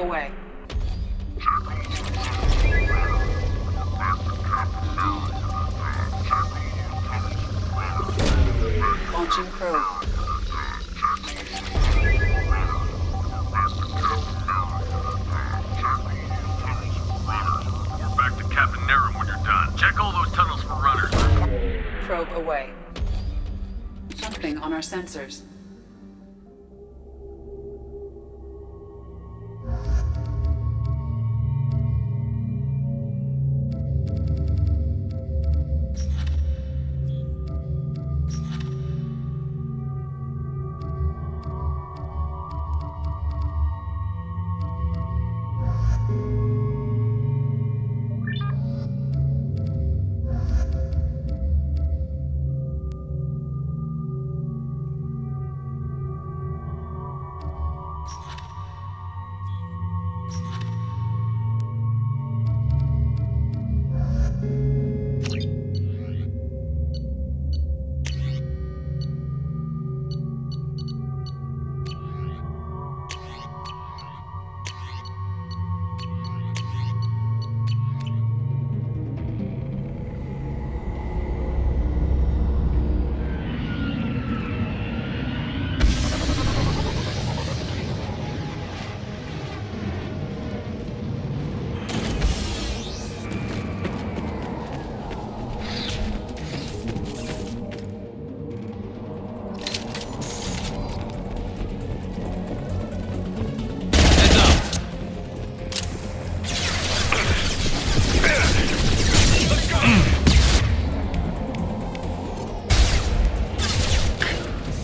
away. Launching probe. We're back to Captain Nerum when you're done. Check all those tunnels for runners. Probe away. Something on our sensors.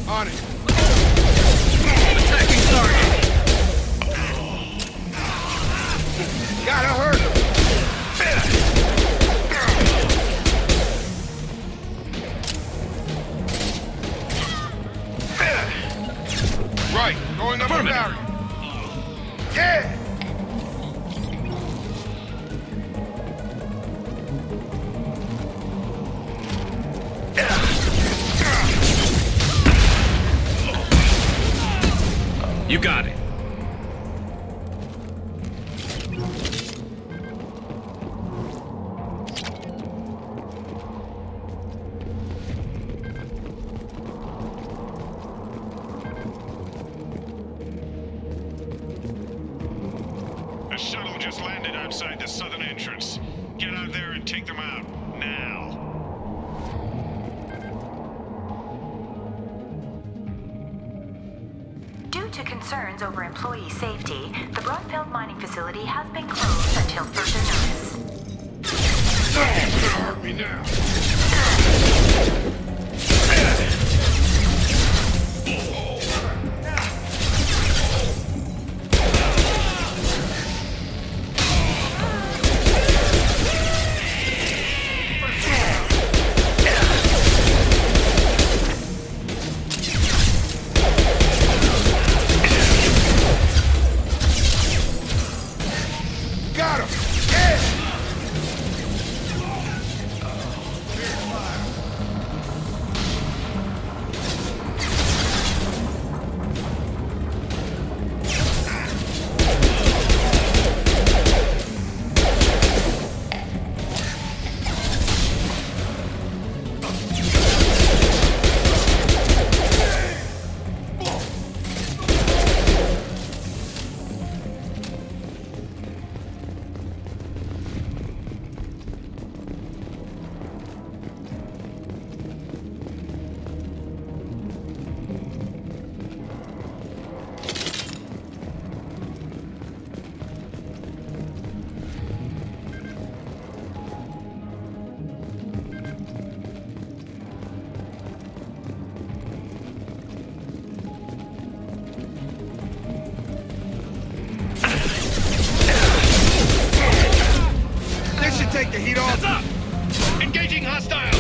On it. Attacking target. Gotta hurt him. Right, going up the barrier. Yeah! You got it. A shuttle just landed outside the southern entrance. Get out there and take them out. Now. Due to concerns over employee safety, the Broadfield mining facility has been closed until further notice. Hurt me now. Got him! Yeah! This should take the heat off. Heads up! Engaging hostile!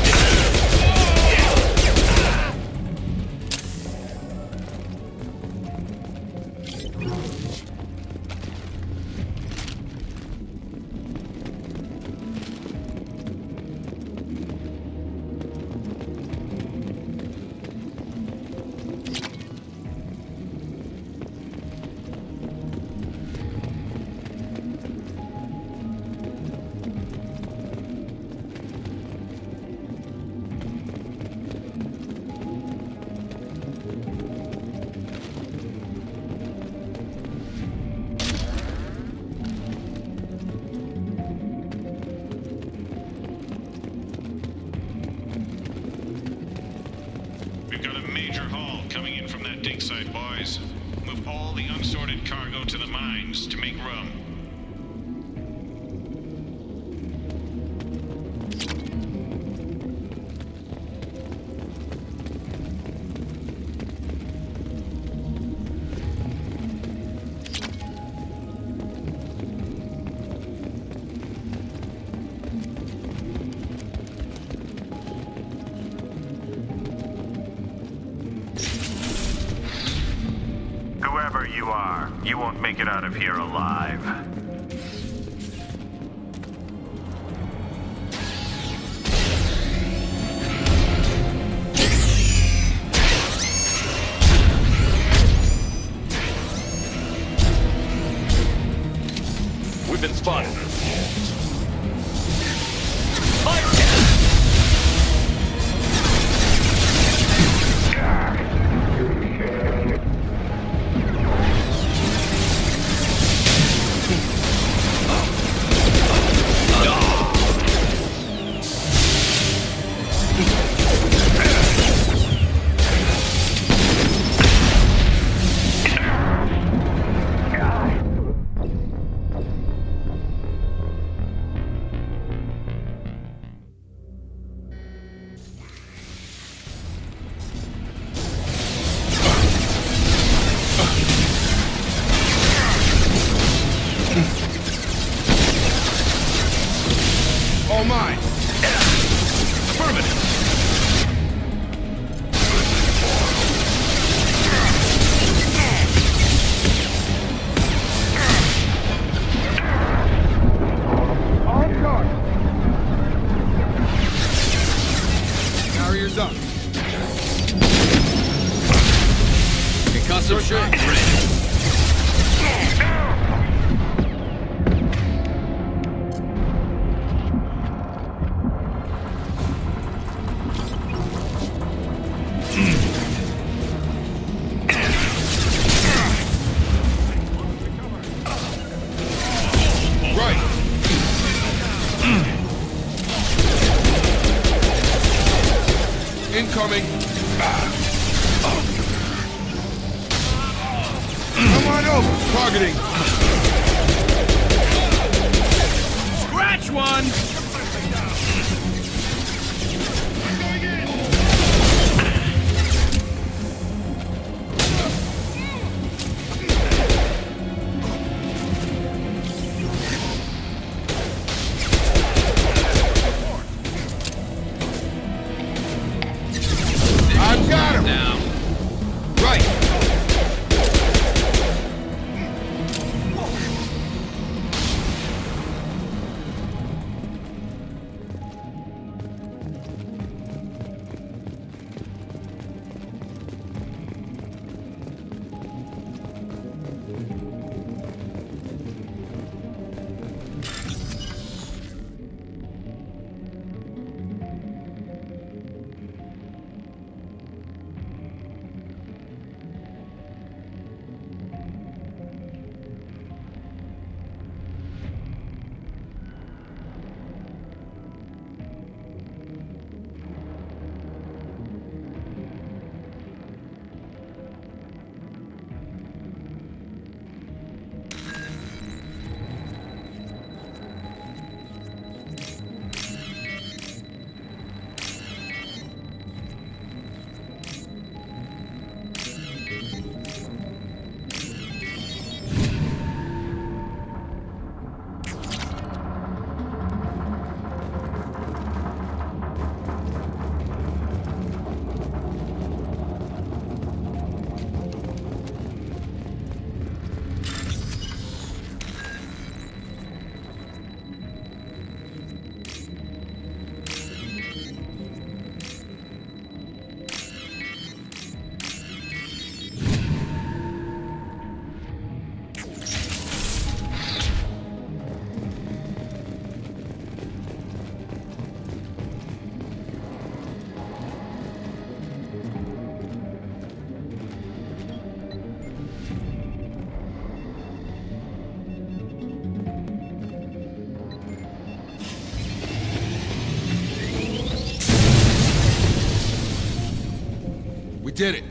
We've got a major haul coming in from that dig site, boys. Move all the unsorted cargo to the mines to make room. Whoever you are, you won't make it out of here alive. We've been spotted. All mine. Affirmative. On guard. Barriers up. Concussive shot. Right. Incoming. Come on over. Targeting. Scratch one! I've got him. Now. Right. did it.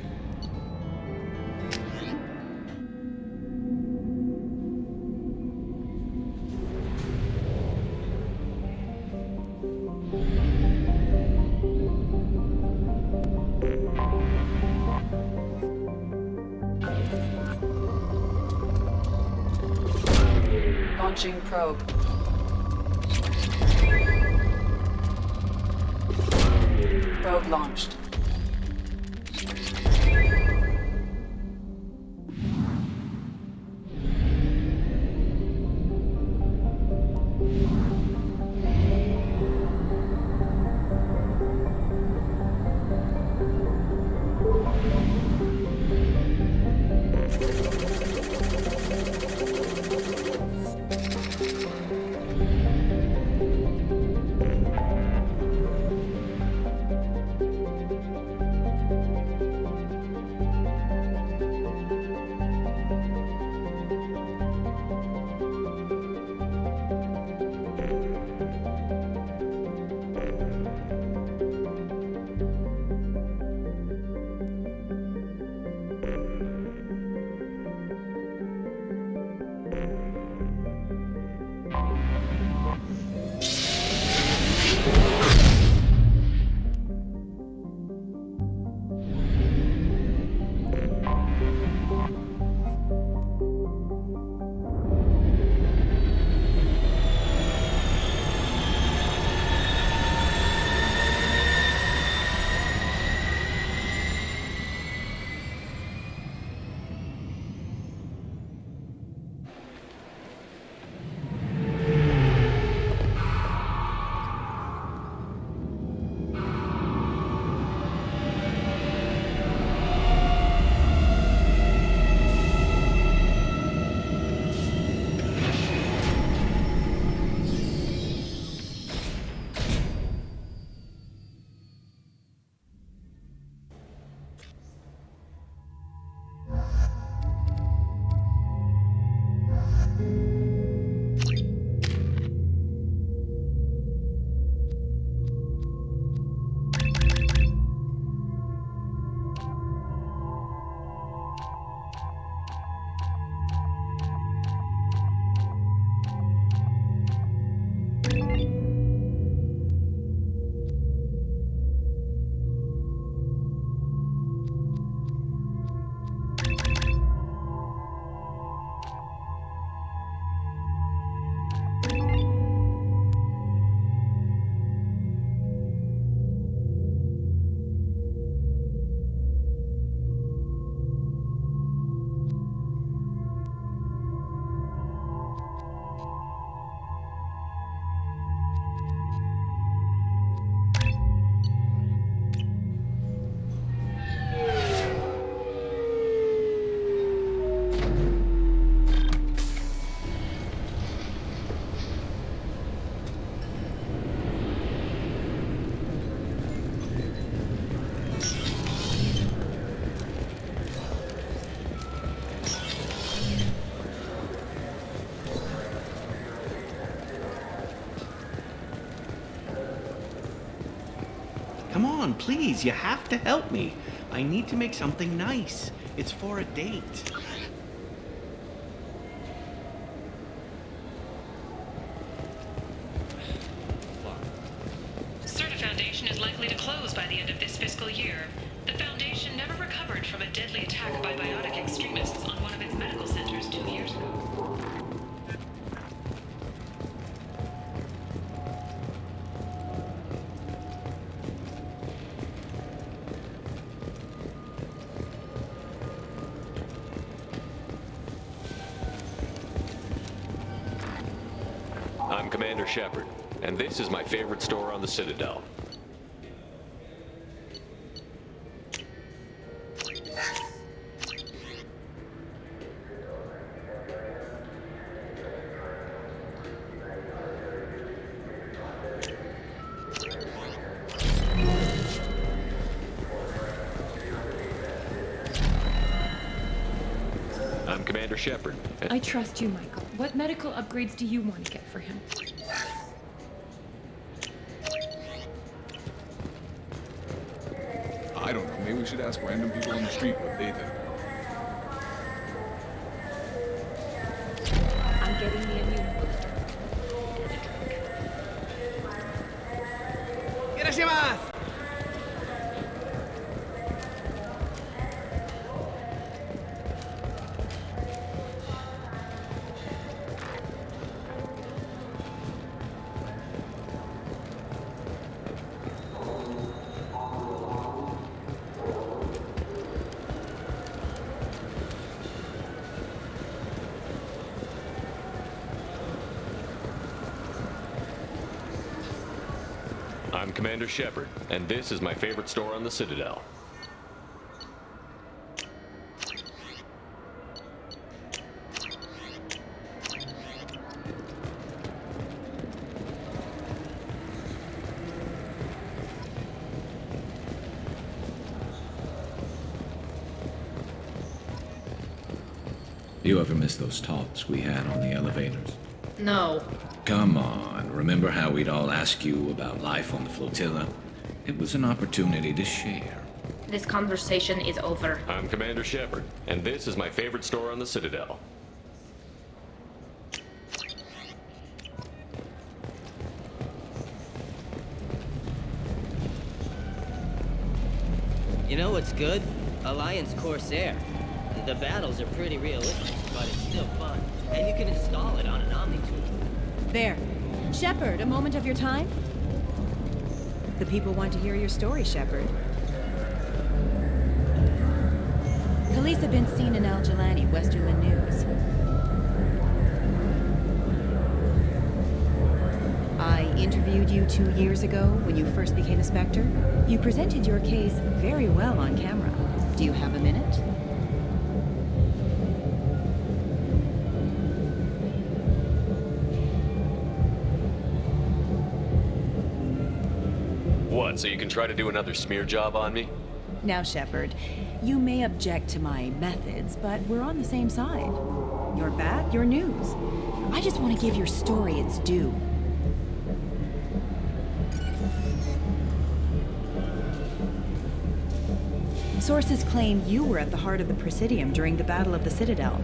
Launching probe. Probe launched. Come on, please, you have to help me. I need to make something nice. It's for a date. Certa Foundation is likely to close by the end of this fiscal year. The Foundation never recovered from a deadly attack by biotic extremists on one of its medical centers 2 years ago. I'm Commander Shepard, and this is my favorite store on the Citadel. I'm Commander Shepard. I trust you, Michael. What medical upgrades do you want to get for him? I don't know, maybe we we should ask random people on the street what they think. I'm getting the immune booster. I'm Commander Shepard, and this is my favorite store on the Citadel. You ever miss those talks we had on the elevators? No. Come on, remember how we'd all ask you about life on the flotilla? It was an opportunity to share. This conversation is over. I'm Commander Shepard, and this is my favorite store on the Citadel. You know what's good? Alliance Corsair. The battles are pretty realistic, but it's still fun. And you can install it on an Omni-tool. There. Shepard, a moment of your time? The people want to hear your story, Shepard. Khaleesa bin seen in Al-Jalani, Westerland News. I interviewed you 2 years ago when you first became a Spectre. You presented your case very well on camera. Do you have a minute? What, so you can try to do another smear job on me? Now, Shepard, you may object to my methods, but we're on the same side. You're back, your news. I just want to give your story its due. Sources claim you were at the heart of the Presidium during the Battle of the Citadel.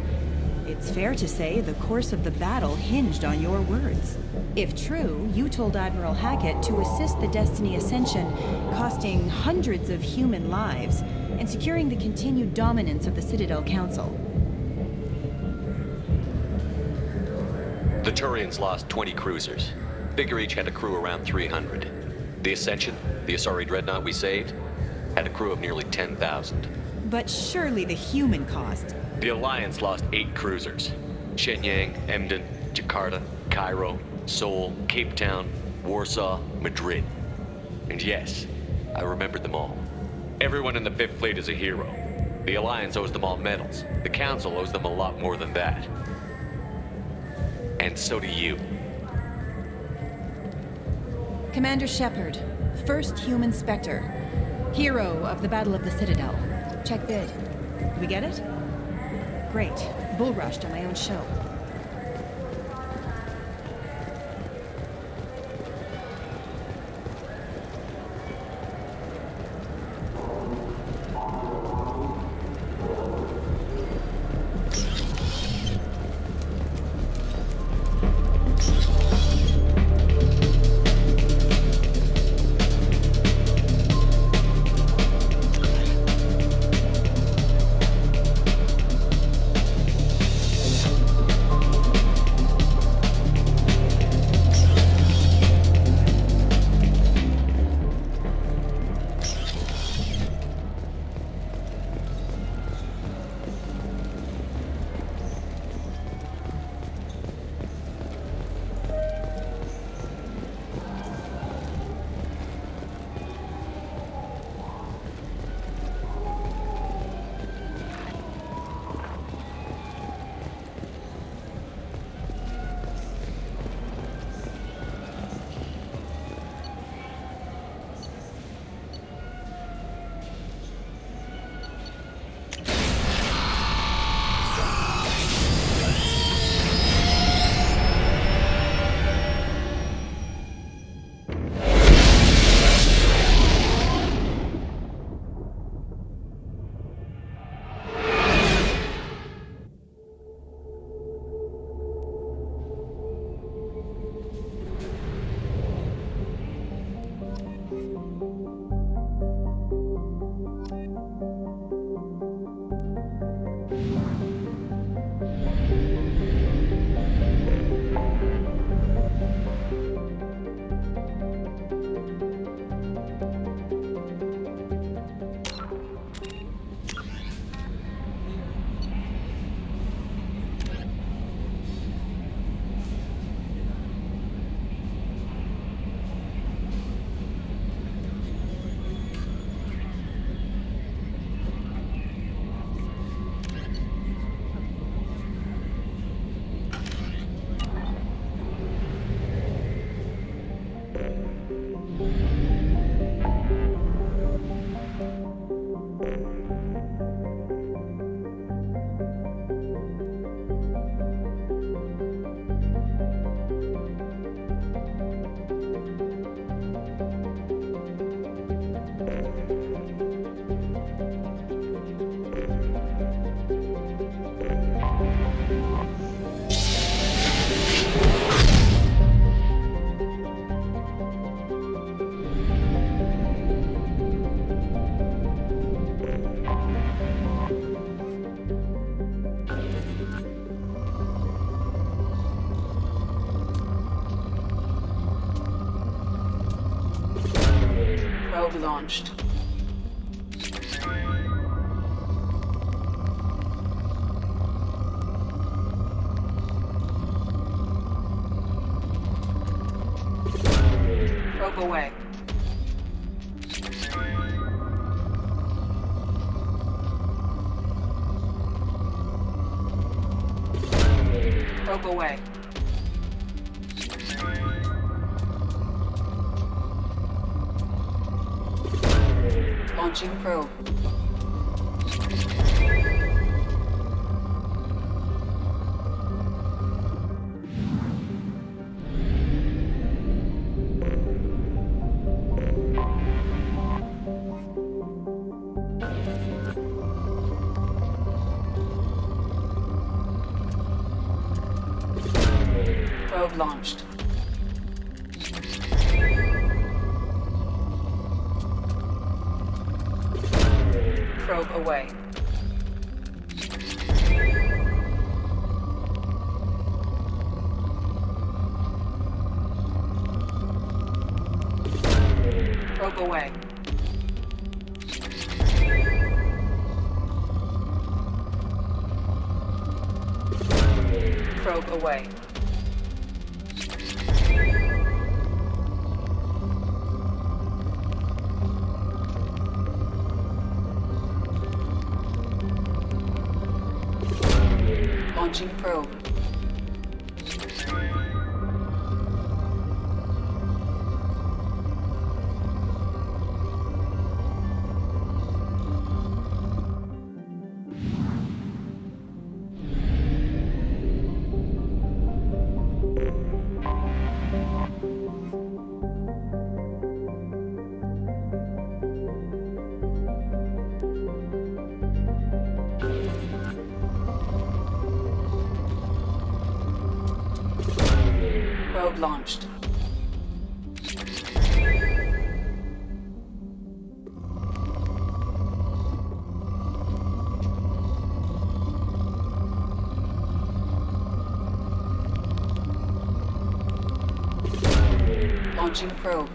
It's fair to say the course of the battle hinged on your words. If true, you told Admiral Hackett to assist the Destiny Ascension, costing hundreds of human lives, and securing the continued dominance of the Citadel Council. The Turians lost 20 cruisers. Figure each had a crew around 300. The Ascension, the Asari dreadnought we saved, had a crew of nearly 10,000. But surely the human cost. The Alliance lost 8 cruisers. Shenyang, Emden, Jakarta, Cairo, Seoul, Cape Town, Warsaw, Madrid. And yes, I remembered them all. Everyone in the Fifth Fleet is a hero. The Alliance owes them all medals. The Council owes them a lot more than that. And so do you. Commander Shepard, first human Spectre. Hero of the Battle of the Citadel. Check bid. We get it? Great. Bull rushed on my own show. Probe launched. Probe away. Probe away. Launching probe. Probe launched. Probe away. Probe away. Probe away. Launching probe. Probe launched. Launching probe.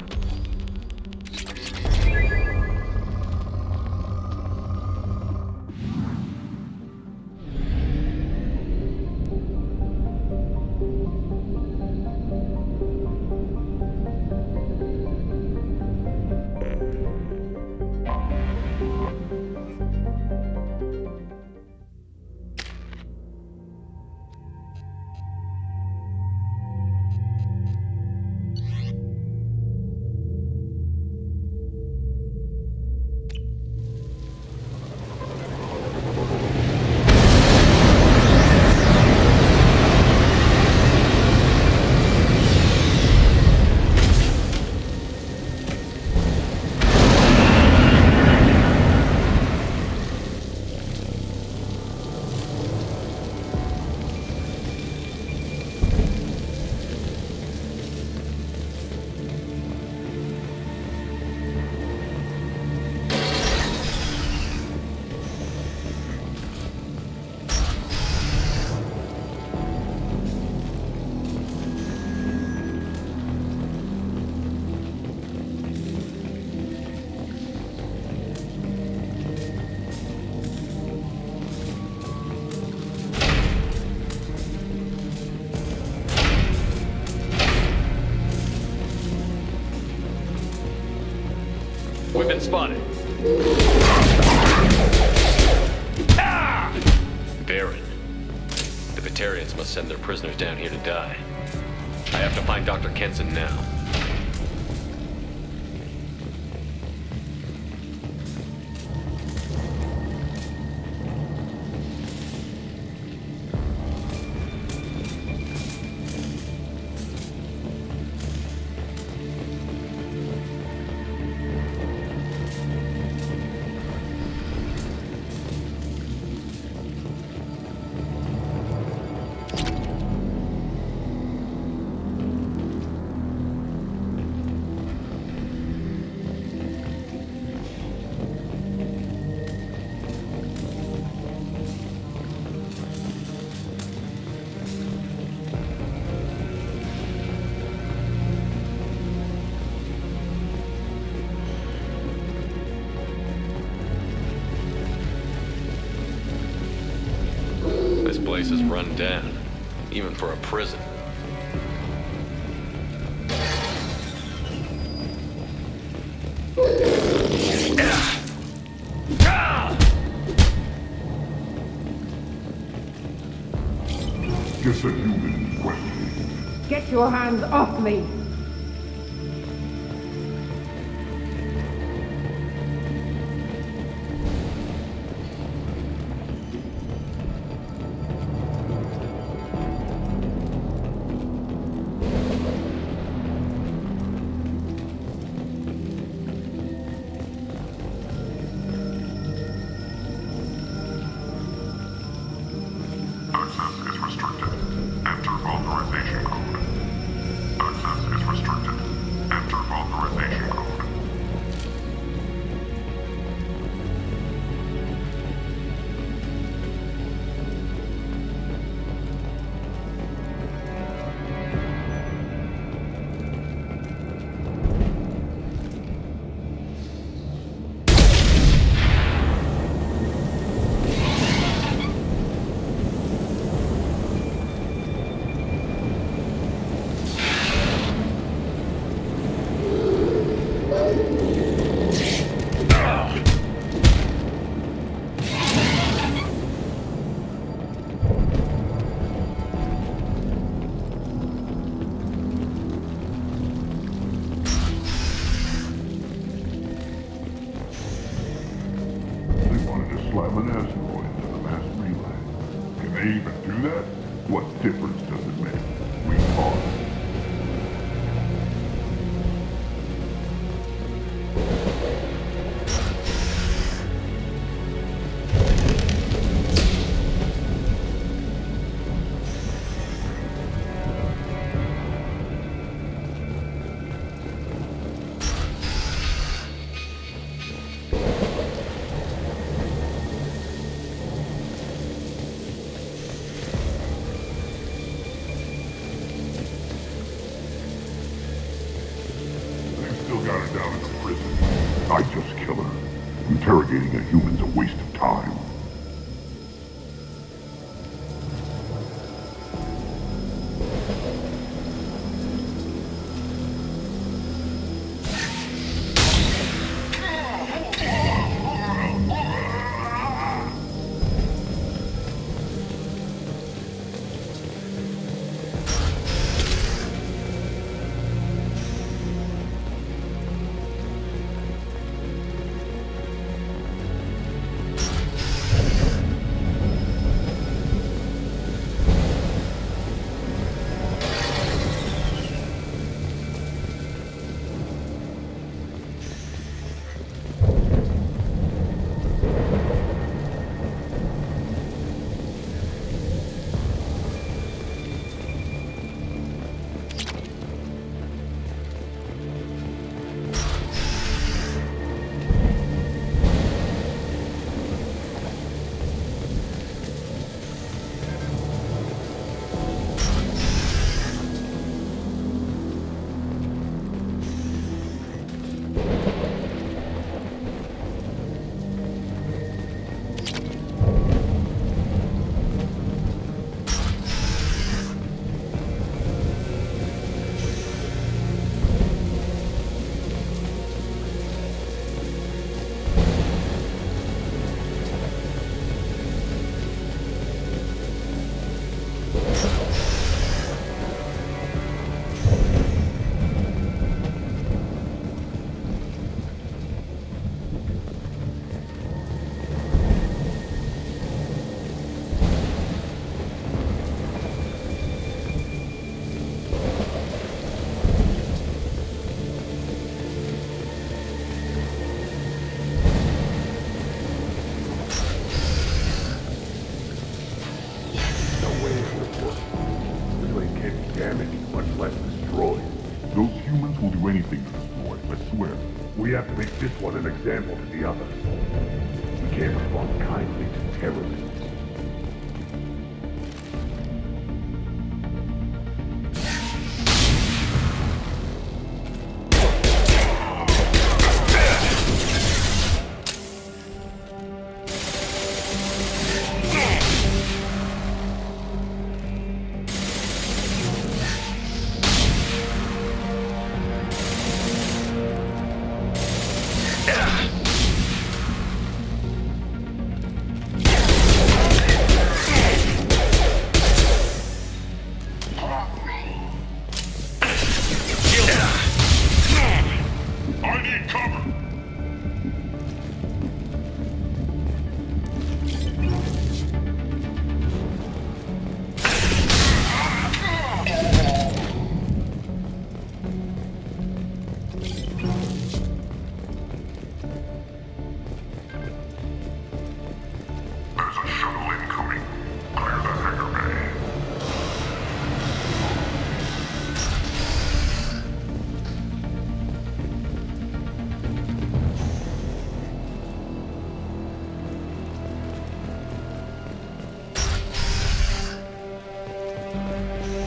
We've been spotted. Ah! Baron. The Batarians must send their prisoners down here to die. I have to find Dr. Kenson now. place is run down, even for a prison. Just a human question. Get your hands off me! Access is restricted. Enter authorization code. Access is restricted. Enter authorization code. They wanted to slam an asteroid into the mass relay. Can they even do that? What difference does it make? We are. They've still got her down in the prison. I just kill her. Interrogating a human's a waste of time. Those humans will do anything to destroy, I swear. We have to make this one an example to the others. We can't respond kindly to terrorists. Take cover! There's a shuttle incoming. Clear the hangar bay.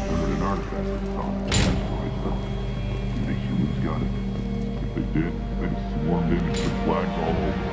Heard an artifact found in the asteroid belt. And the humans got it. If they did, they'd swarmed in and put flags all over.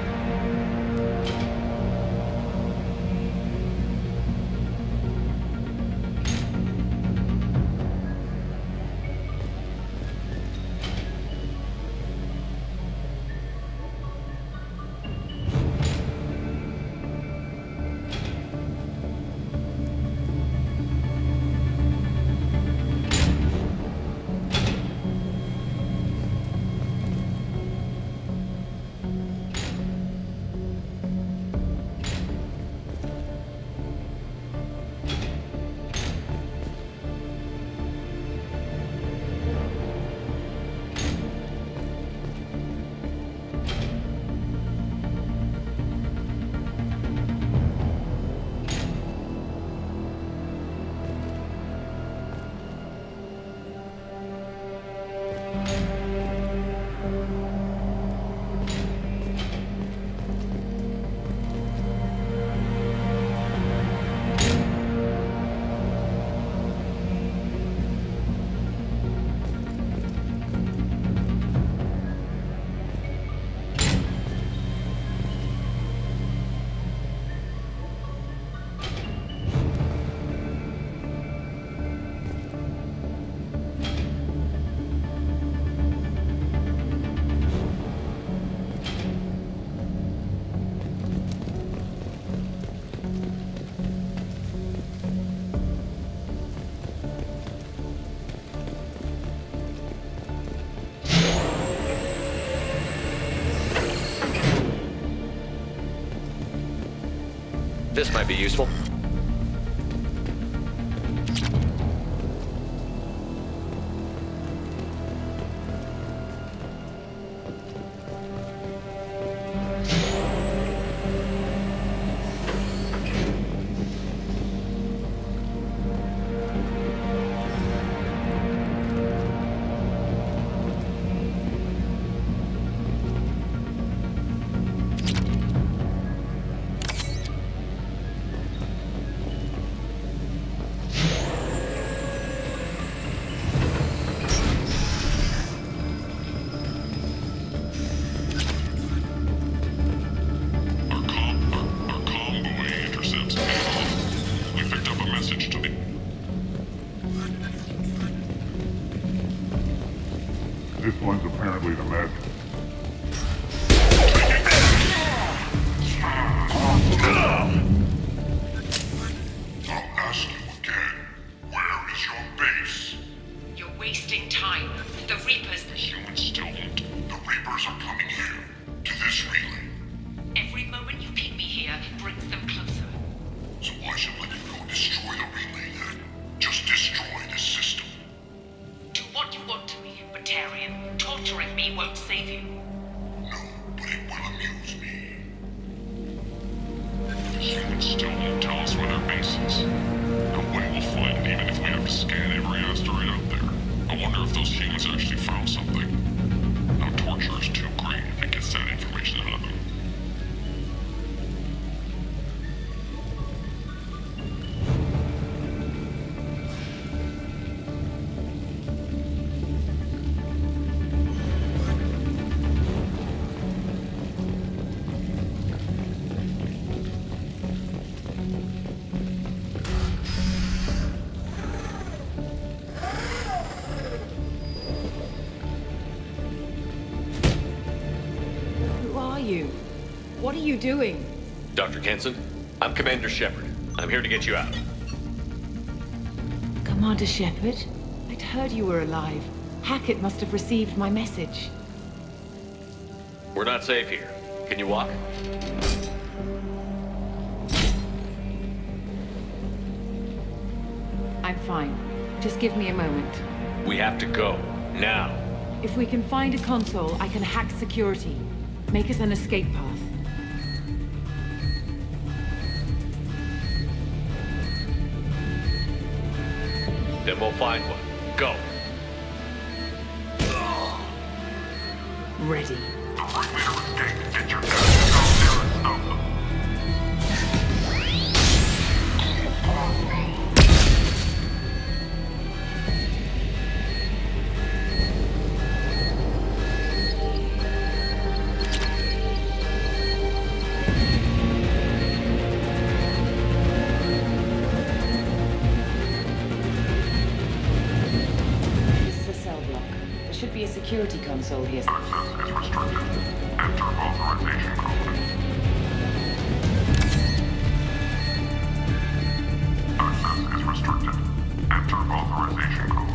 This might be useful. This one's apparently the message. I'll ask you again. Where is your base? You're wasting time. The Reapers... The humans still won't. The Reapers are coming here. To this relay. Every moment you keep me here brings them closer. So why should let you go destroy the relay then? Just destroy this system. Do what you want to me, Batarian. Torturing me won't save you. No, but it will amuse me. The humans still won't tell us where their base is. Nobody will find even if we have to scan every asteroid out there. I wonder if those humans actually found something. Now torture is too great if it gets that information out of them. What are you doing? Dr. Kenson, I'm Commander Shepard. I'm here to get you out. Commander Shepard? I'd heard you were alive. Hackett must have received my message. We're not safe here. Can you walk? I'm fine. Just give me a moment. We have to go. Now. If we can find a console, I can hack security. Make us an escape path. Then we'll find one. Go. Ready. The Ringleader escaped. Get your guns and go there and stop them. This is a cell block. There should be a security console here. Access is restricted. Enter authorization code. Access is restricted. Enter authorization code.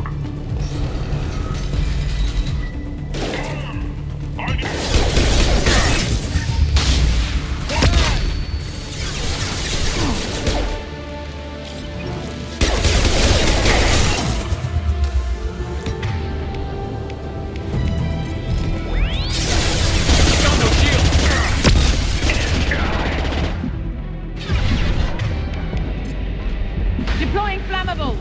Deploying flammables!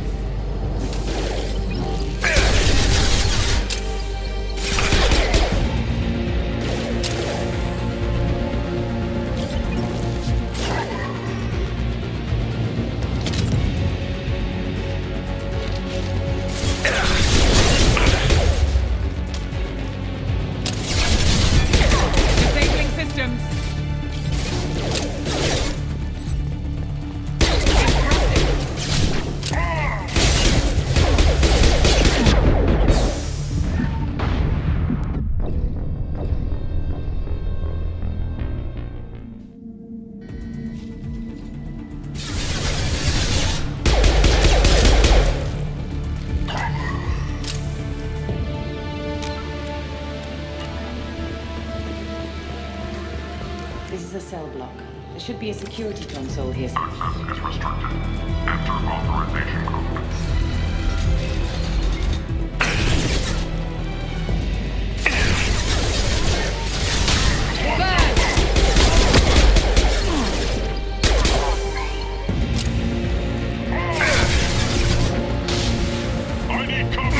Disabling systems. This is a cell block. There should be a security console here. Access is restricted. Enter authorization code. I need cover!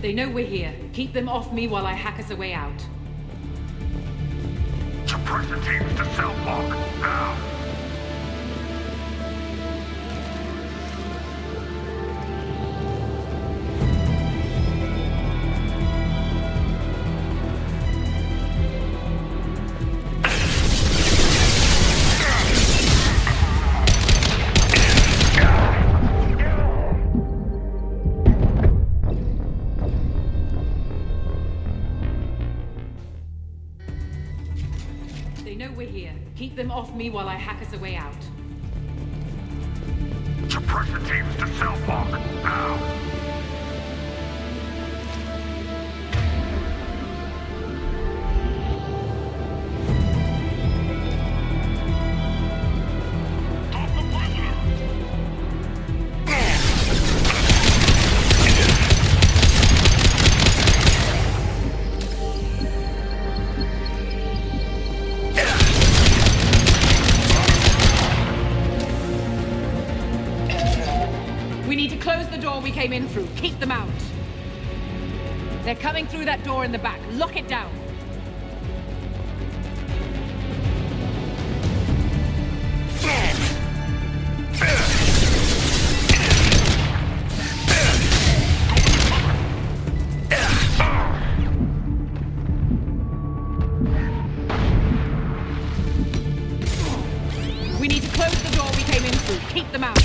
They know we're here. Keep them off me while I hack us a way out. Suppressor teams to cell block, now! They know we're here. Keep them off me while I hack us a way out. Suppressor teams to cell block, now! Close the door we came in through. Keep them out. They're coming through that door in the back. Lock it down. We need to close the door we came in through. Keep them out.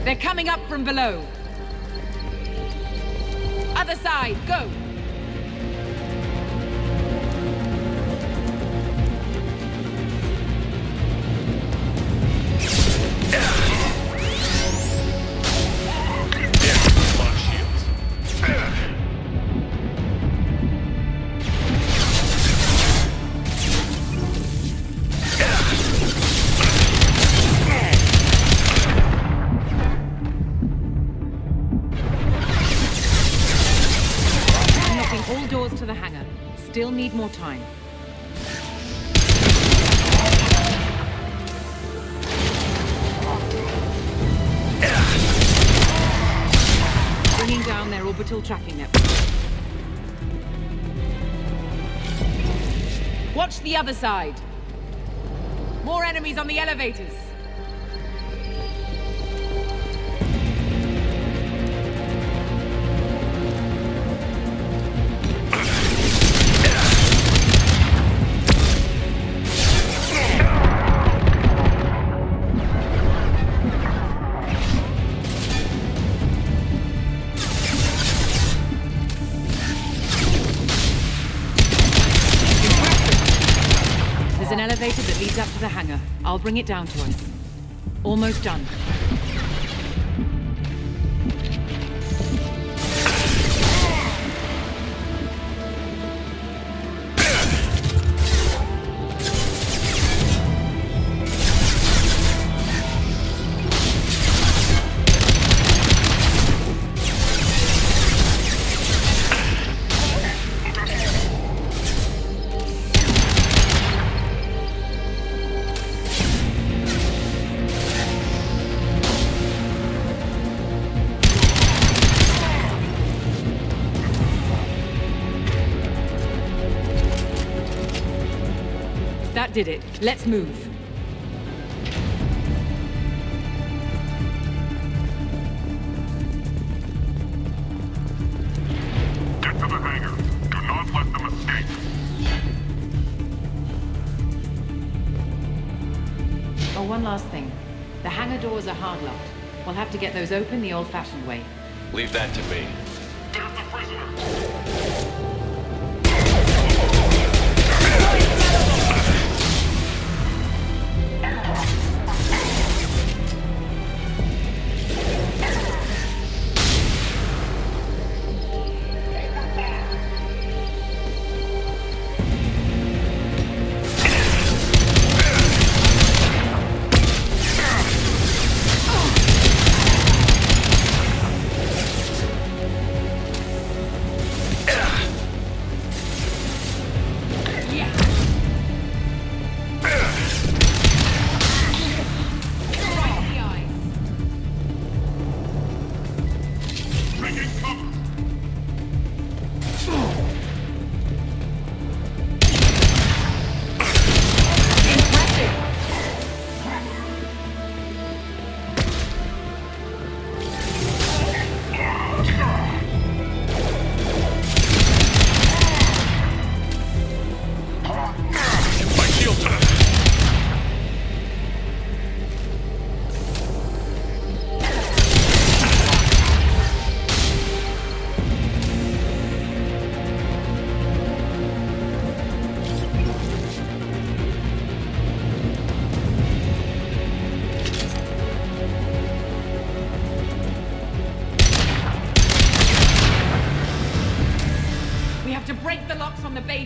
They're coming up from below. Other side, go! All doors to the hangar. Still need more time. Bringing down their orbital tracking network. Watch the other side. More enemies on the elevators. There's an elevator that leads up to the hangar. I'll bring it down to us. Almost done. That did it. Let's move. Get to the hangar. Do not let them escape. Oh, one last thing. The hangar doors are hard locked. We'll have to get those open the old-fashioned way. Leave that to me. Get the prisoner.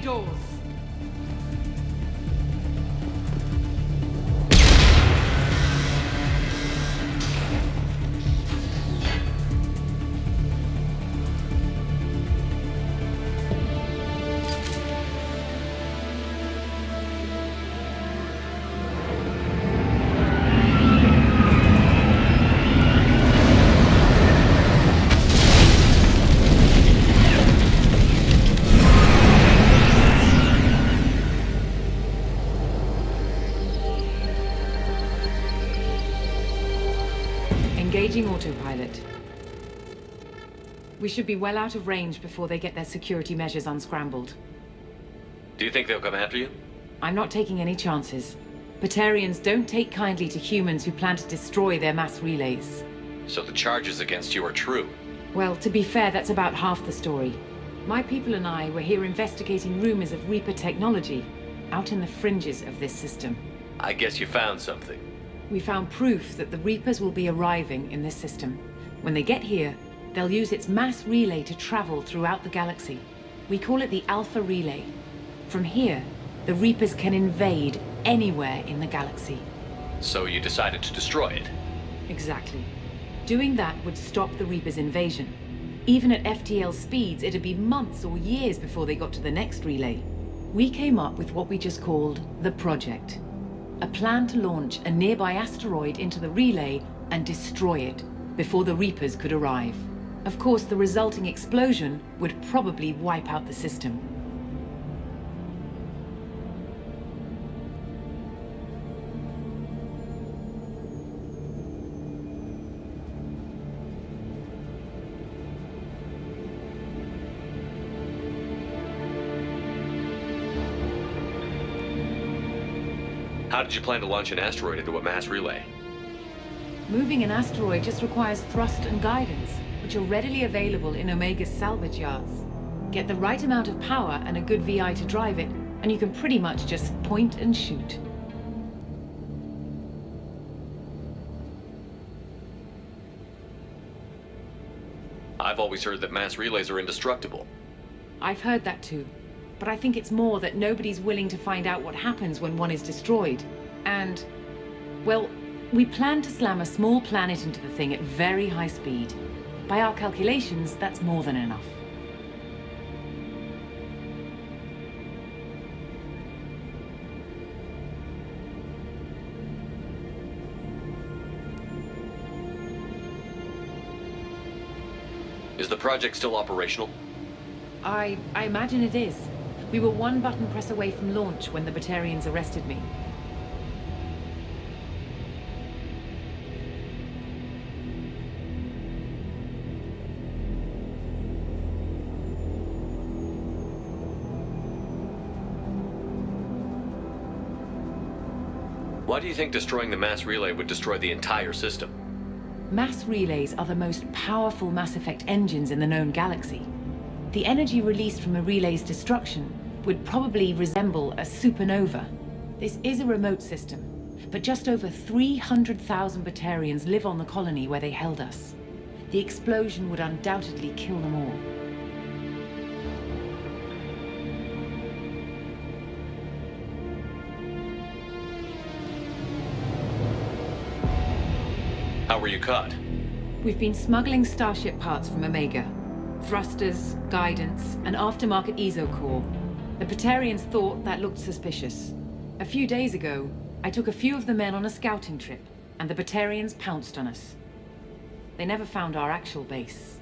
doors. Engaging autopilot. We should be well out of range before they get their security measures unscrambled. Do you think they'll come after you? I'm not taking any chances. Batarians don't take kindly to humans who plan to destroy their mass relays. So the charges against you are true? Well, to be fair, that's about half the story. My people and I were here investigating rumors of Reaper technology, out in the fringes of this system. I guess you found something. We found proof that the Reapers will be arriving in this system. When they get here, they'll use its mass relay to travel throughout the galaxy. We call it the Alpha Relay. From here, the Reapers can invade anywhere in the galaxy. So you decided to destroy it? Exactly. Doing that would stop the Reapers' invasion. Even at FTL speeds, it'd be months or years before they got to the next relay. We came up with what we just called the Project. A plan to launch a nearby asteroid into the relay and destroy it before the Reapers could arrive. Of course, the resulting explosion would probably wipe out the system. How did you plan to launch an asteroid into a mass relay? Moving an asteroid just requires thrust and guidance, which are readily available in Omega's salvage yards. Get the right amount of power and a good VI to drive it, and you can pretty much just point and shoot. I've always heard that mass relays are indestructible. I've heard that too. But I think it's more that nobody's willing to find out what happens when one is destroyed. And, well, we plan to slam a small planet into the thing at very high speed. By our calculations, that's more than enough. Is the project still operational? I imagine it is. We were one button press away from launch when the Batarians arrested me. Why do you think destroying the mass relay would destroy the entire system? Mass relays are the most powerful Mass Effect engines in the known galaxy. The energy released from a relay's destruction would probably resemble a supernova. This is a remote system, but just over 300,000 Batarians live on the colony where they held us. The explosion would undoubtedly kill them all. How were you caught? We've been smuggling Starship parts from Omega. Thrusters, guidance, and aftermarket ESO core. The Batarians thought that looked suspicious. A few days ago, I took a few of the men on a scouting trip, and the Batarians pounced on us. They never found our actual base.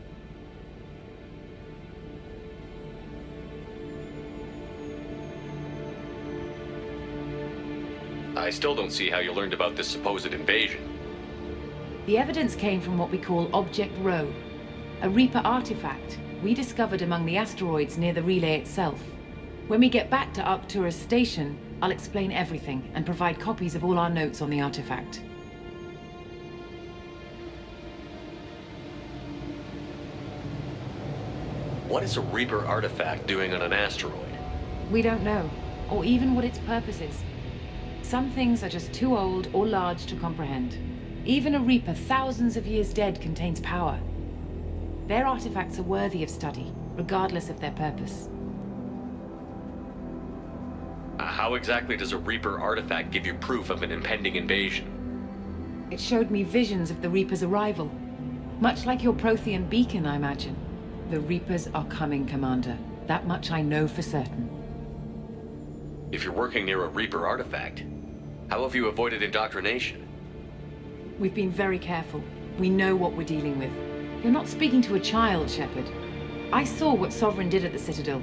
I still don't see how you learned about this supposed invasion. The evidence came from what we call Object Rho, a Reaper artifact we discovered among the asteroids near the relay itself. When we get back to Arcturus Station, I'll explain everything and provide copies of all our notes on the artifact. What is a Reaper artifact doing on an asteroid? We don't know, or even what its purpose is. Some things are just too old or large to comprehend. Even a Reaper thousands of years dead contains power. Their artifacts are worthy of study, regardless of their purpose. How exactly does a Reaper artifact give you proof of an impending invasion? It showed me visions of the Reaper's arrival. Much like your Prothean beacon, I imagine. The Reapers are coming, Commander. That much I know for certain. If you're working near a Reaper artifact, how have you avoided indoctrination? We've been very careful. We know what we're dealing with. You're not speaking to a child, Shepard. I saw what Sovereign did at the Citadel.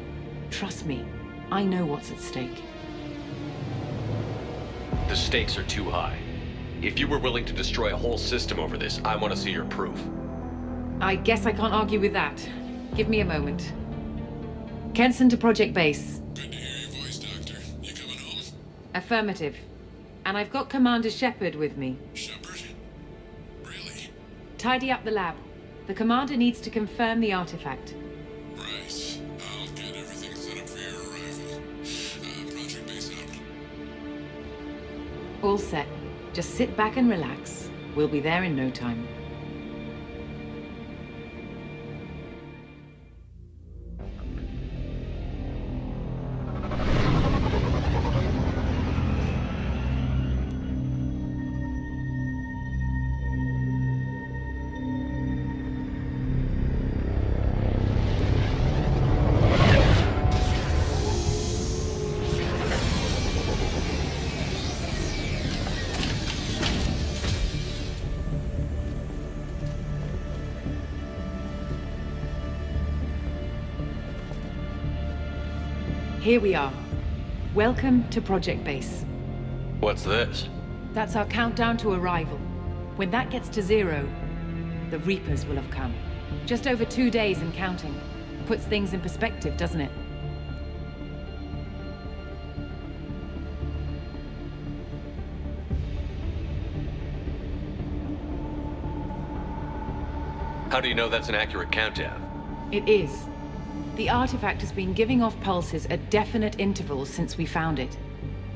Trust me, I know what's at stake. The stakes are too high. If you were willing to destroy a whole system over this, I want to see your proof. I guess I can't argue with that. Give me a moment. Kenson to Project Base. Good to hear your voice, Doctor. You coming home? Affirmative. And I've got Commander Shepard with me. Shepard? Really? Tidy up the lab. The Commander needs to confirm the artifact. Right. I'll get everything set up for your arrival. Project Base out. All set. Just sit back and relax. We'll be there in no time. Here we are. Welcome to Project Base. What's this? That's our countdown to arrival. When that gets to 0, the Reapers will have come. Just over 2 days and counting. Puts things in perspective, doesn't it? How do you know that's an accurate countdown? It is. The artifact has been giving off pulses at definite intervals since we found it.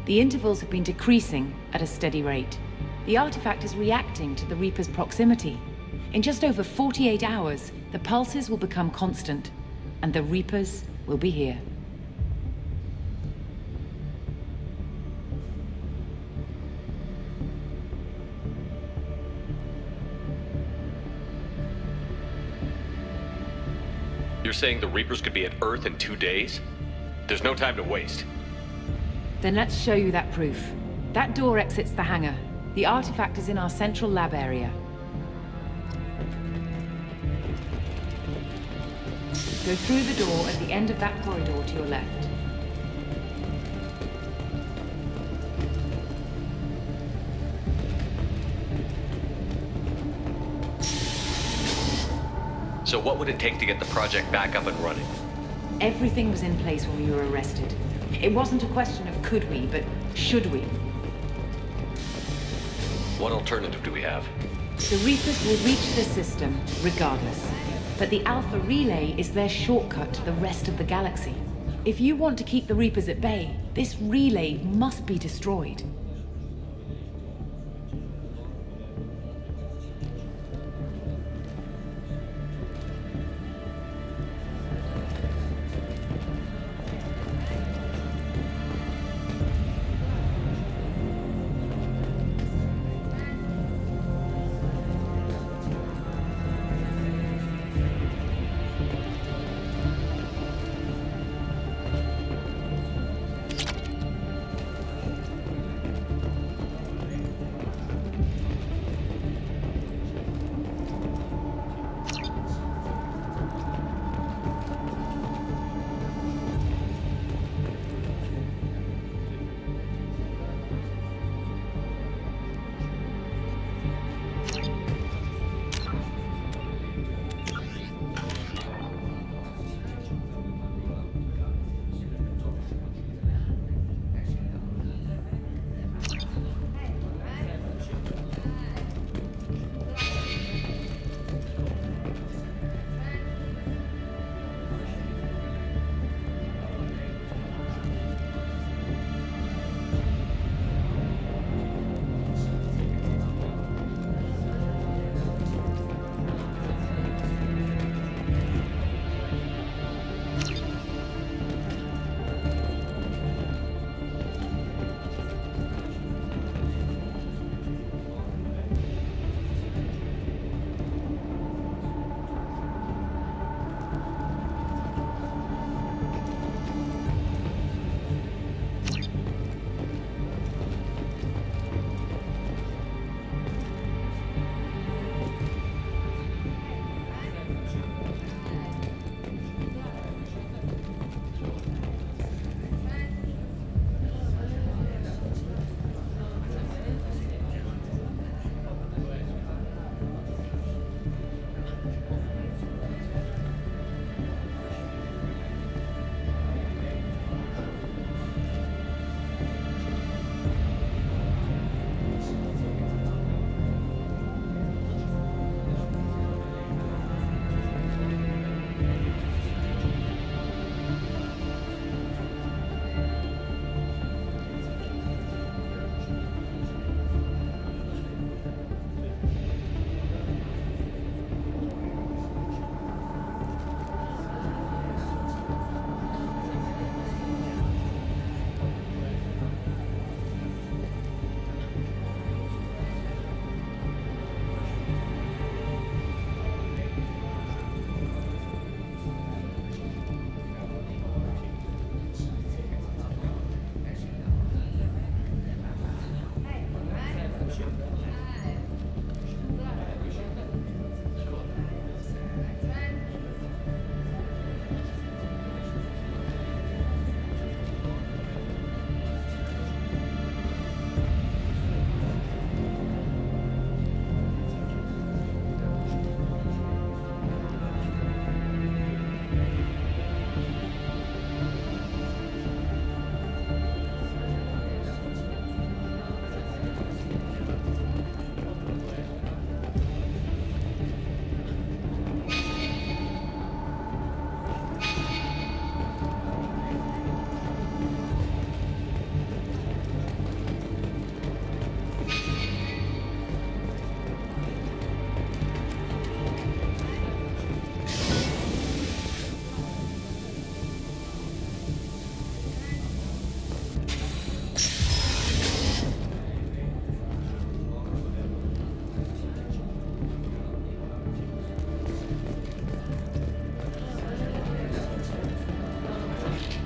The intervals have been decreasing at a steady rate. The artifact is reacting to the Reaper's proximity. In just over 48 hours, the pulses will become constant, and the Reapers will be here. You're saying the Reapers could be at Earth in 2 days? There's no time to waste. Then let's show you that proof. That door exits the hangar. The artifact is in our central lab area. Go through the door at the end of that corridor to your left. So what would it take to get the project back up and running? Everything was in place when we were arrested. It wasn't a question of could we, but should we. What alternative do we have? The Reapers will reach the system regardless. But the Alpha Relay is their shortcut to the rest of the galaxy. If you want to keep the Reapers at bay, this relay must be destroyed.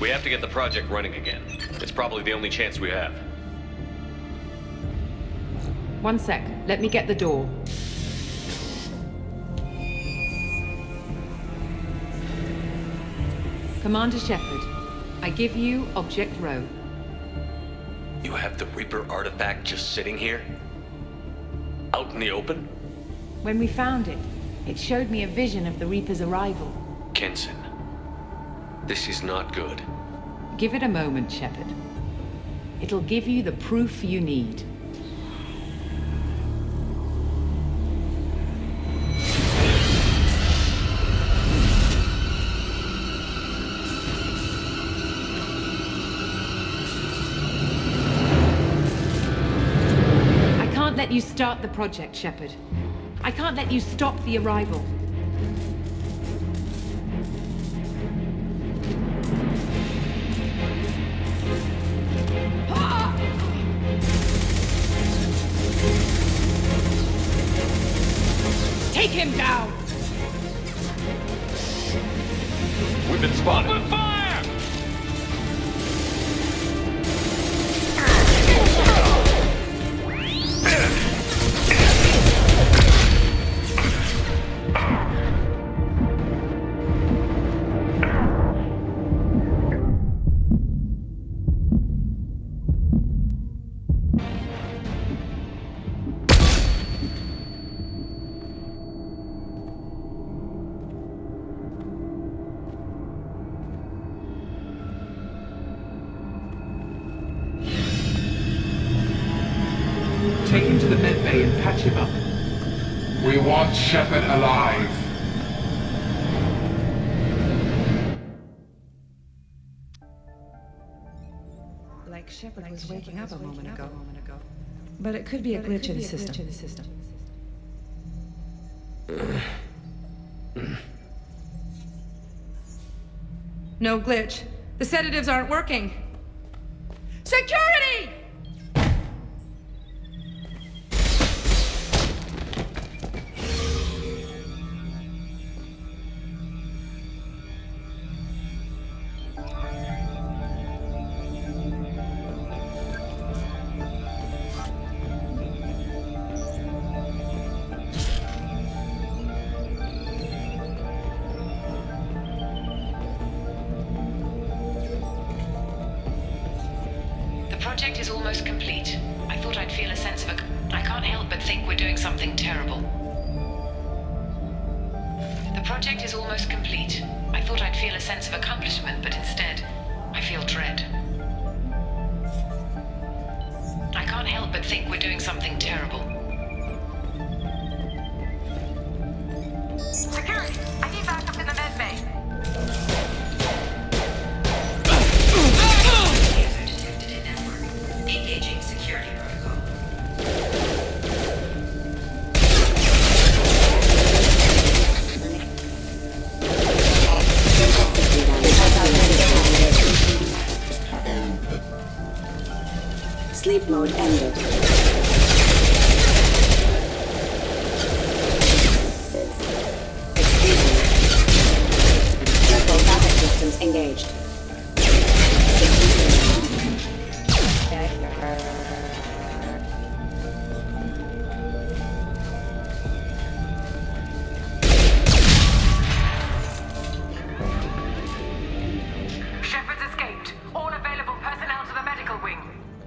We have to get the project running again. It's probably the only chance we have. One sec. Let me get the door. Commander Shepard, I give you Object Rho. You have the Reaper artifact just sitting here? Out in the open? When we found it, it showed me a vision of the Reaper's arrival. Kenson, this is not good. Give it a moment, Shepard. It'll give you the proof you need. I can't let you start the project, Shepard. I can't let you stop the arrival. Take him down! We've been spotted. Open fire! Take him to the med bay and patch him up. We want Shepard alive. Like Shepard was waking up a moment ago. But it could be a glitch in the system. No glitch. The sedatives aren't working. Security! The project is almost complete. I thought I'd feel a sense of I can't help but think we're doing something terrible. The project is almost complete. I thought I'd feel a sense of accomplishment, but instead, I feel dread. I can't help but think we're doing something terrible. Security! I need backup in the med bay. Engaging security protocol. Sleep mode ended. Circle traffic systems engaged. Shepard's escaped. All available personnel to the medical wing.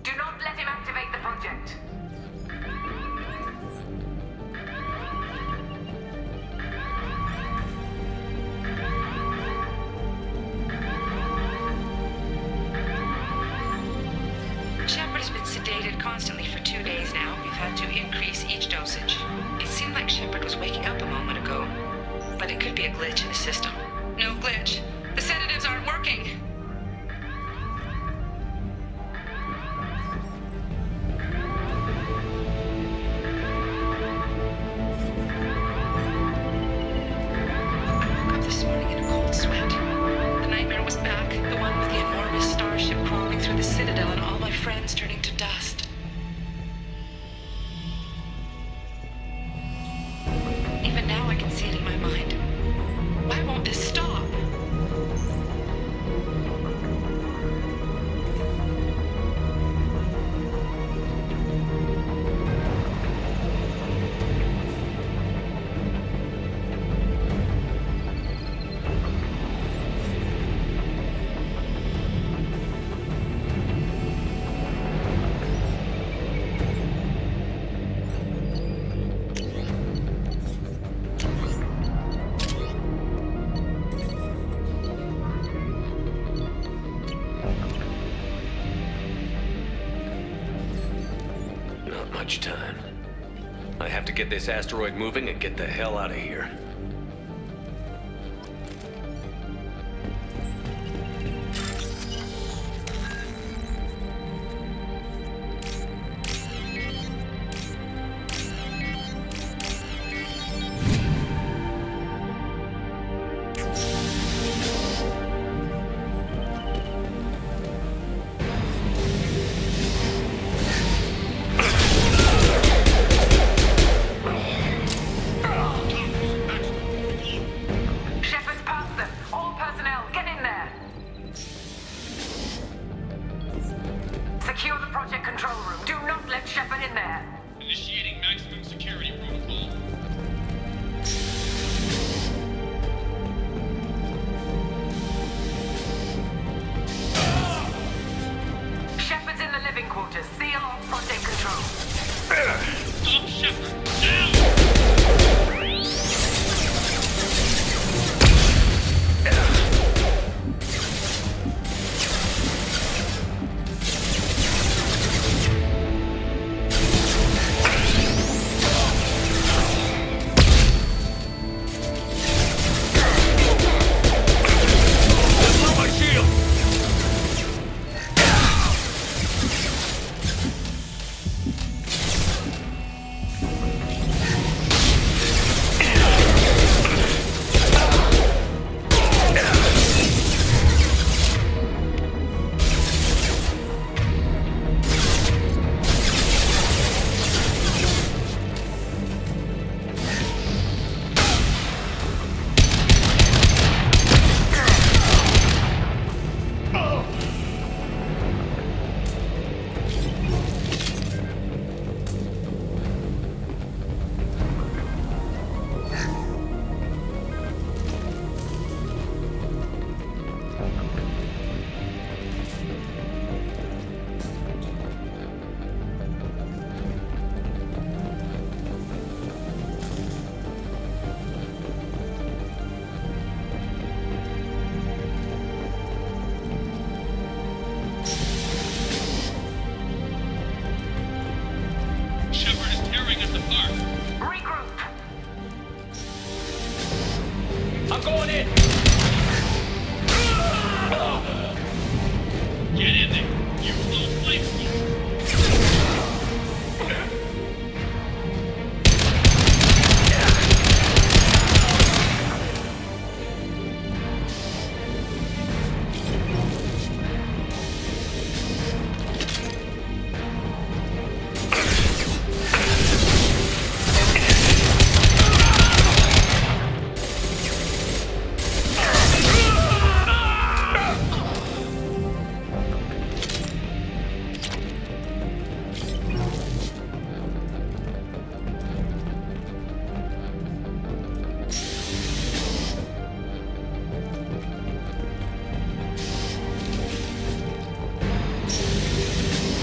Do not let him activate the project. Shepard has been sedated constantly for 2 days now. We've had to increase each dosage. It seemed like Shepard was waking up a moment ago, but it could be a glitch in the system. No glitch. The sedatives aren't working. I woke up this morning in a cold sweat. The nightmare was back, the one with the enormous starship crawling through the Citadel and all my friends turning to dust. Even now I can see it in my mind. Why won't this stop? not much time. I have to get this asteroid moving and get the hell out of here.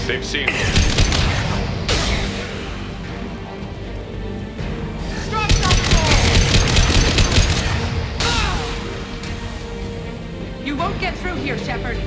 They've seen me. You won't get through here, Shepard.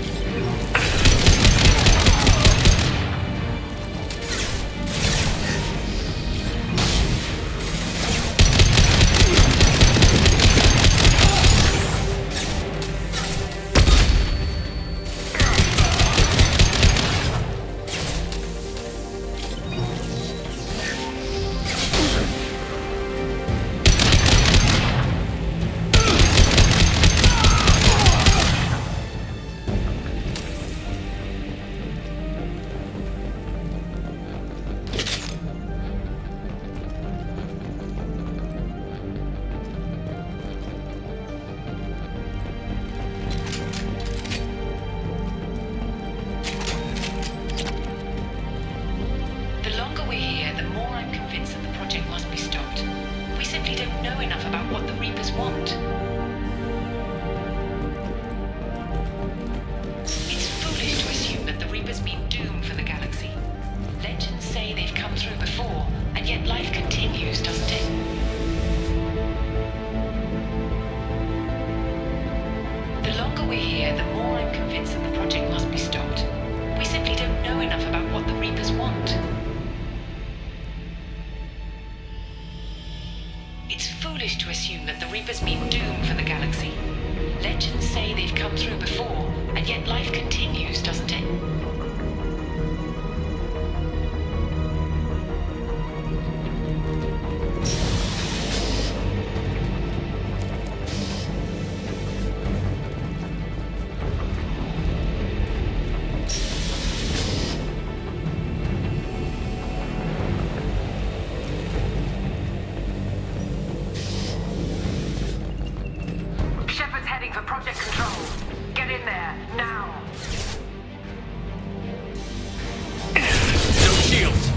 foolish to assume that the Reapers mean doom for the galaxy. Legends say they've come through before, and yet life continues, doesn't it? Shepard's heading for Project Control. Get in there, now! No shields!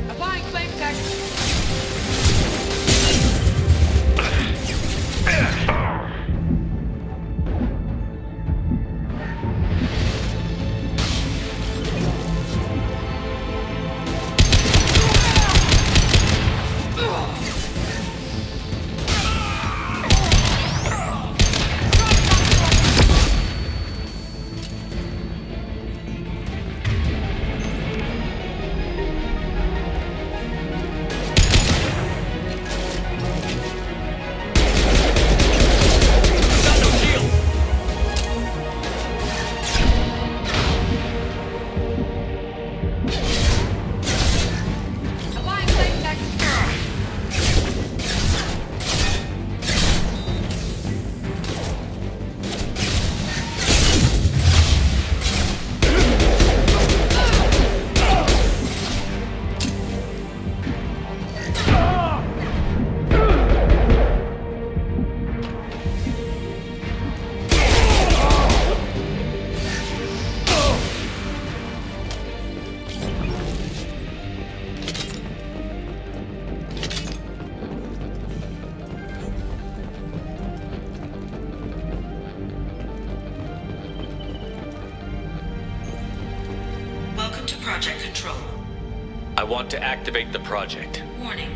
Applying flame tech. Applying flame tech. Welcome to Project Control. I want to activate the project. Warning.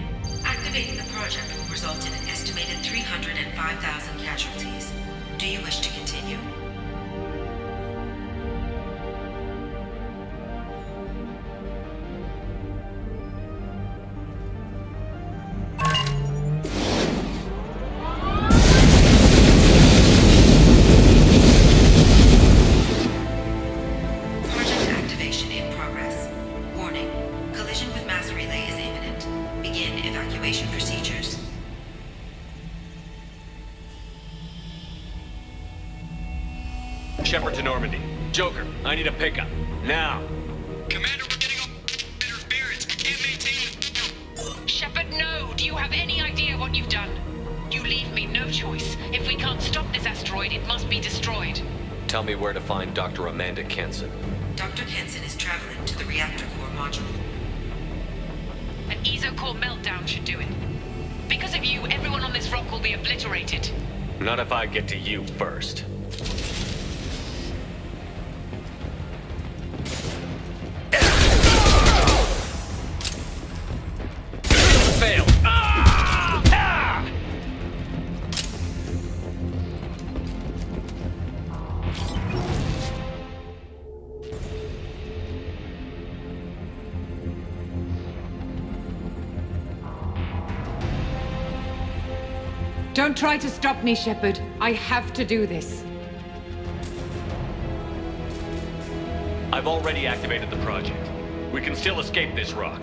Activating the project will result in an estimated 305,000 casualties. Do you wish to continue? Project activation in progress. Warning. Collision with mass relay is imminent. Begin evacuation procedures. Shepard to Normandy. Joker, I need a pickup. Now. Shepard, no! Do you have any idea what you've done? You leave me no choice. If we can't stop this asteroid, it must be destroyed. Tell me where to find Dr. Amanda Kenson. Dr. Kenson is traveling to the reactor core module. An ESO-core meltdown should do it. Because of you, everyone on this rock will be obliterated. Not if I get to you first. Fail! Don't try to stop me, Shepard. I have to do this. I've already activated the project. We can still escape this rock.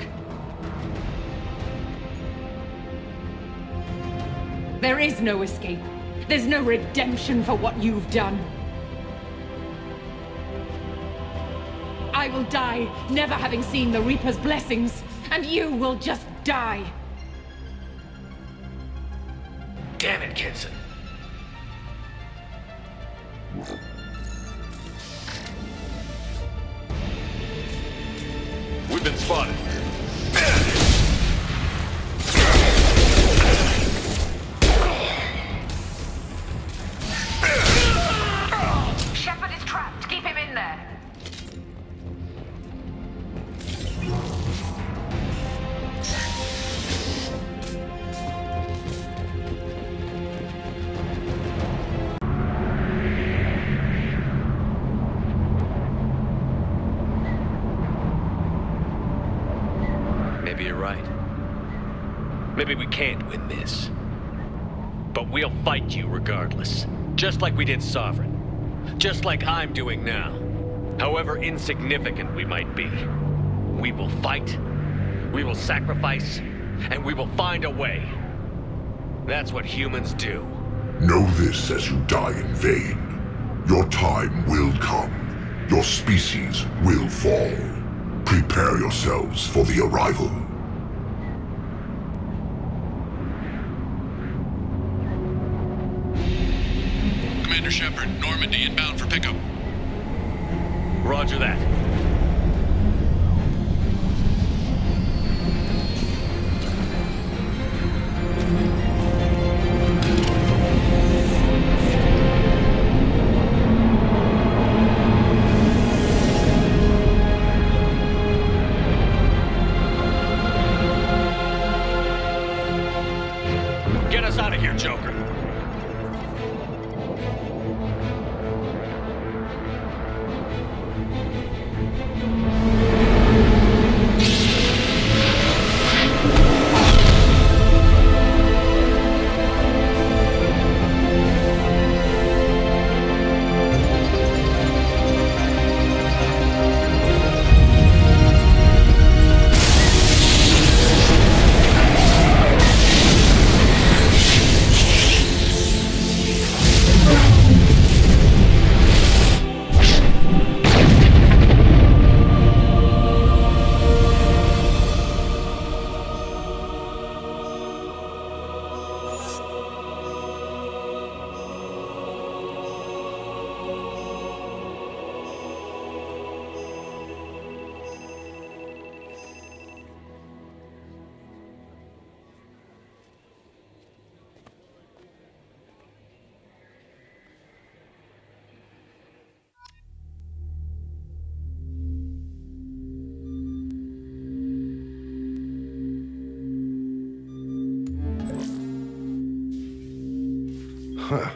There is no escape. There's no redemption for what you've done. I will die, never having seen the Reaper's blessings, and you will just die. Damn it, Kenson. We've been spotted. you're right. Maybe we can't win this. But we'll fight you regardless. Just like we did Sovereign. Just like I'm doing now. However insignificant we might be. We will fight, we will sacrifice, and we will find a way. That's what humans do. Know this as you die in vain. Your time will come. Your species will fall. Prepare yourselves for the arrival. Commander Shepard, Normandy inbound for pickup. Roger that. Get us out of here, Joker. Huh.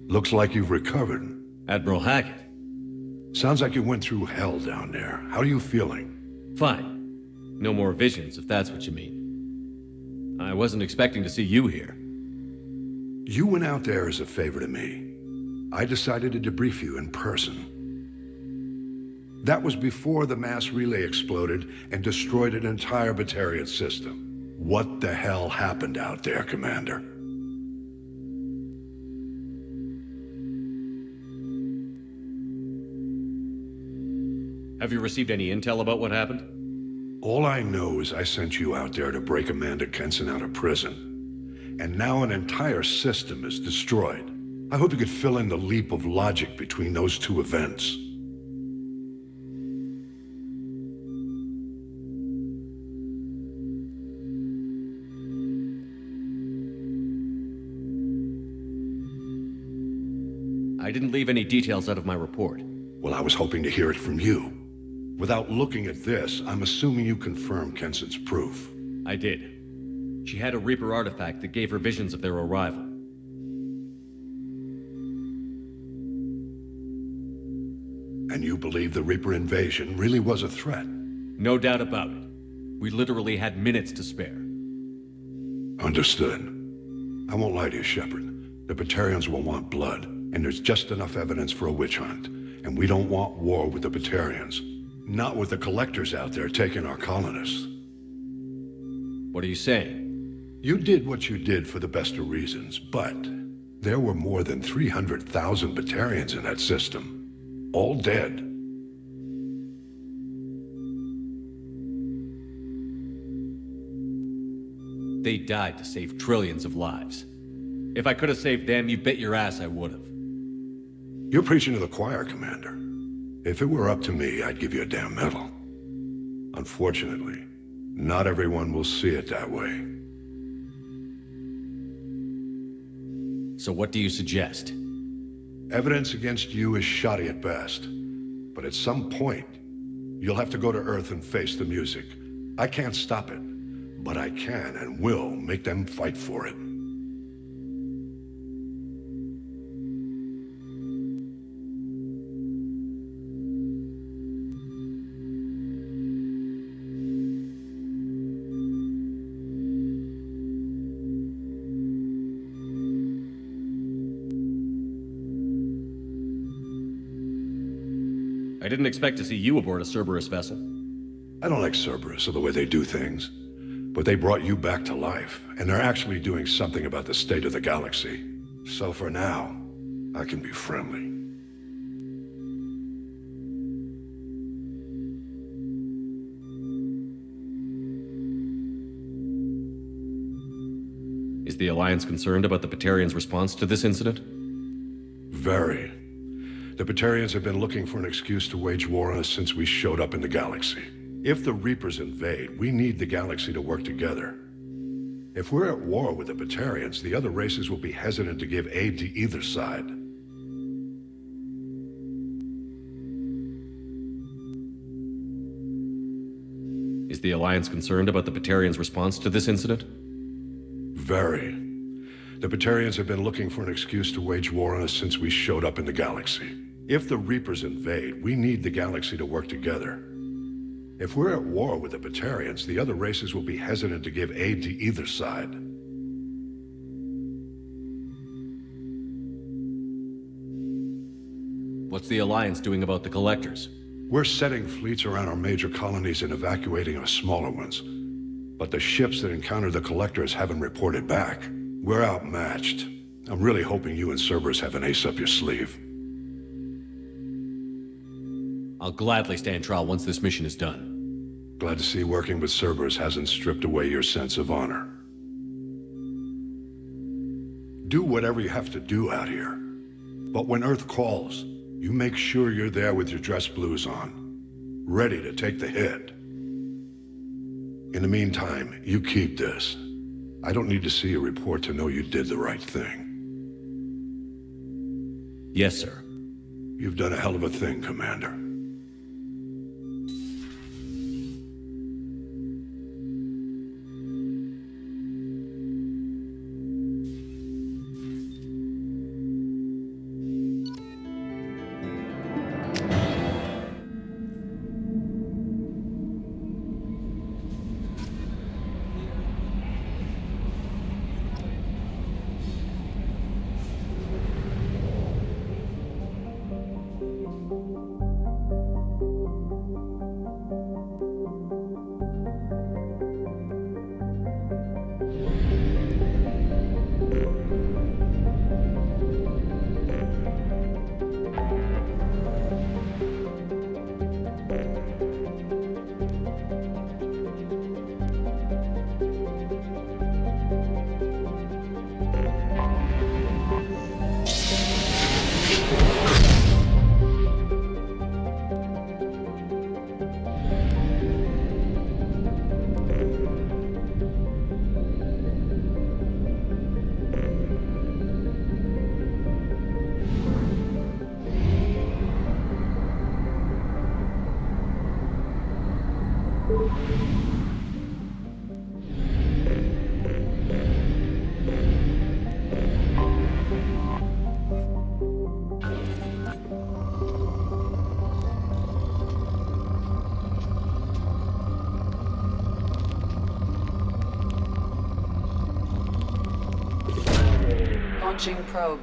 Looks like you've recovered. Admiral Hackett. Sounds like you went through hell down there. How are you feeling? Fine. No more visions, if that's what you mean. I wasn't expecting to see you here. You went out there as a favor to me. I decided to debrief you in person. That was before the mass relay exploded and destroyed an entire Batarian system. What the hell happened out there, Commander? Have you received any intel about what happened? All I know is I sent you out there to break Amanda Kenson out of prison. And now an entire system is destroyed. I hope you could fill in the leap of logic between those two events. I didn't leave any details out of my report. Well, I was hoping to hear it from you. Without looking at this, I'm assuming you confirm Kenson's proof. I did. She had a Reaper artifact that gave her visions of their arrival. And you believe the Reaper invasion really was a threat? No doubt about it. We literally had minutes to spare. Understood. I won't lie to you, Shepard. The Batarians will want blood, and there's just enough evidence for a witch hunt. And we don't want war with the Batarians. Not with the collectors out there taking our colonists. What are you saying? You did what you did for the best of reasons, but there were more than 300,000 Batarians in that system. All dead. They died to save trillions of lives. If I could have saved them, you bet your ass I would have. You're preaching to the choir, Commander. If it were up to me, I'd give you a damn medal. Unfortunately, not everyone will see it that way. So what do you suggest? Evidence against you is shoddy at best. But at some point, you'll have to go to Earth and face the music. I can't stop it, but I can and will make them fight for it. I didn't expect to see you aboard a Cerberus vessel. I don't like Cerberus or the way they do things, but they brought you back to life, and they're actually doing something about the state of the galaxy. So for now, I can be friendly. Is the Alliance concerned about the Batarians' response to this incident? Very. The Batarians have been looking for an excuse to wage war on us since we showed up in the galaxy. If the Reapers invade, we need the galaxy to work together. If we're at war with the Batarians, the other races will be hesitant to give aid to either side. Is the Alliance concerned about the Batarians' response to this incident? Very. The Batarians have been looking for an excuse to wage war on us since we showed up in the galaxy. If the Reapers invade, we need the galaxy to work together. If we're at war with the Batarians, the other races will be hesitant to give aid to either side. What's the Alliance doing about the Collectors? We're setting fleets around our major colonies and evacuating our smaller ones. But the ships that encountered the Collectors haven't reported back. We're outmatched. I'm really hoping you and Cerberus have an ace up your sleeve. I'll gladly stand trial once this mission is done. Glad to see working with Cerberus hasn't stripped away your sense of honor. Do whatever you have to do out here. But when Earth calls, you make sure you're there with your dress blues on, ready to take the hit. In the meantime, you keep this. I don't need to see a report to know you did the right thing. Yes, sir. You've done a hell of a thing, Commander. Launching probe.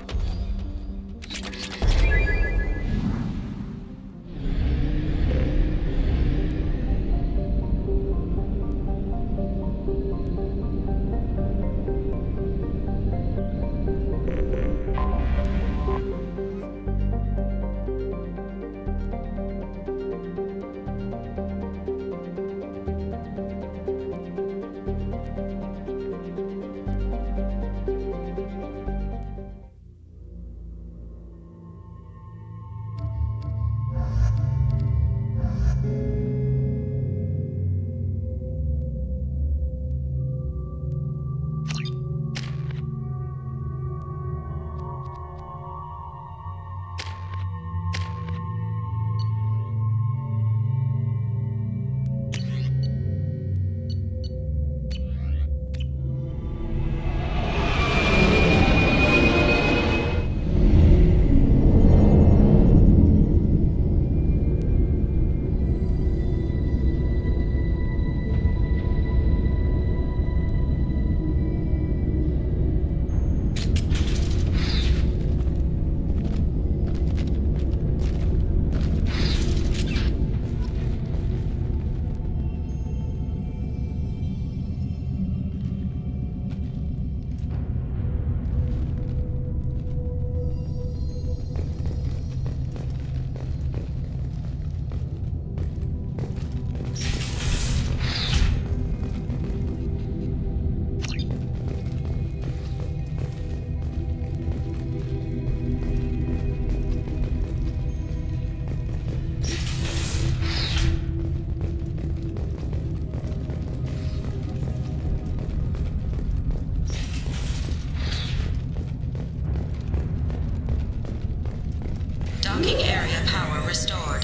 power restored.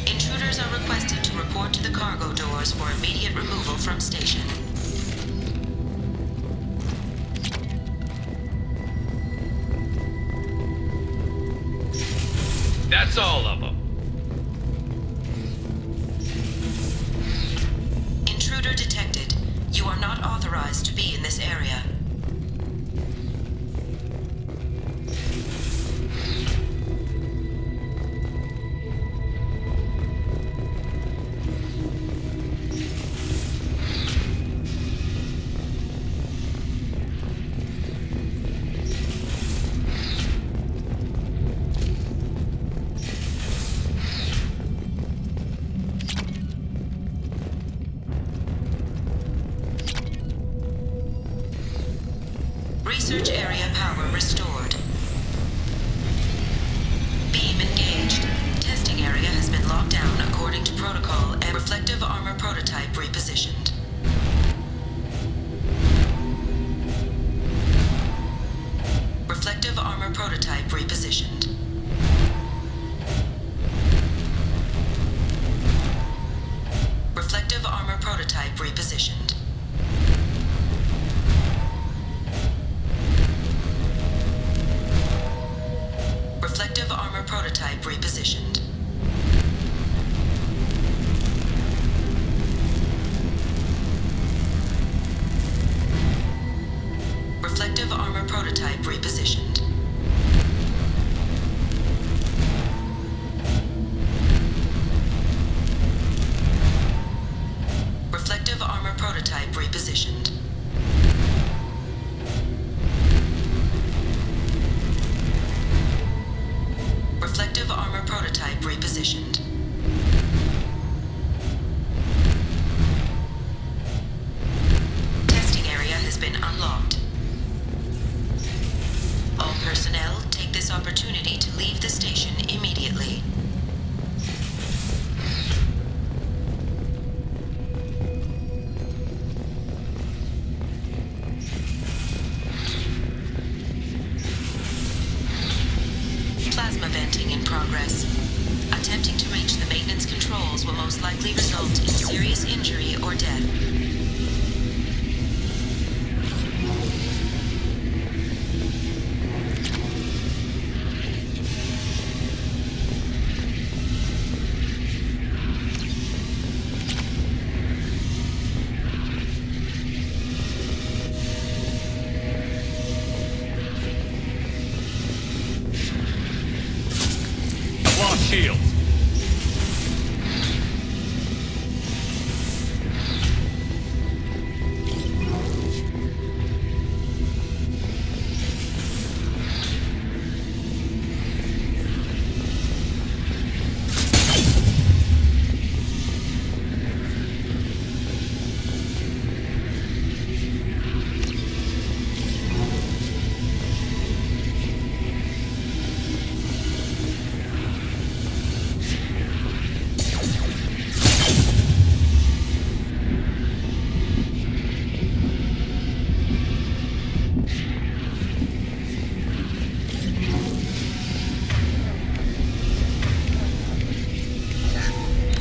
Intruders are requested to report to the cargo doors for immediate removal from station. That's all of them. Intruder detected. You are not authorized to be in this area. Research area power restored. Beam engaged. Testing area has been locked down according to protocol and reflective armor prototype repositioned. Reflective armor prototype repositioned. Reflective armor prototype repositioned. Reflective armor prototype repositioned. Reflective armor prototype repositioned. Reflective armor prototype repositioned. Reflective armor prototype repositioned. Testing area has been unlocked. All personnel take this opportunity to leave the station immediately. Plasma venting in progress. Attempting to reach the maintenance controls will most likely result in serious injury or death. Lost shields.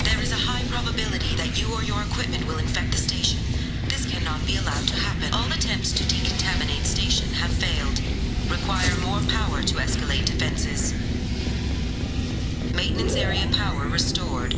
There is a high probability that you or your equipment will infect the station. This cannot be allowed to happen. All attempts to decontaminate station have failed. Require more power to escalate defenses. Maintenance area power restored.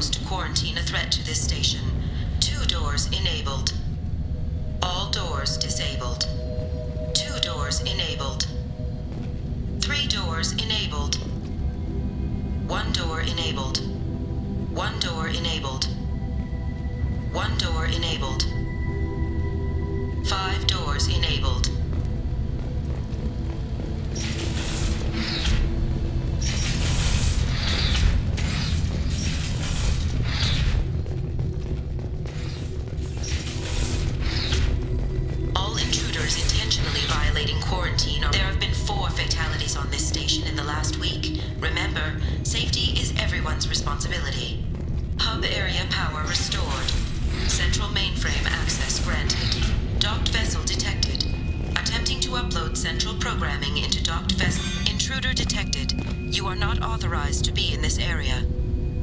closed to quarantine a threat to this station. 2 doors enabled. All doors disabled. 2 doors enabled. 3 doors enabled. 1 door enabled. 1 door enabled. 1 door enabled. 5 doors enabled. All intruders intentionally violating quarantine. There have been 4 fatalities on this station in the last week. Remember, safety is everyone's responsibility. Hub area power restored. Central mainframe access granted. Docked vessel detected. Attempting to upload central programming into docked vessel. Intruder detected. You are not authorized to be in this area.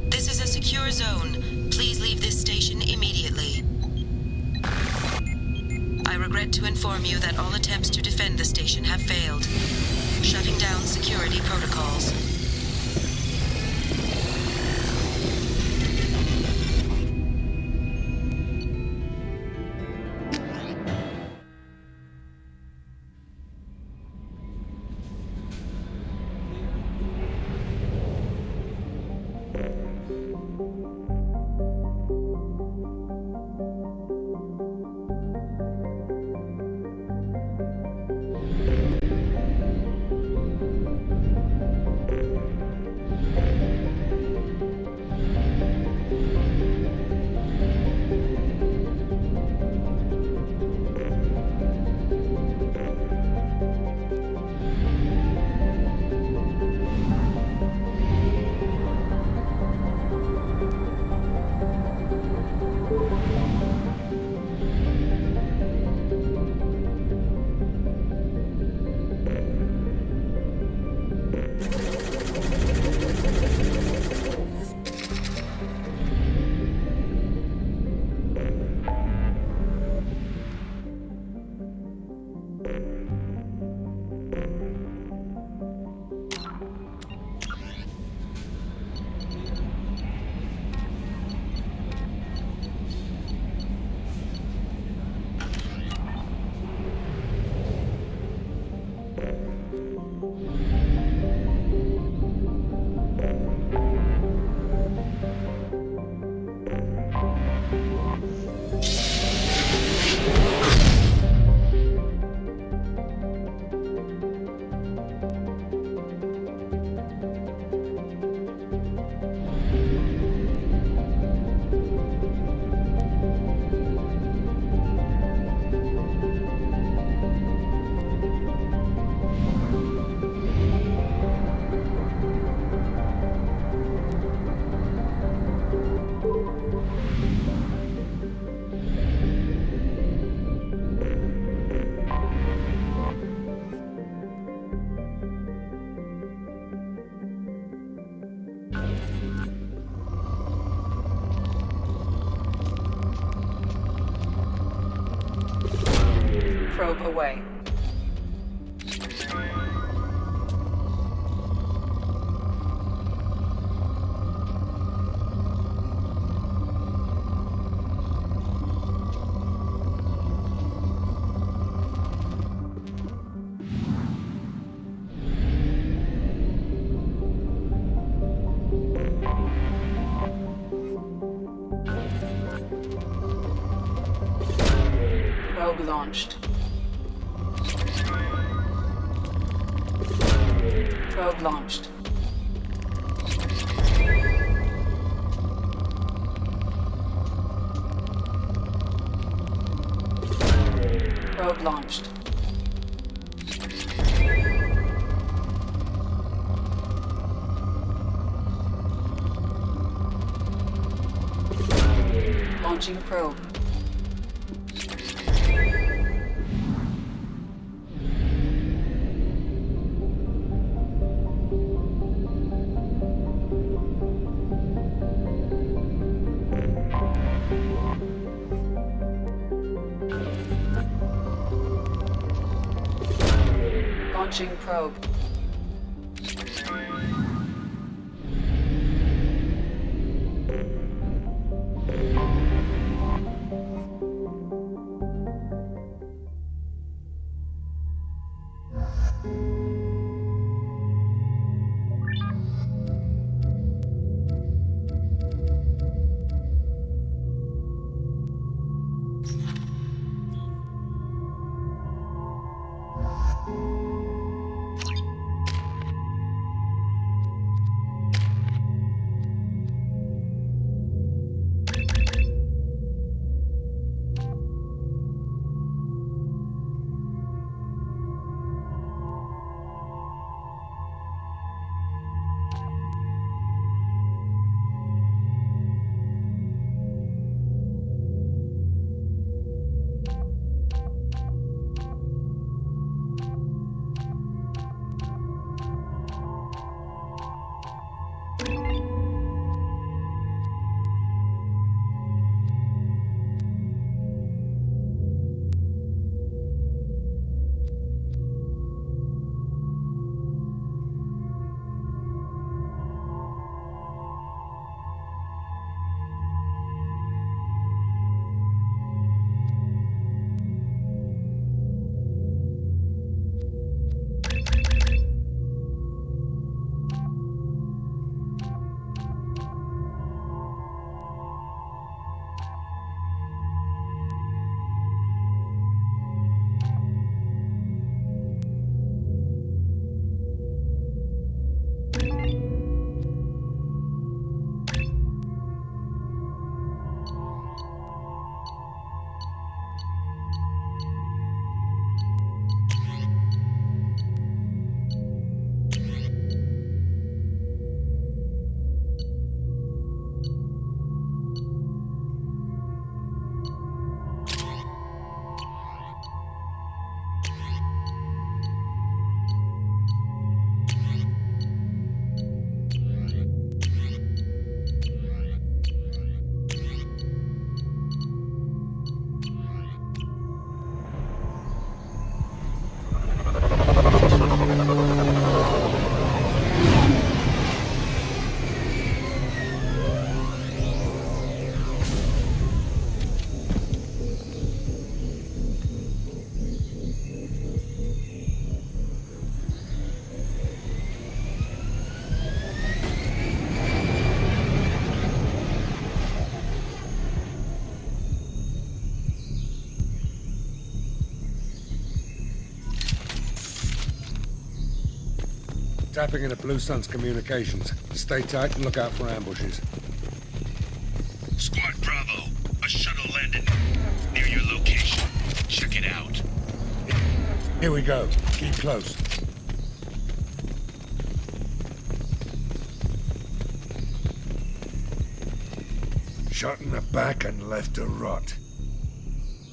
This is a secure zone. Please leave this station immediately. I regret to inform you that all attempts to defend the station have failed. Shutting down security protocols. Probe away. Probe launched. Probe launched. Probe launched. Launching probe. Launching probe. Tapping into Blue Sun's communications. Stay tight and look out for ambushes. Squad Bravo, a shuttle landed near your location. Check it out. Here we go. Keep close. Shot in the back and left to rot.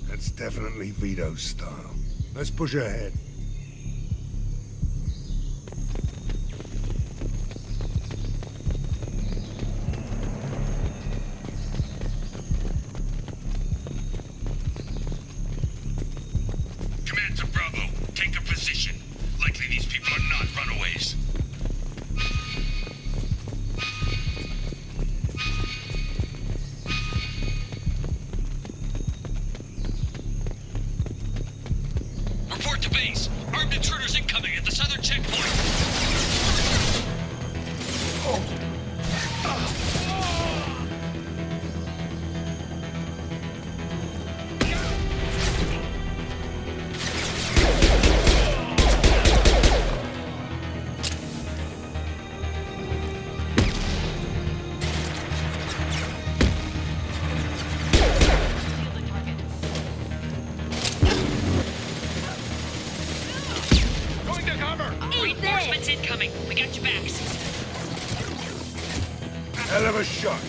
That's definitely Vito's style. Let's push ahead. Command to Bravo, take a position. Likely these people are not runaways. Report to base. Armed intruders incoming at the southern checkpoint. Going to cover. Reinforcements incoming. We got your backs. Hell of a shot.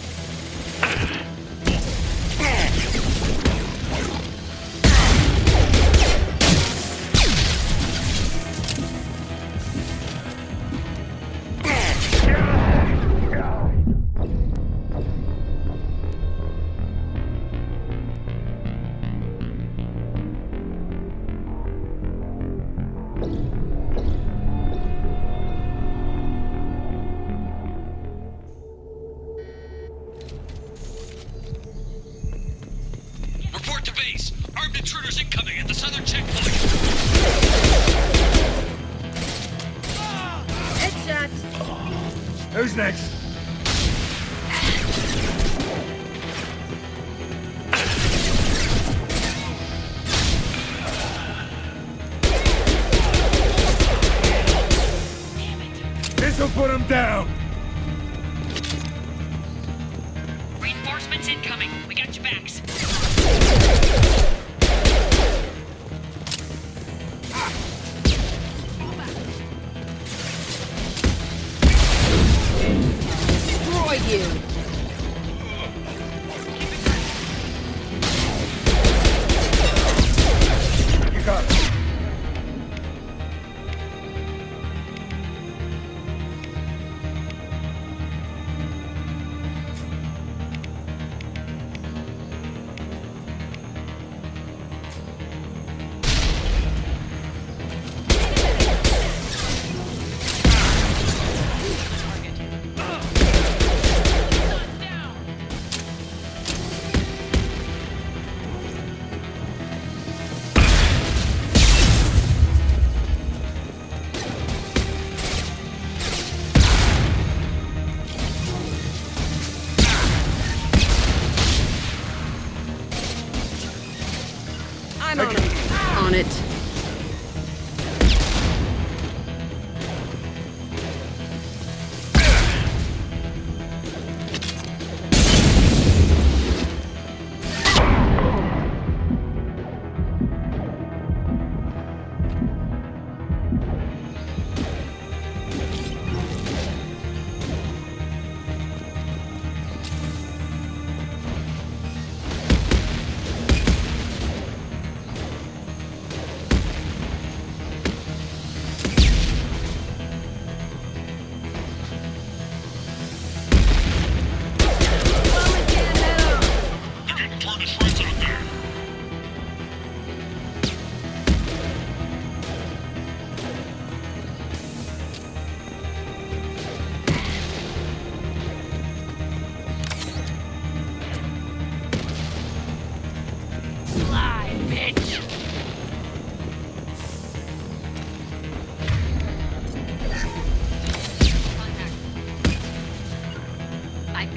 Report to base. Armed intruders incoming at the southern checkpoint. Headshot. Who's next? This'll put him down. Reinforcements incoming. We got your backs. Destroy you. You got it. I'm on it. On it.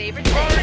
favorite thing.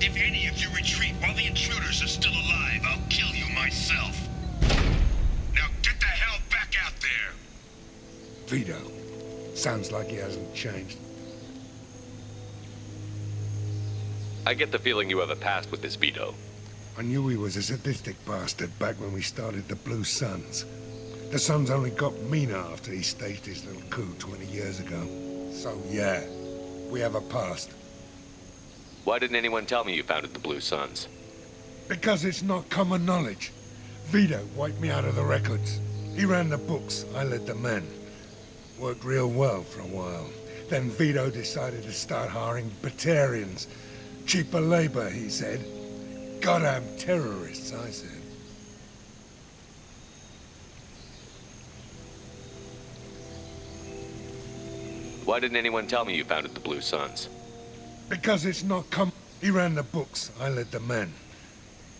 If any of you retreat while the intruders are still alive, I'll kill you myself. Now get the hell back out there! Vito. Sounds like he hasn't changed. I get the feeling you have a past with this Vito. I knew he was a sadistic bastard back when we started the Blue Suns. The Suns only got meaner after he staged his little coup 20 years ago. So yeah, we have a past. Why didn't anyone tell me you founded the Blue Suns? Because it's not common knowledge. Vito wiped me out of the records. He ran the books, I led the men. Worked real well for a while. Then Vito decided to start hiring Batarians. Cheaper labor, he said. Goddamn terrorists, I said. Why didn't anyone tell me you founded the Blue Suns? Because it's not He ran the books, I led the men.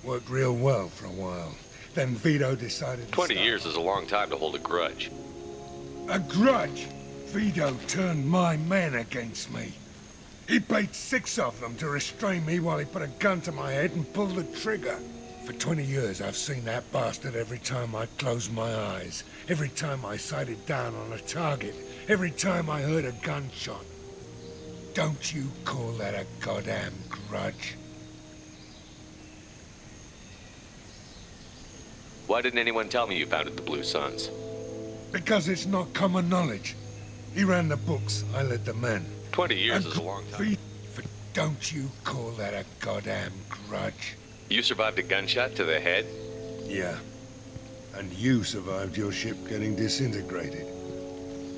Worked real well for a while. Then Vito decided to 20 years is a long time to hold a grudge. A grudge? Vito turned my men against me. He paid 6 of them to restrain me while he put a gun to my head and pulled the trigger. For 20 years, I've seen that bastard every time I closed my eyes. Every time I sighted down on a target. Every time I heard a gunshot. Don't you call that a goddamn grudge? Why didn't anyone tell me you founded the Blue Suns? Because it's not common knowledge. He ran the books, I led the men. 20 years is a long time. Don't you call that a goddamn grudge? You survived a gunshot to the head? Yeah. And you survived your ship getting disintegrated.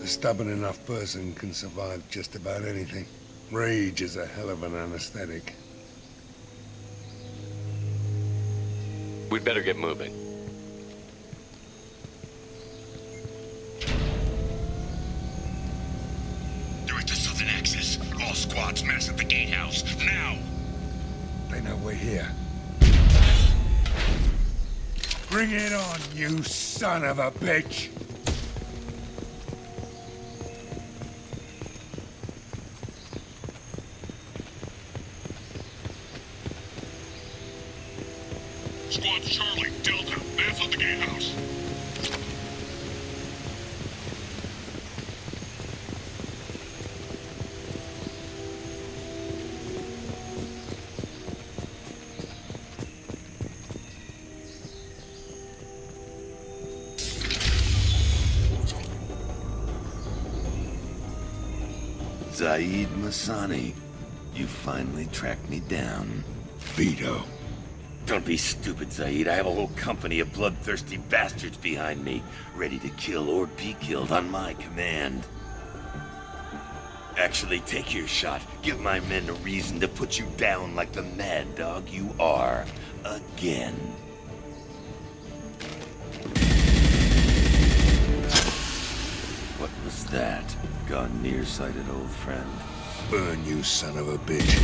A stubborn enough person can survive just about anything. Rage is a hell of an anesthetic. We'd better get moving. They're at the southern axis. All squads mass at the gatehouse. Now! They know we're here. Bring it on, you son of a bitch! Squad Charlie, Delta, mass at the gatehouse. Zaid Masani, you finally tracked me down. Vito. Don't be stupid, Zaid. I have a whole company of bloodthirsty bastards behind me, ready to kill or be killed on my command. Actually, take your shot. Give my men a reason to put you down like the mad dog you are. Again. What was that? Gone nearsighted, old friend. Burn, you son of a bitch.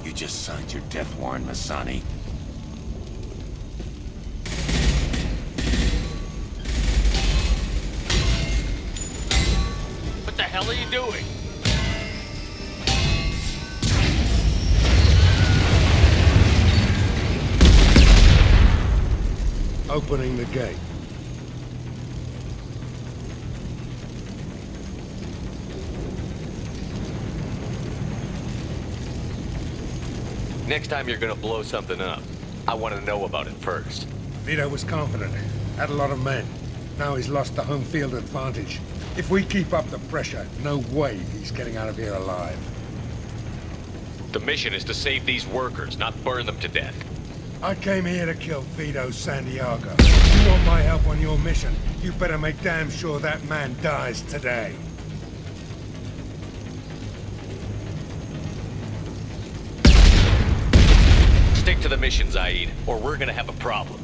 You just signed your death warrant, Masani. What the hell are you doing? Opening the gate. Next time you're gonna blow something up, I want to know about it first. Vito was confident. Had a lot of men. Now he's lost the home field advantage. If we keep up the pressure, no way he's getting out of here alive. The mission is to save these workers, not burn them to death. I came here to kill Vito Santiago. You want my help on your mission, you better make damn sure that man dies today. Stick to the mission, Zaid, or we're gonna have a problem.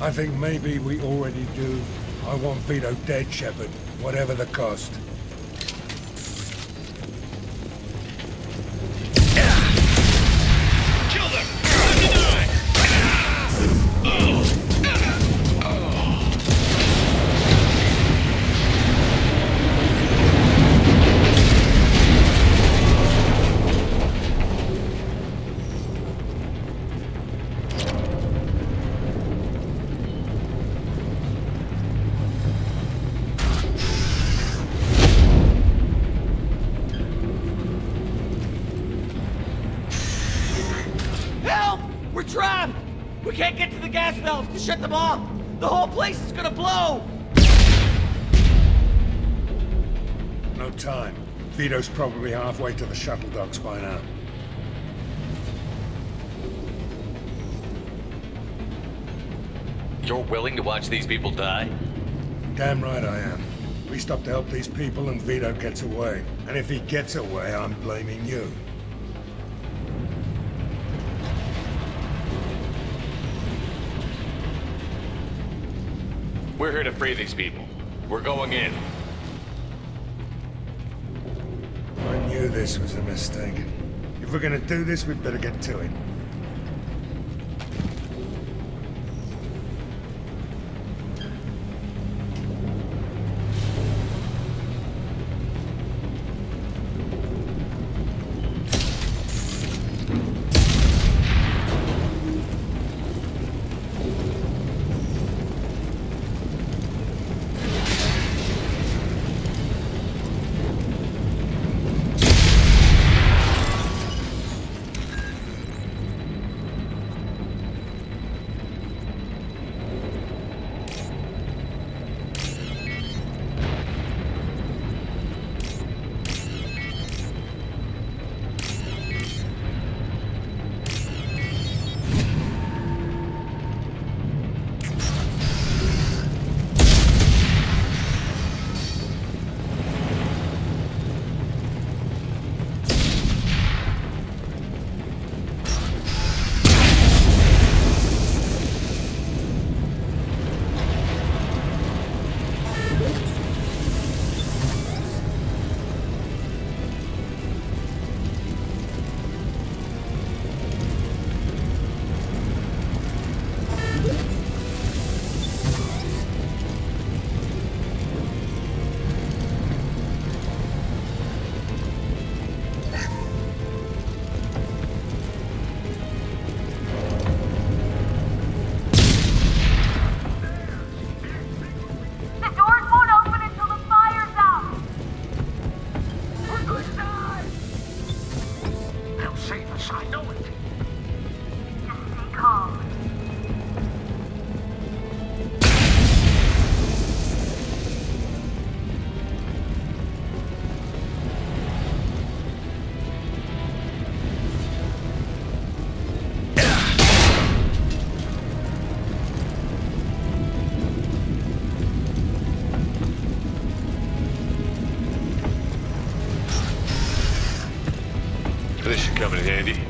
I think maybe we already do. I want Vito dead, Shepard, whatever the cost. Kill them! Time to die! We're trapped! We can't get to the gas valves to shut them off! The whole place is gonna blow! No time. Vito's probably halfway to the shuttle docks by now. You're willing to watch these people die? Damn right I am. We stop to help these people and Vito gets away. And if he gets away, I'm blaming you. We're here to free these people. We're going in. I knew this was a mistake. If we're gonna do this, we'd better get to it. This should come in handy.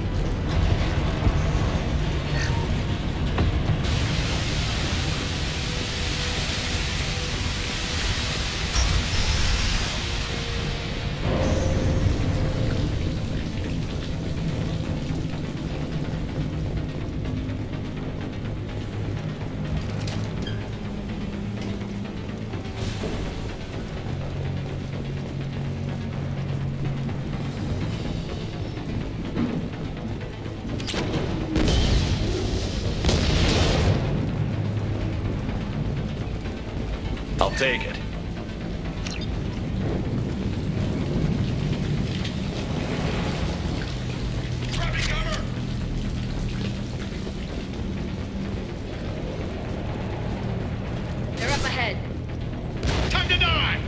I'll take it. They're up ahead. Time to die!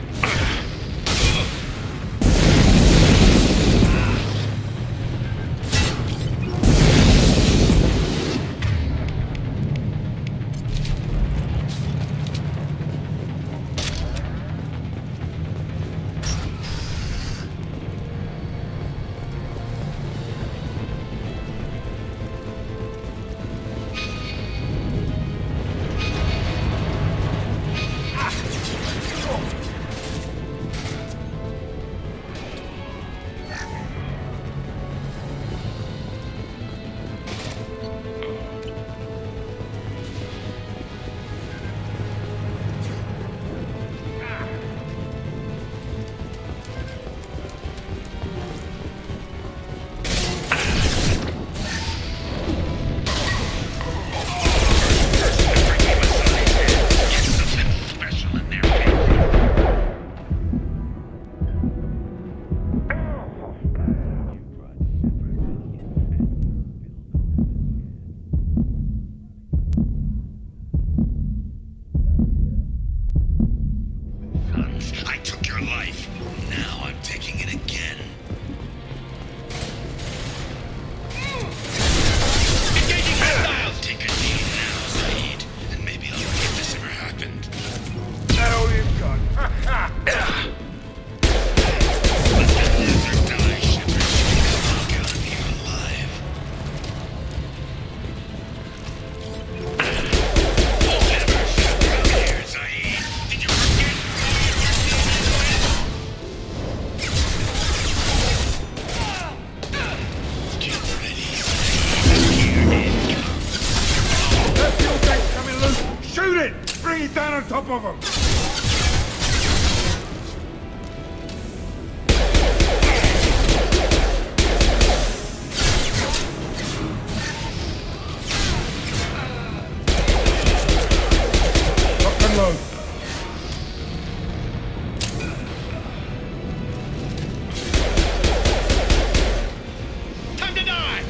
Bring it down on top of them! Lock and load. Time to die!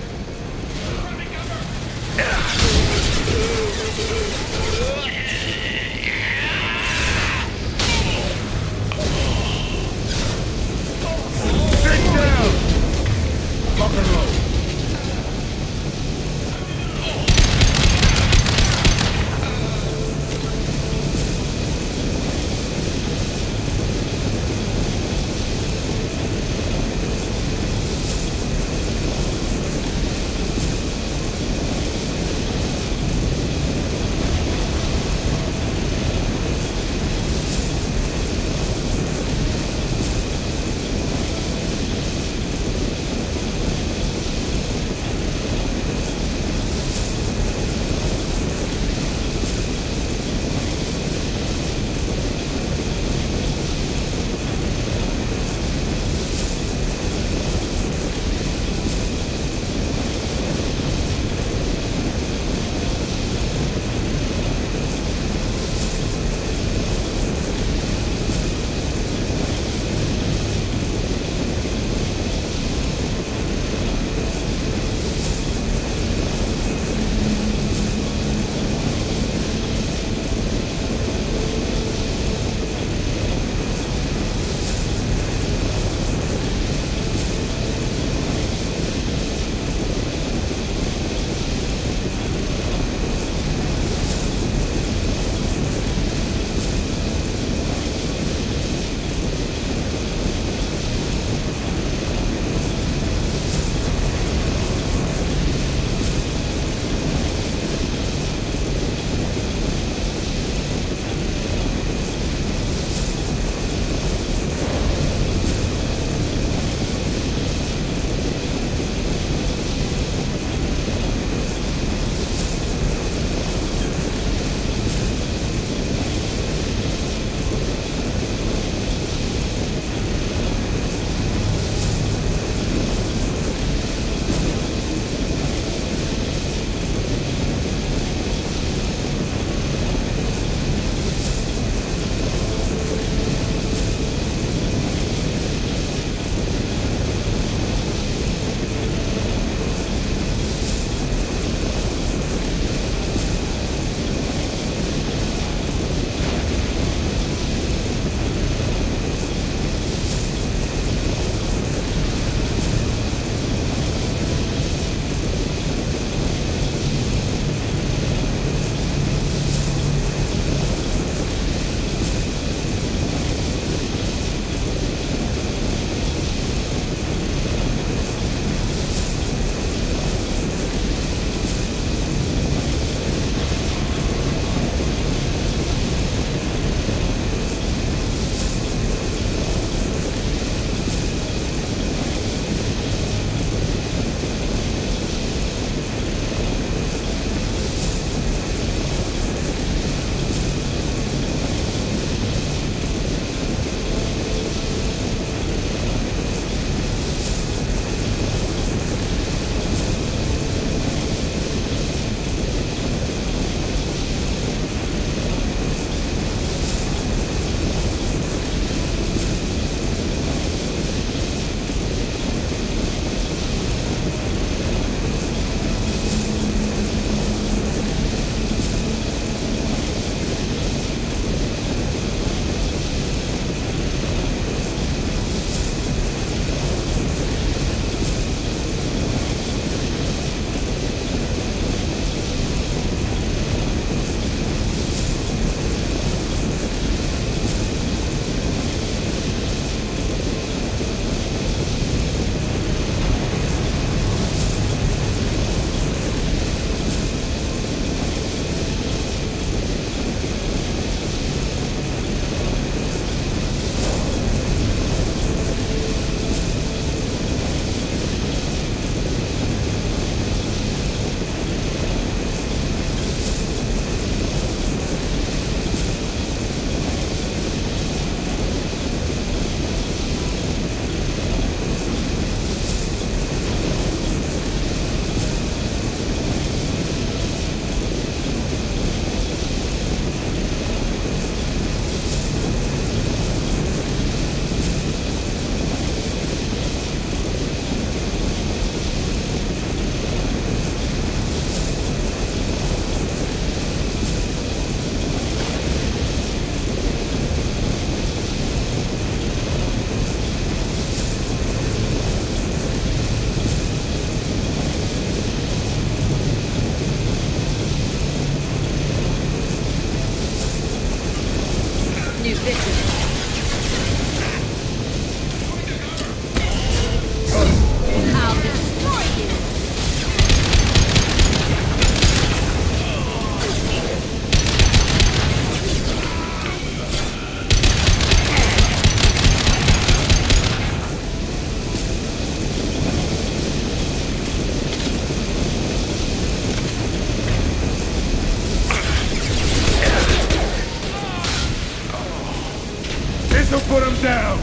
him down!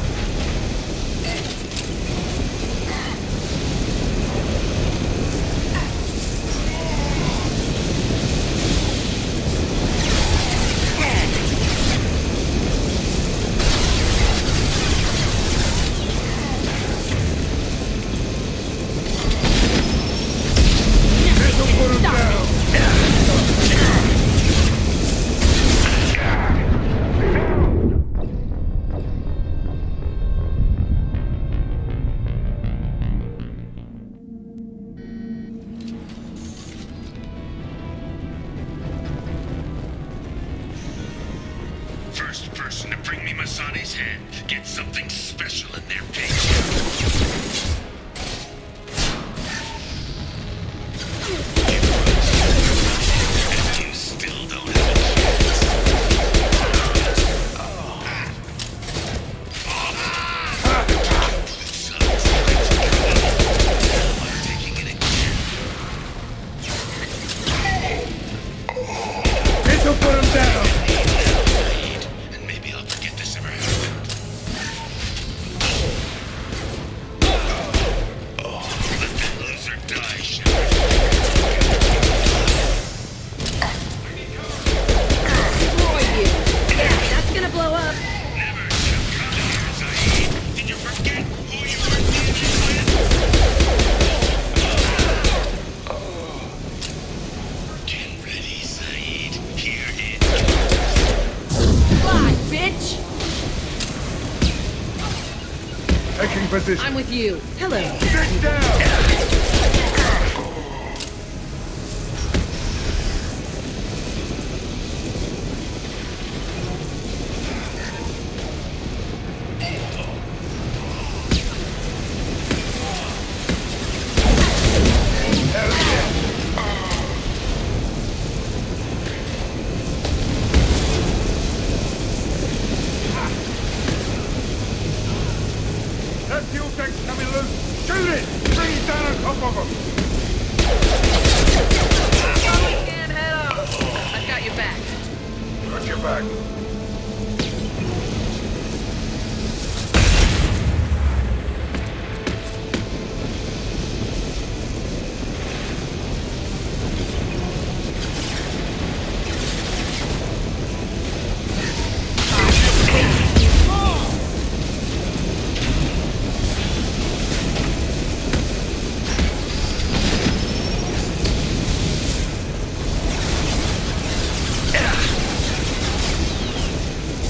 First person to bring me Masani's head gets something special in their paycheck. You still don't have This'll put him down! and maybe I'll forget this ever happened. Oh, let that loser die, Shepard. Destroy you. Yeah, that's gonna blow up. Never should come here, Zaid. Did you forget who you were dealing with? Get ready, Zaid. Here it Fly, bitch! Taking position. I'm with you. Hello. Sit down! That fuel tank's coming loose! Shoot it! Bring it down on top of him! We can head off. I've got your back. Got your back.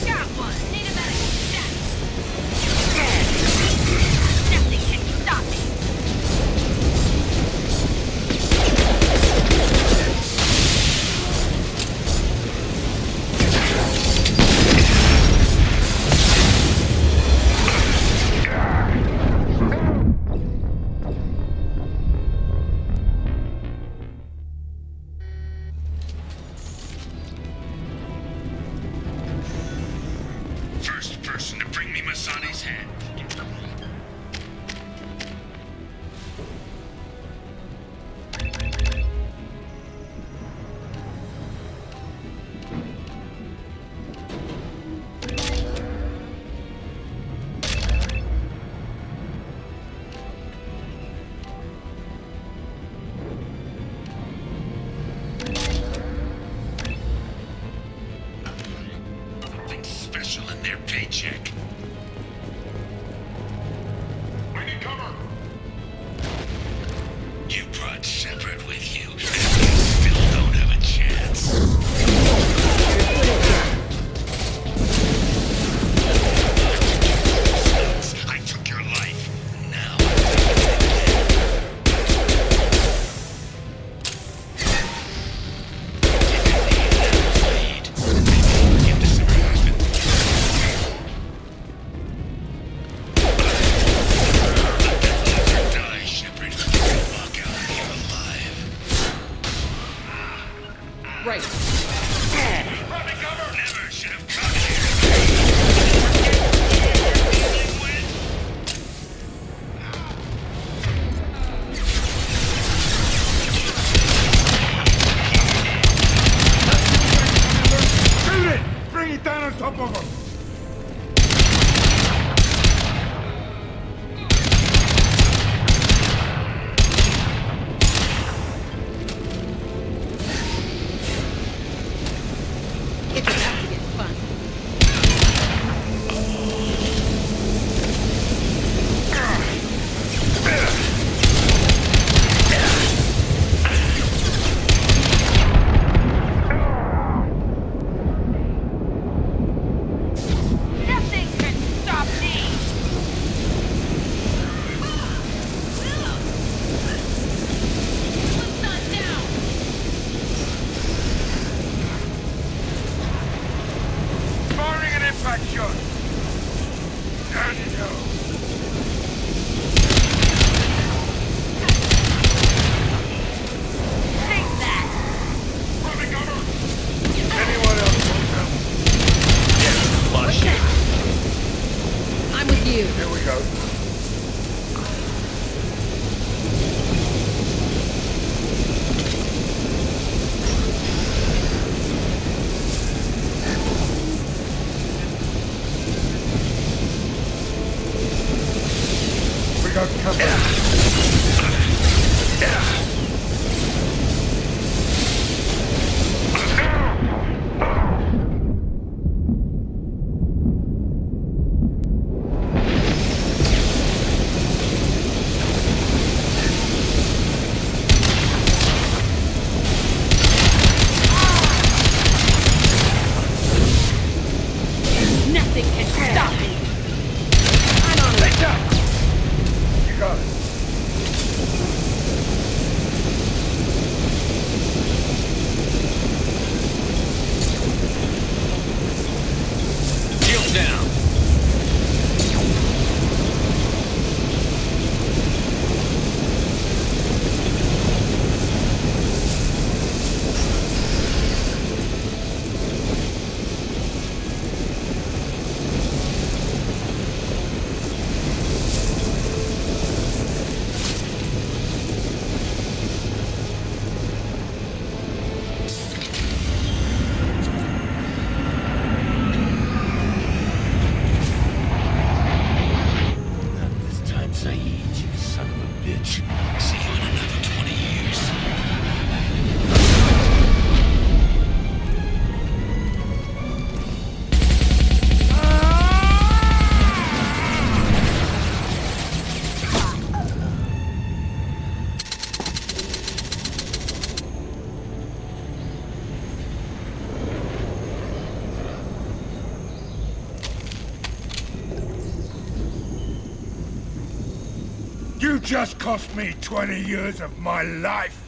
Got one. Need a medic. Nothing can stop me. First person to bring me Masani's head. Something special in their paycheck. I need cover! You brought Shepard with you, and you still don't have a chance. I took your life. Now I'm taking it again. Zaid, maybe I'll forget this ever happened. Let that loser die, Shepard. Walk out of here alive. Right. Grabbing cover! Never should have come here. Shoot it! Bring it down on top of him! You just cost me 20 years of my life.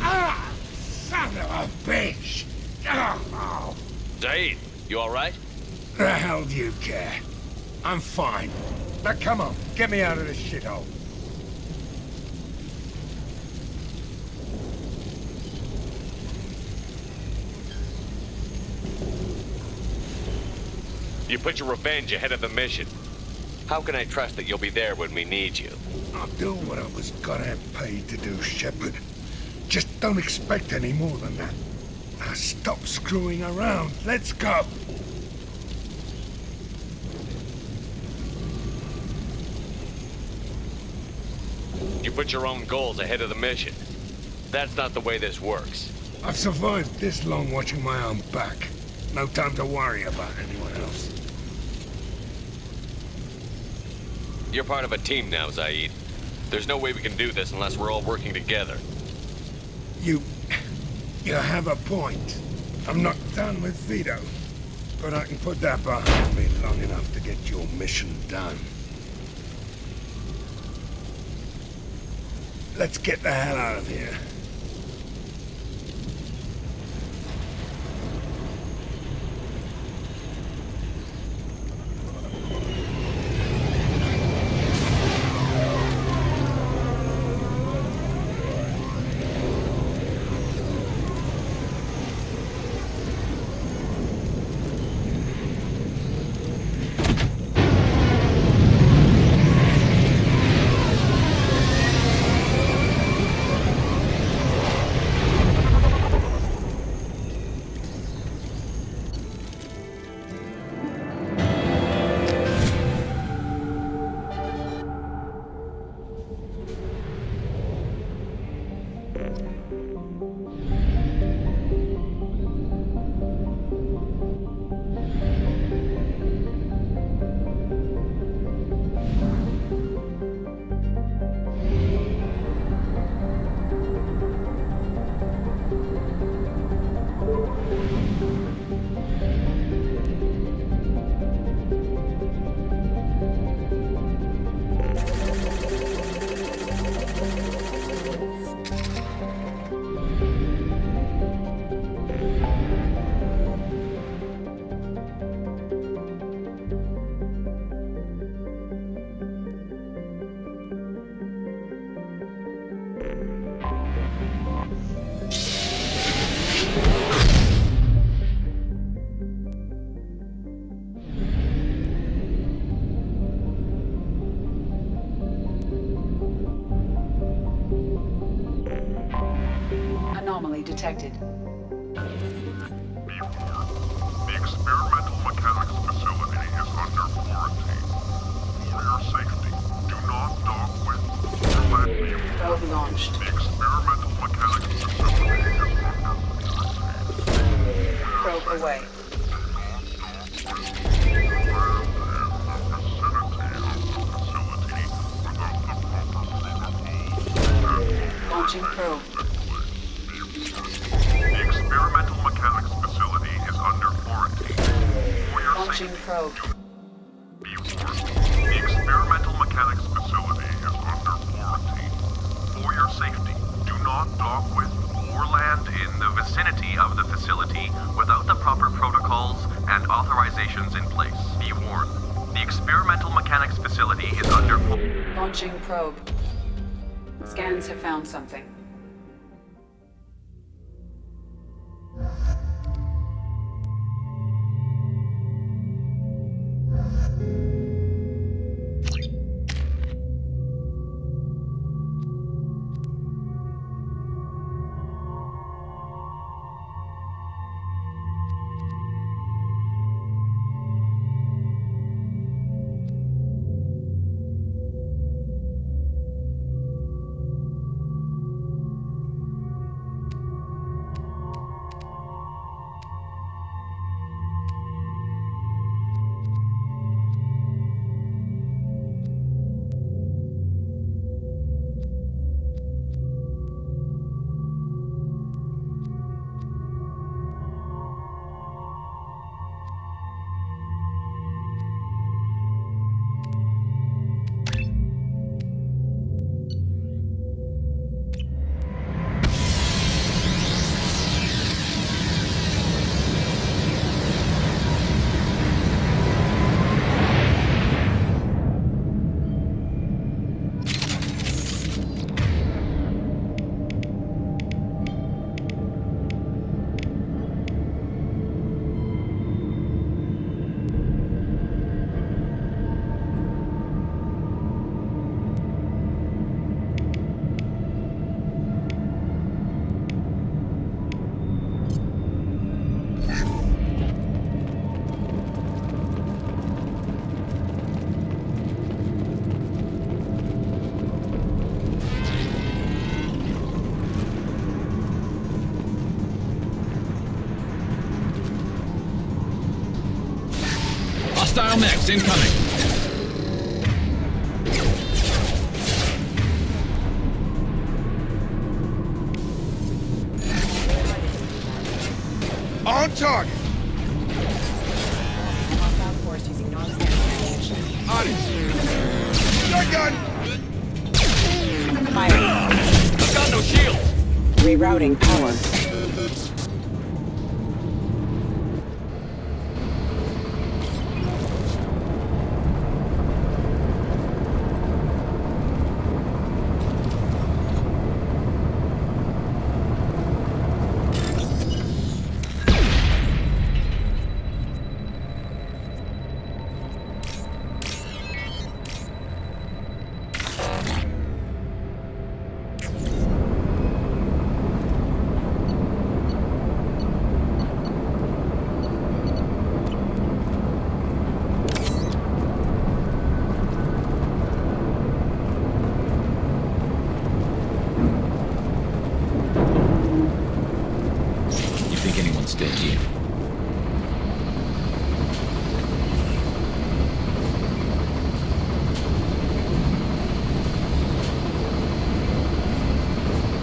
Ah! Son of a bitch! Oh. Zaid, you alright? The hell do you care? I'm fine. Now come on, get me out of this shithole. You put your revenge ahead of the mission. How can I trust that you'll be there when we need you? I'll do what I was gonna have paid to do, Shepard. Just don't expect any more than that. Now stop screwing around. Let's go. You put your own goals ahead of the mission. That's not the way this works. I've survived this long watching my own back. No time to worry about anyone else. You're part of a team now, Zaid. There's no way we can do this unless we're all working together. You have a point. I'm not done with Vito, but I can put that behind me long enough to get your mission done. Let's get the hell out of here. Anomaly detected. The experimental mechanics facility is under quarantine. For your safety, do not dock with or land the Probe launched. The experimental mechanics facility is under quarantine. Probe away. Launching probe. The experimental mechanics facility is under quarantine. For your Launching safety, probe. be warned. The experimental mechanics facility is under quarantine. For your safety, do not dock with or land in the vicinity of the facility without the proper protocols and authorizations in place. Be warned. The experimental mechanics facility is under... Launching probe. Scans have found something. Hostile mechs incoming. On target. On it. Shotgun. Fire. I've got no shield. Rerouting power.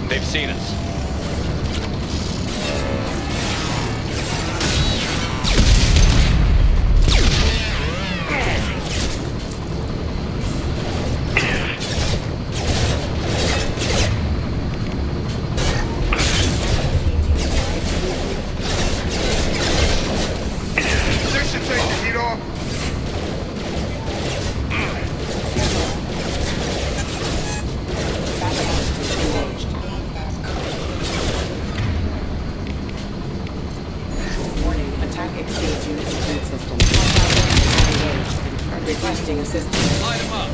They've seen us. This should take the heat off. Requesting assistance. Light him up.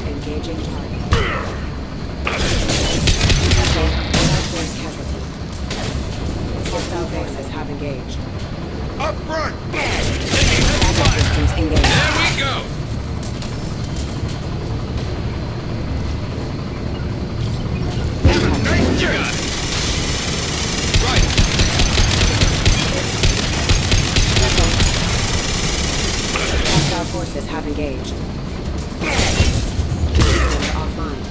Engaging target. Hostile forces have engaged. Up front. Systems engaged. There we go. Hostile forces have engaged. Offline.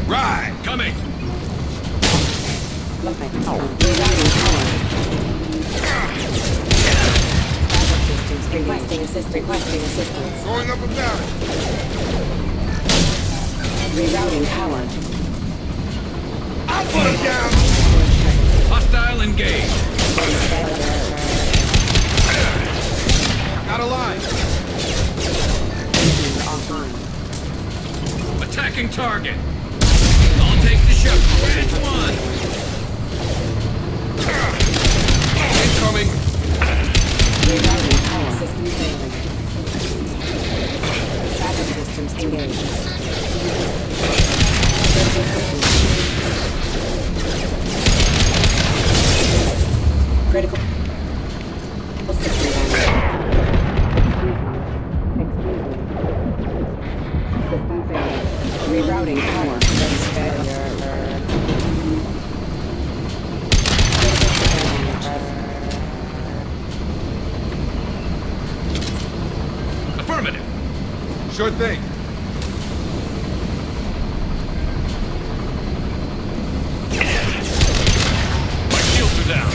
Right, coming. Requesting assistance. Going up and down. Rerouting power. I'll put him down. Hostile engaged. Got a line. Offline. Attacking target. I'll take the ship. Which one? Incoming. Rerouting power. Systems failing. Backup systems engaged. Critical. System failing. Rerouting power. Affirmative. Sure thing. My shields are down.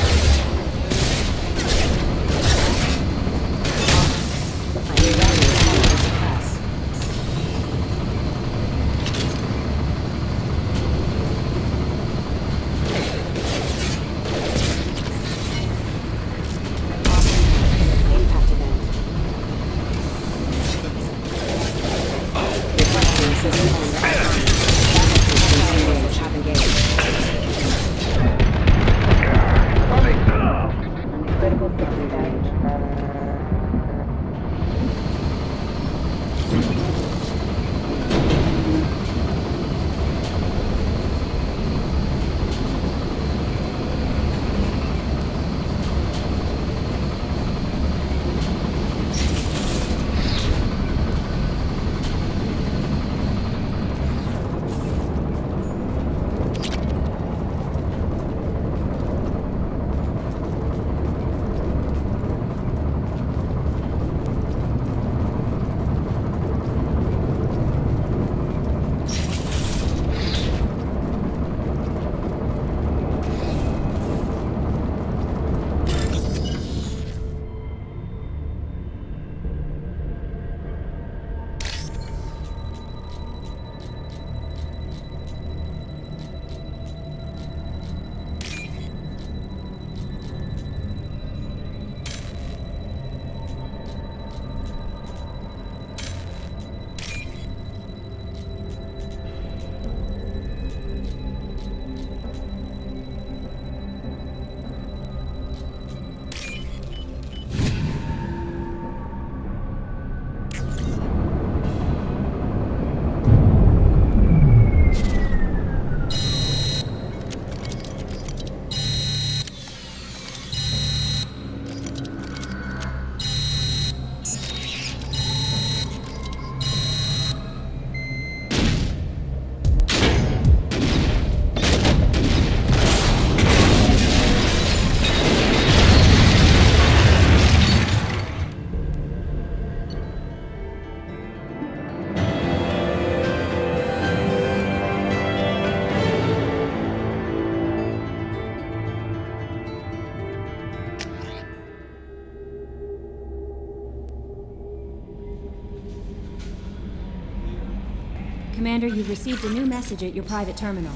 Commander, you've received a new message at your private terminal.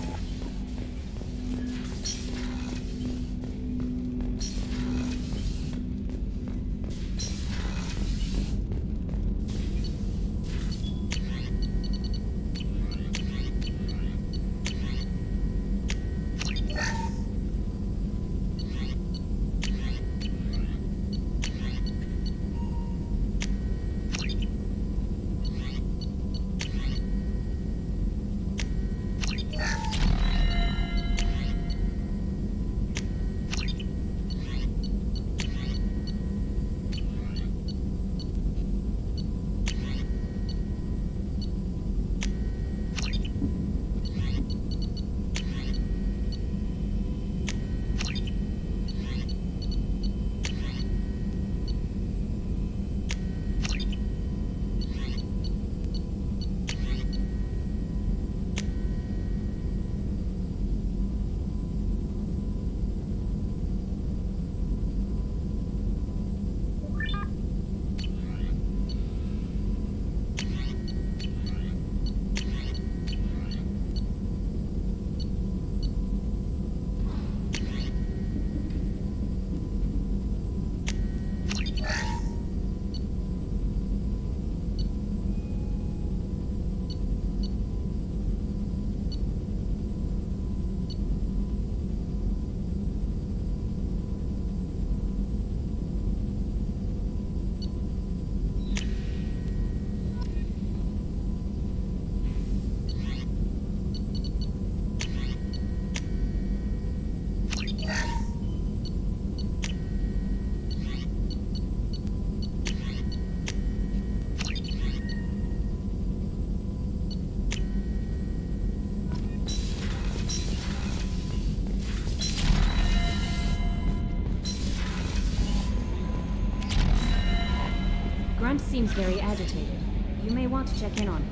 Grunt seems very agitated. You may want to check in on him.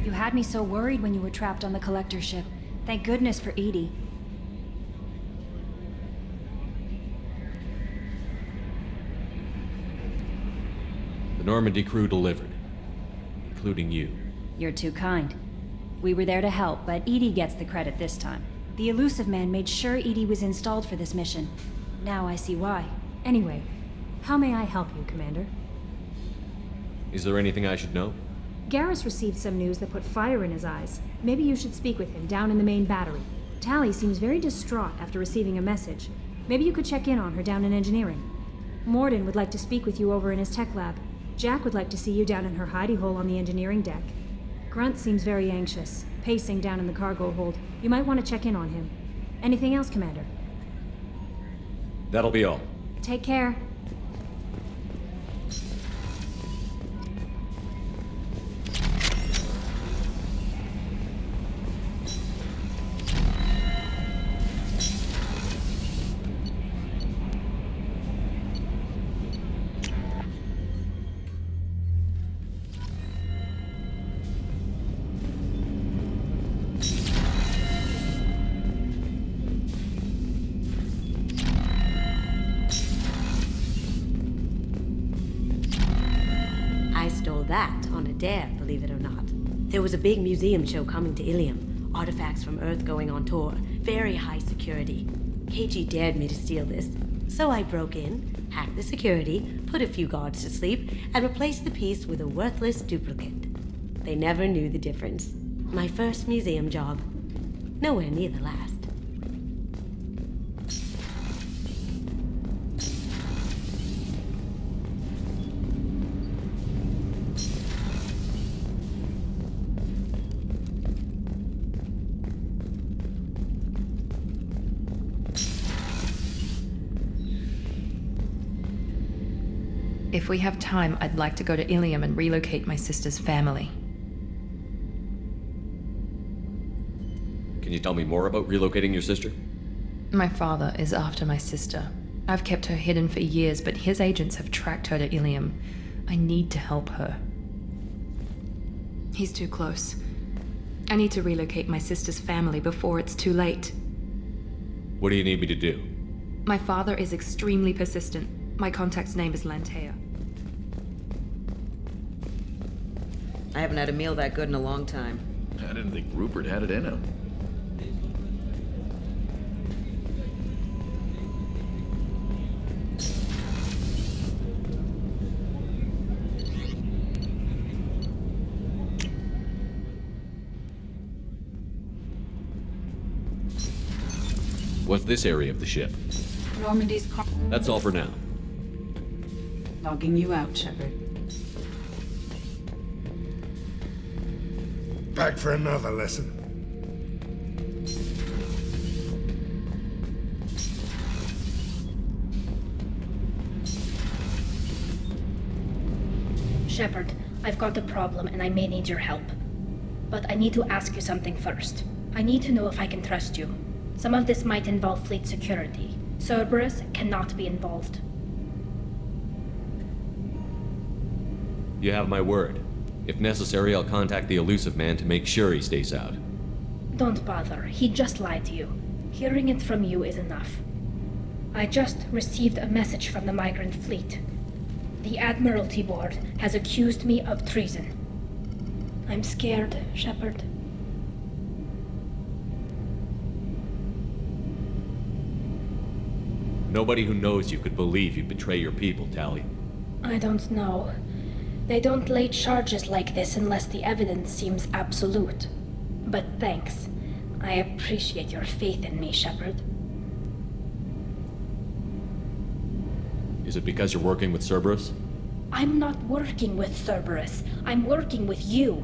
You had me so worried when you were trapped on the collector ship. Thank goodness for EDI. The Normandy crew delivered, including you. You're too kind. We were there to help, but EDI gets the credit this time. The Illusive Man made sure EDI was installed for this mission. Now I see why. Anyway, how may I help you, Commander? Is there anything I should know? Garrus received some news that put fire in his eyes. Maybe you should speak with him down in the main battery. Tali seems very distraught after receiving a message. Maybe you could check in on her down in engineering. Morden would like to speak with you over in his tech lab. Jack would like to see you down in her hidey hole on the engineering deck. Grunt seems very anxious, pacing down in the cargo hold. You might want to check in on him. Anything else, Commander? That'll be all. Take care. That on a dare, believe it or not. There was a big museum show coming to Ilium. Artifacts from Earth going on tour. Very high security. KG dared me to steal this. So I broke in, hacked the security, put a few guards to sleep, and replaced the piece with a worthless duplicate. They never knew the difference. My first museum job. Nowhere near the last. If we have time, I'd like to go to Ilium and relocate my sister's family. Can you tell me more about relocating your sister? My father is after my sister. I've kept her hidden for years, but his agents have tracked her to Ilium. I need to help her. He's too close. I need to relocate my sister's family before it's too late. What do you need me to do? My father is extremely persistent. My contact's name is Lantea. I haven't had a meal that good in a long time. I didn't think Rupert had it in him. What's this area of the ship? Normandy's That's all for now. logging you out, Shepard. Back for another lesson. Shepard, I've got a problem and I may need your help. But I need to ask you something first. I need to know if I can trust you. Some of this might involve fleet security. Cerberus cannot be involved. You have my word. If necessary, I'll contact the Elusive Man to make sure he stays out. Don't bother. He just lied to you. Hearing it from you is enough. I just received a message from the migrant fleet. The Admiralty Board has accused me of treason. I'm scared, Shepard. Nobody who knows you could believe you betray your people, Tali. I don't know. They don't lay charges like this unless the evidence seems absolute. But thanks. I appreciate your faith in me, Shepard. Is it because you're working with Cerberus? I'm not working with Cerberus. I'm working with you.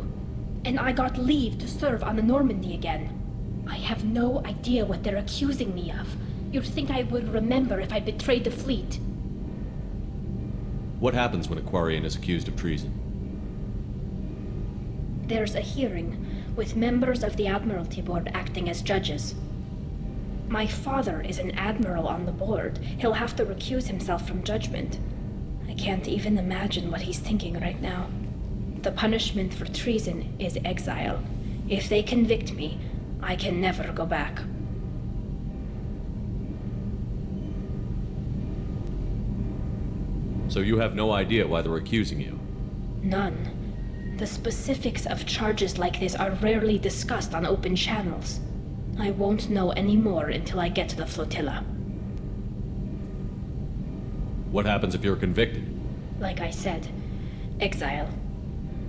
And I got leave to serve on the Normandy again. I have no idea what they're accusing me of. You'd think I would remember if I betrayed the fleet. What happens when a Quarian is accused of treason? There's a hearing, with members of the Admiralty Board acting as judges. My father is an admiral on the board. He'll have to recuse himself from judgment. I can't even imagine what he's thinking right now. The punishment for treason is exile. If they convict me, I can never go back. So you have no idea why they're accusing you? None. The specifics of charges like this are rarely discussed on open channels. I won't know any more until I get to the flotilla. What happens if you're convicted? Like I said, exile.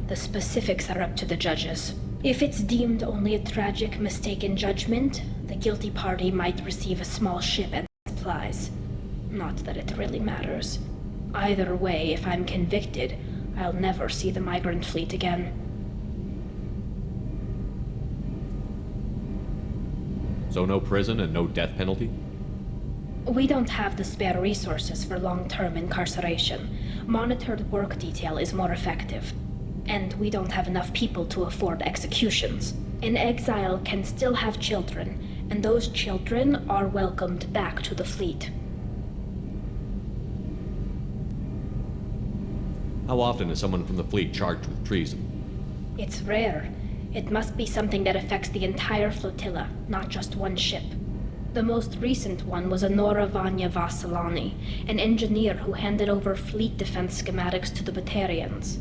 The specifics are up to the judges. If it's deemed only a tragic mistake in judgment, the guilty party might receive a small ship and supplies. Not that it really matters. Either way, if I'm convicted, I'll never see the migrant fleet again. So no prison and no death penalty? We don't have the spare resources for long-term incarceration. Monitored work detail is more effective. And we don't have enough people to afford executions. An exile can still have children, and those children are welcomed back to the fleet. How often is someone from the fleet charged with treason? It's rare. It must be something that affects the entire flotilla, not just one ship. The most recent one was Honora Vanya Vassilani, an engineer who handed over fleet defense schematics to the Batarians.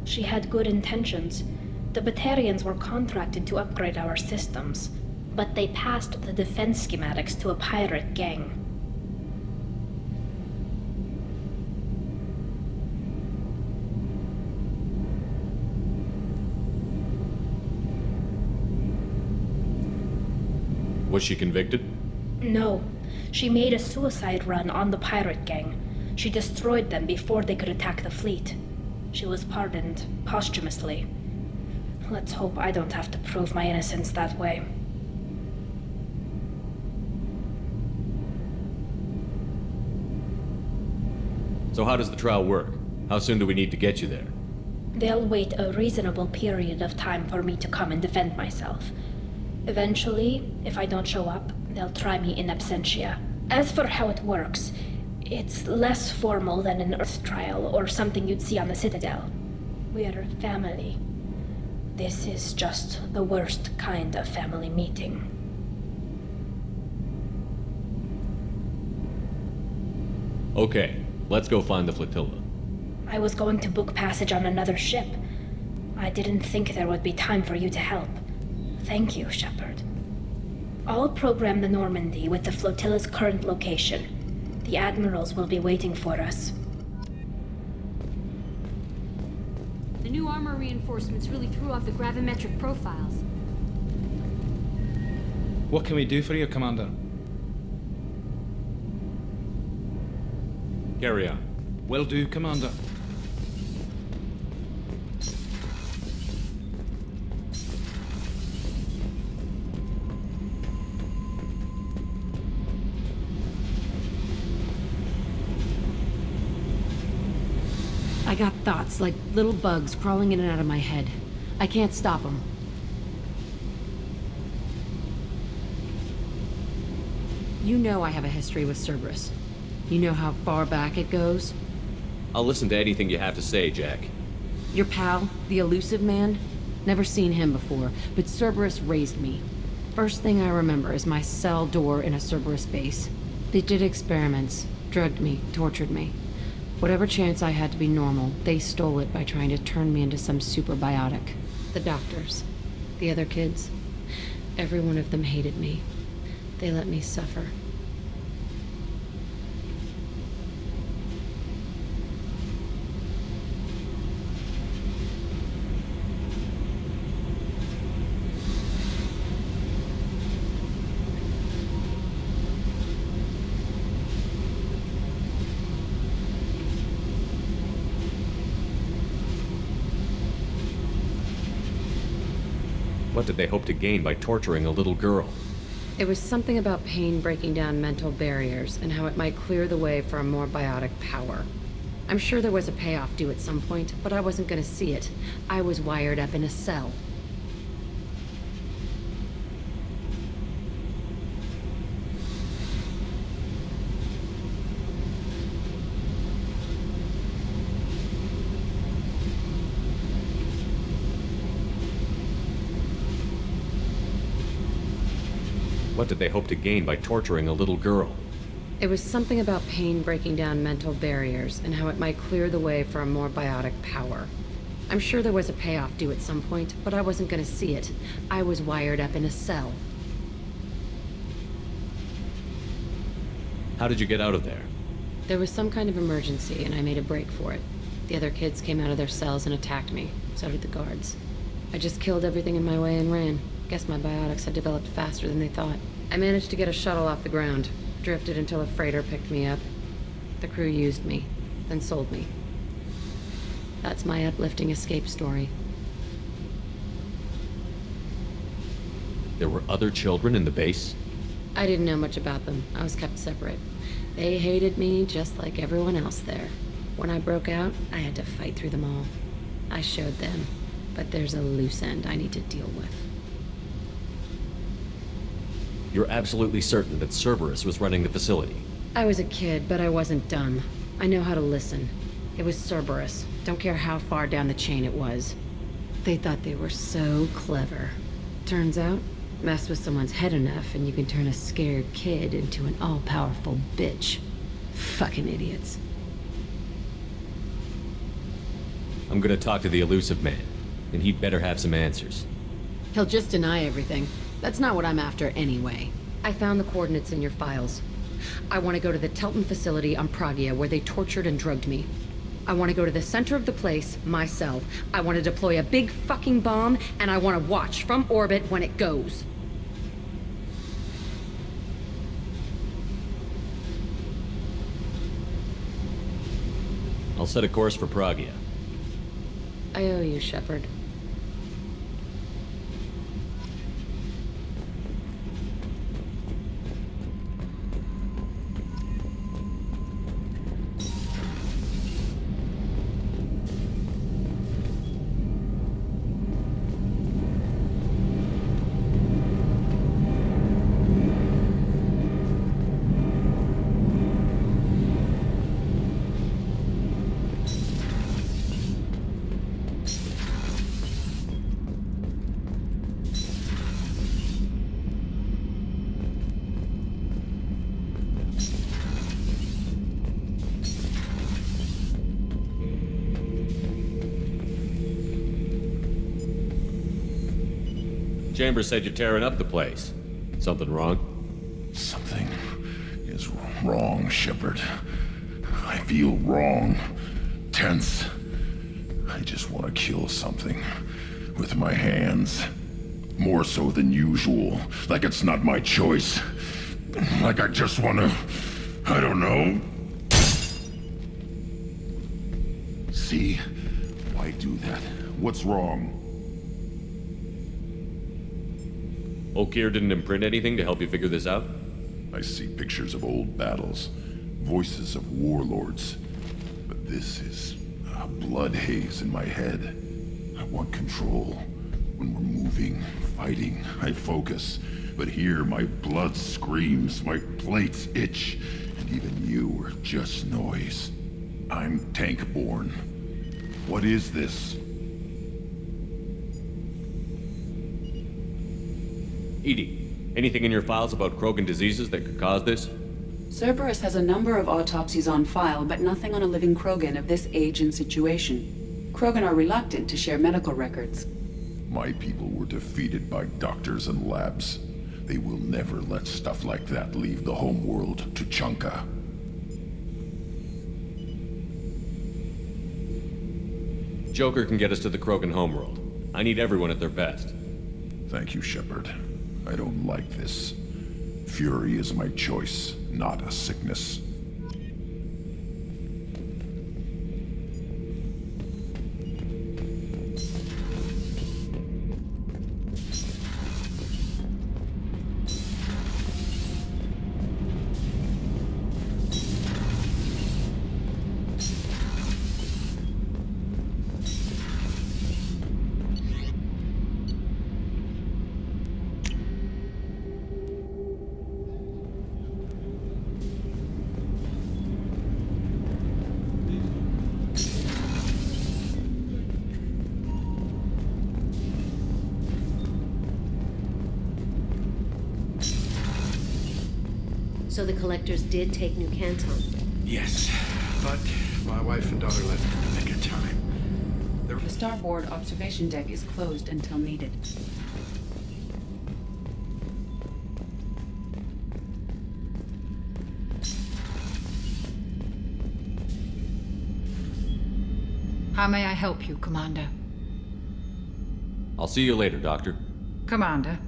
She had good intentions. The Batarians were contracted to upgrade our systems, but they passed the defense schematics to a pirate gang. Was she convicted? No. She made a suicide run on the pirate gang. She destroyed them before they could attack the fleet. She was pardoned posthumously. Let's hope I don't have to prove my innocence that way. So how does the trial work? How soon do we need to get you there? They'll wait a reasonable period of time for me to come and defend myself. Eventually, if I don't show up, they'll try me in absentia. As for how it works, it's less formal than an Earth trial or something you'd see on the Citadel. We're family. This is just the worst kind of family meeting. Okay, let's go find the flotilla. I was going to book passage on another ship. I didn't think there would be time for you to help. Thank you, Shepard. I'll program the Normandy with the flotilla's current location. The admirals will be waiting for us. The new armor reinforcements really threw off the gravimetric profiles. What can we do for you, Commander? Carry on. Will do, Commander. I got thoughts like little bugs crawling in and out of my head. I can't stop them. You know I have a history with Cerberus. You know how far back it goes? I'll listen to anything you have to say, Jack. Your pal, the elusive man? Never seen him before, but Cerberus raised me. First thing I remember is my cell door in a Cerberus base. They did experiments, drugged me, tortured me. Whatever chance I had to be normal, they stole it by trying to turn me into some superbiotic. The doctors, the other kids, every one of them hated me. They let me suffer. What did they hope to gain by torturing a little girl? It was something about pain breaking down mental barriers and how it might clear the way for a more biotic power. I'm sure there was a payoff due at some point, but I wasn't gonna see it. I was wired up in a cell. What did they hope to gain by torturing a little girl? It was something about pain breaking down mental barriers and how it might clear the way for a more biotic power. I'm sure there was a payoff due at some point, but I wasn't gonna see it. I was wired up in a cell. How did you get out of there? There was some kind of emergency, and I made a break for it. The other kids came out of their cells and attacked me. So did the guards. I just killed everything in my way and ran. Guess my biotics had developed faster than they thought. I managed to get a shuttle off the ground. Drifted until a freighter picked me up. The crew used me, then sold me. That's my uplifting escape story. There were other children in the base? I didn't know much about them. I was kept separate. They hated me just like everyone else there. When I broke out, I had to fight through them all. I showed them, but there's a loose end I need to deal with. You're absolutely certain that Cerberus was running the facility? I was a kid, but I wasn't dumb. I know how to listen. It was Cerberus. Don't care how far down the chain it was. They thought they were so clever. Turns out, mess with someone's head enough and you can turn a scared kid into an all-powerful bitch. Fucking idiots. I'm gonna talk to the elusive man, and he'd better have some answers. He'll just deny everything. That's not what I'm after anyway. I found the coordinates in your files. I want to go to the Telton facility on Pragia where they tortured and drugged me. I want to go to the center of the place, my cell. I want to deploy a big fucking bomb, and I want to watch from orbit when it goes. I'll set a course for Pragia. I owe you, Shepard. Chambers said you're tearing up the place. Something wrong? Something is wrong, Shepard. I feel wrong. Tense. I just want to kill something. With my hands. More so than usual. Like it's not my choice. Like I just want to... I don't know. See? Why do that? What's wrong? Okeer didn't imprint anything to help you figure this out? I see pictures of old battles. Voices of warlords. But this is a blood haze in my head. I want control. When we're moving, fighting, I focus. But here, my blood screams, my plates itch, and even you are just noise. I'm tank-born. What is this? EDI, anything in your files about Krogan diseases that could cause this? Cerberus has a number of autopsies on file, but nothing on a living Krogan of this age and situation. Krogan are reluctant to share medical records. My people were defeated by doctors and labs. They will never let stuff like that leave the homeworld to Chunka. Joker can get us to the Krogan homeworld. I need everyone at their best. Thank you, Shepard. I don't like this. Fury is my choice, not a sickness. So the Collectors did take New Canton? Yes, but my wife and daughter left in the nick of time. The starboard observation deck is closed until needed. How may I help you, Commander? I'll see you later, Doctor. Commander.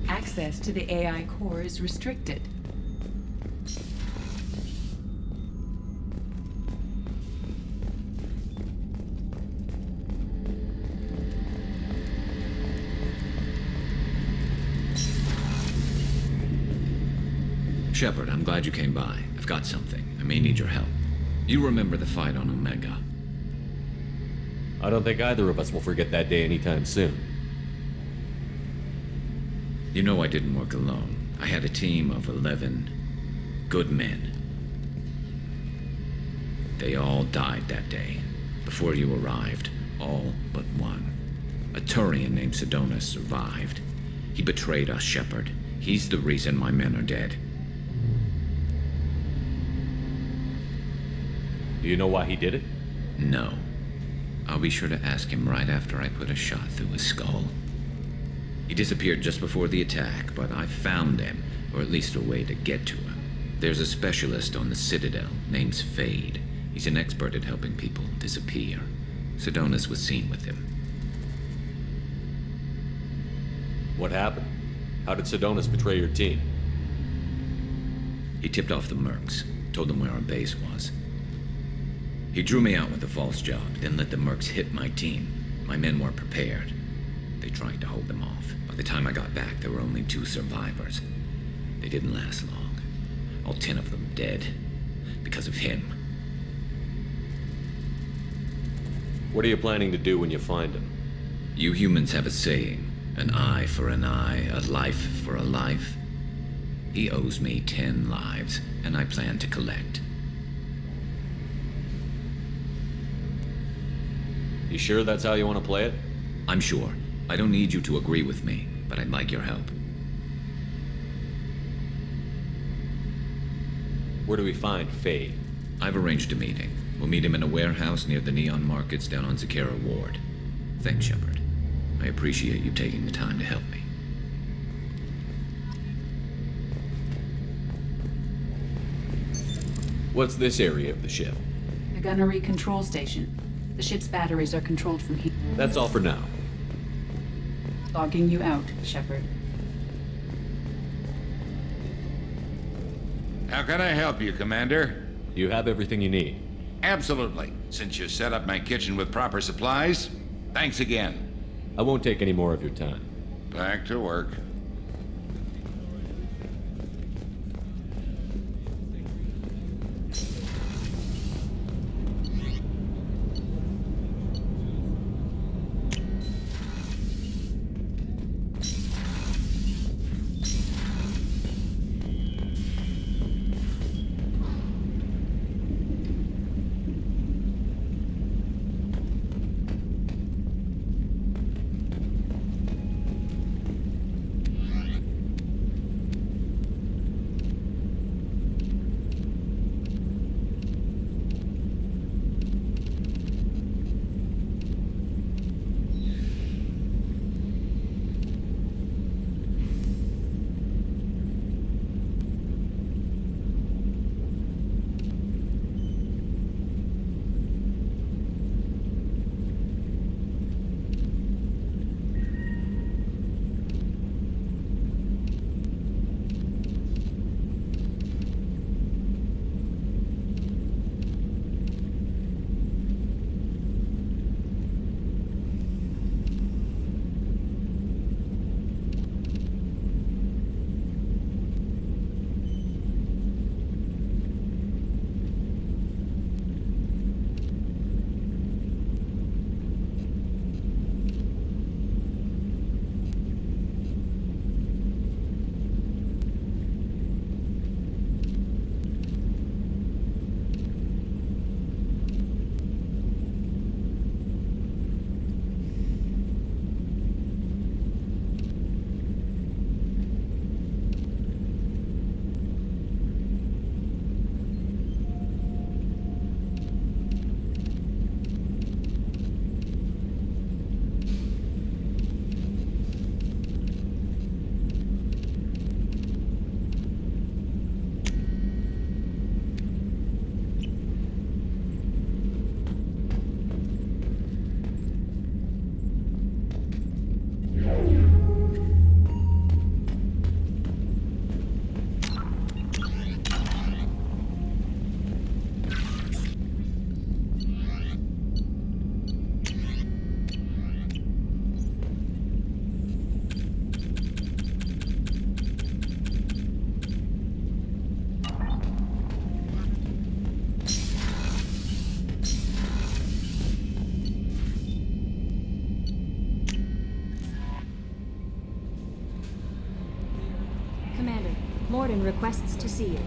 Access to the AI core is restricted. Shepard, I'm glad you came by. I've got something. I may need your help. You remember the fight on Omega? I don't think either of us will forget that day anytime soon. You know I didn't work alone. I had a team of 11 good men. They all died that day, before you arrived. All but one. A Turian named Sidonus survived. He betrayed us, Shepard. He's the reason my men are dead. Do you know why he did it? No. I'll be sure to ask him right after I put a shot through his skull. He disappeared just before the attack, but I found him, or at least a way to get to him. There's a specialist on the Citadel, name's Fade. He's an expert at helping people disappear. Sidonus was seen with him. What happened? How did Sidonus betray your team? He tipped off the Mercs, told them where our base was. He drew me out with a false job, then let the Mercs hit my team. My men weren't prepared. They tried to hold them off. By the time I got back, there were only 2 survivors. They didn't last long. All 10 of them dead. Because of him. What are you planning to do when you find him? You humans have a saying. An eye for an eye, a life for a life. He owes me 10 lives, and I plan to collect. You sure that's how you want to play it? I'm sure. I don't need you to agree with me, but I'd like your help. Where do we find Fade? I've arranged a meeting. We'll meet him in a warehouse near the Neon Markets down on Zakera Ward. Thanks, Shepard. I appreciate you taking the time to help me. What's this area of the ship? The gunnery control station. The ship's batteries are controlled from here. That's all for now. Logging you out, Shepard. How can I help you, Commander? You have everything you need. Absolutely. Since you set up my kitchen with proper supplies, thanks again. I won't take any more of your time. Back to work. Mordin requests to see you.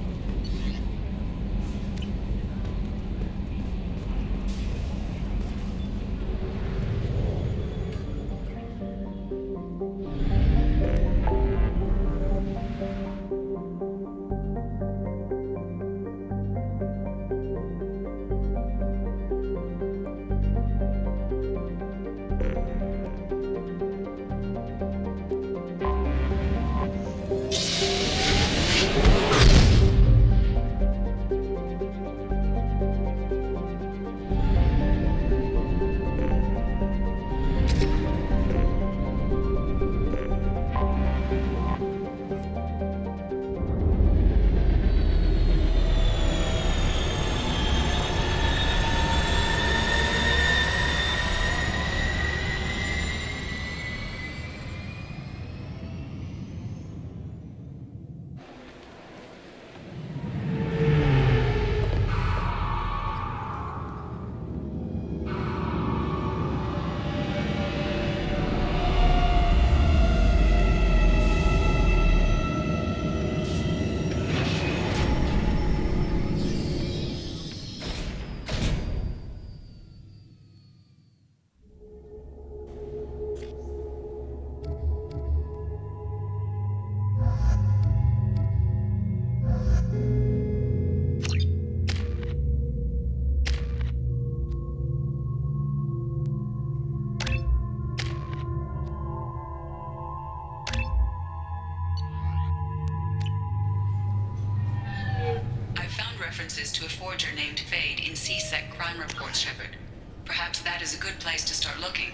references to a forger named Fade in C-Sec crime reports, Shepard. Perhaps that is a good place to start looking.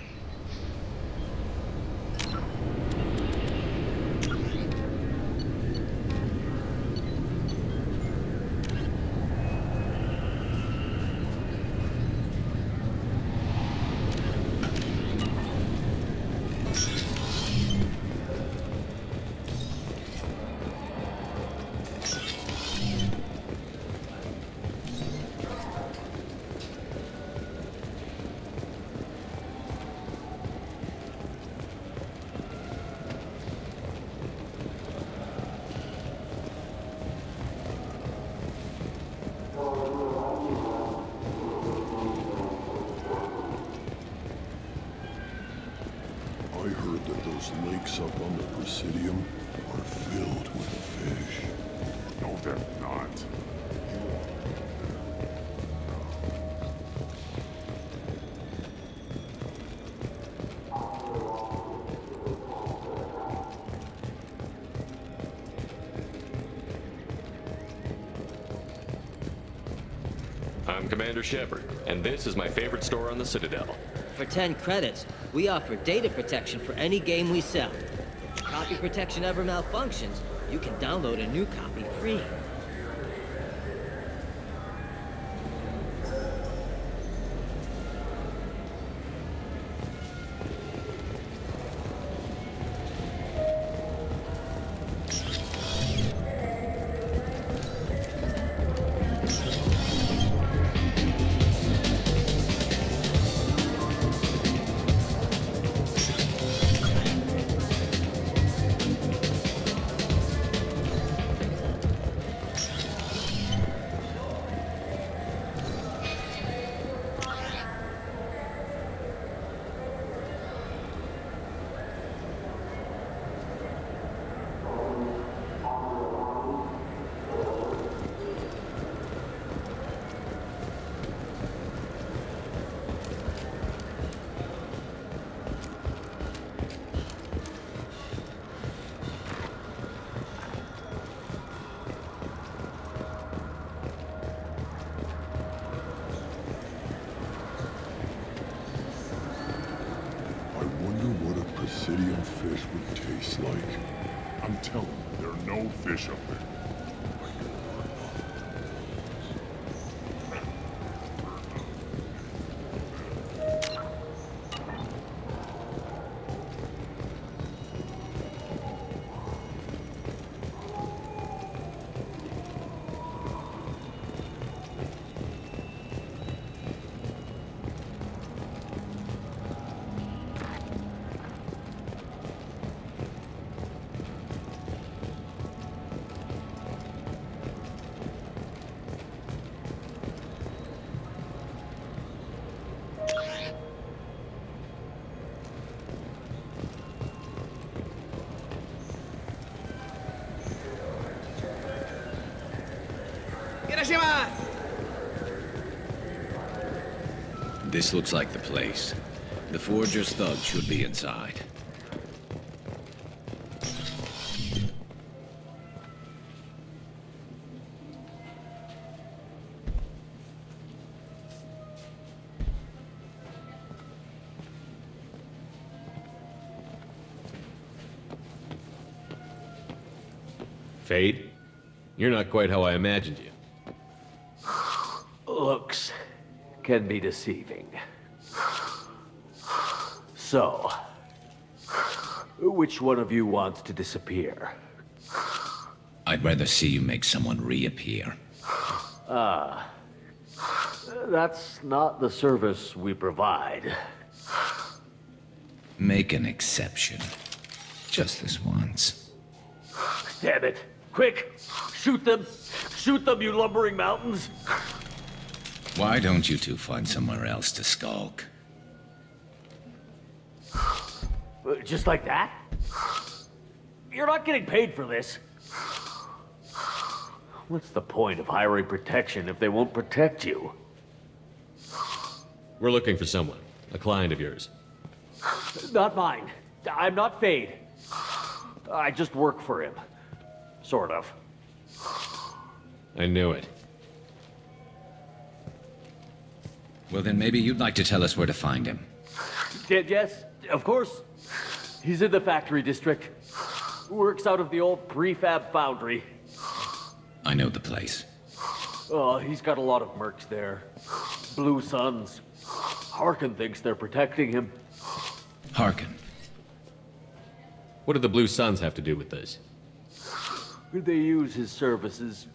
I heard that those lakes up on the Presidium are filled with fish. No, they're not. I'm Commander Shepard, and this is my favorite store on the Citadel. For 10 credits, we offer data protection for any game we sell. If your copy protection ever malfunctions, you can download a new copy free. Presidium fish would taste like. I'm telling you, there are no fish up there. This looks like the place. The Forger's thugs should be inside. Fade? You're not quite how I imagined you. Looks can be deceiving. So, which one of you wants to disappear? I'd rather see you make someone reappear. That's not the service we provide. Make an exception. Just this once. Damn it. Quick! Shoot them! Shoot them, you lumbering mountains! Why don't you two find somewhere else to skulk? Just like that? You're not getting paid for this. What's the point of hiring protection if they won't protect you? We're looking for someone. A client of yours. Not mine. I'm not Fade. I just work for him. Sort of. I knew it. Well, then maybe you'd like to tell us where to find him. Yes, of course. He's in the factory district. Works out of the old prefab foundry. I know the place. Oh, he's got a lot of mercs there. Blue Suns. Harkin thinks they're protecting him. Harkin? What do the Blue Suns have to do with this? They use his services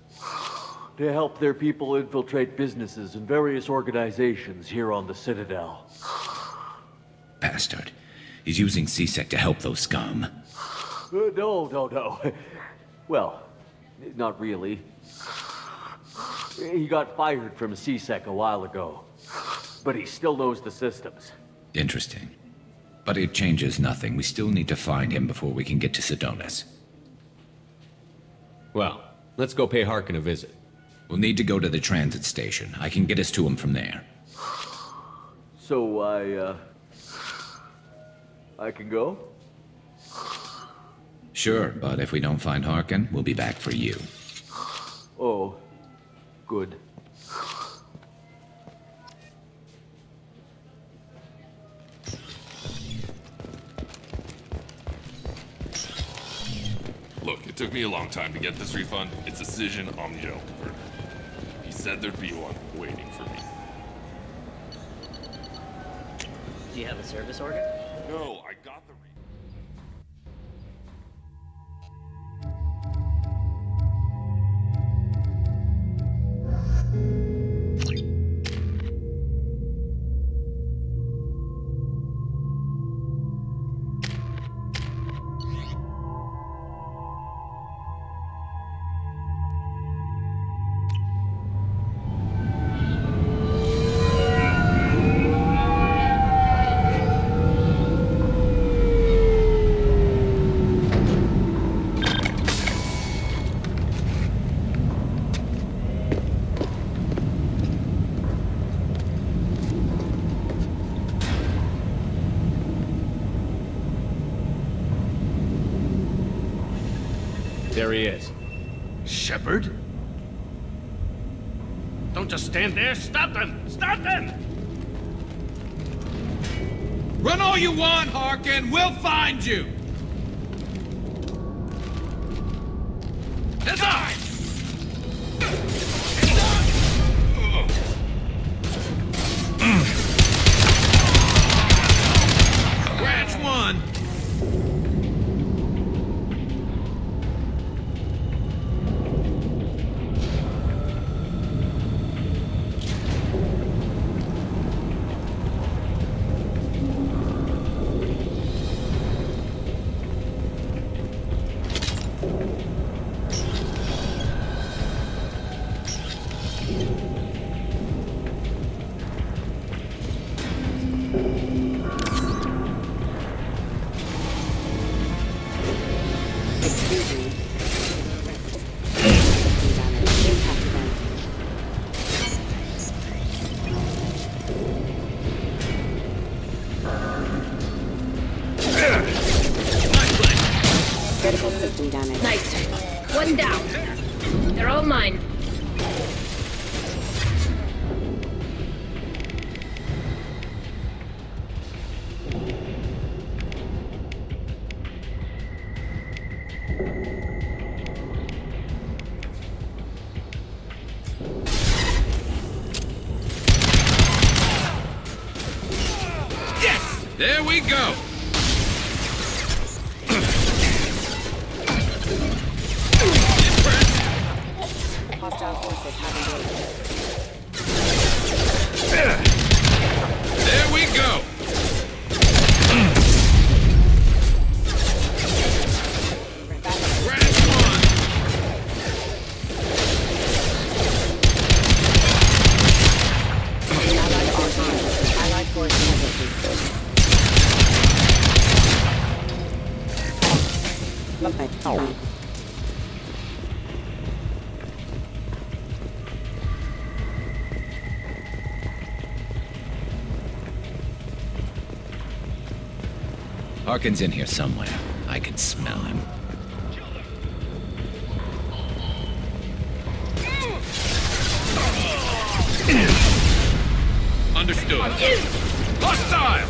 to help their people infiltrate businesses and various organizations here on the Citadel. Bastard. He's using C-Sec to help those scum. No. Well, not really. He got fired from C-Sec a while ago, but he still knows the systems. Interesting. But it changes nothing. We still need to find him before we can get to Sidonis. Well, let's go pay Harkin a visit. We'll need to go to the transit station. I can get us to him from there. So I can go? Sure, but if we don't find Harkin, we'll be back for you. Oh, good. Look, it took me a long time to get this refund. It's a decision on the over. He said there'd be one waiting for me. Do you have a service order? No, I got the There he is. Shepard? Don't just stand there. Stop them! Stop them! Run all you want, Harkin! We'll find you! Design! Scratch one! Critical system damage. Nice. One down. They're all mine. Yes! There we go! Hostile forces have engaged. There we go! Scratch one! Allied force casualties. Harkin's in here somewhere. I can smell him. Understood. Hostile!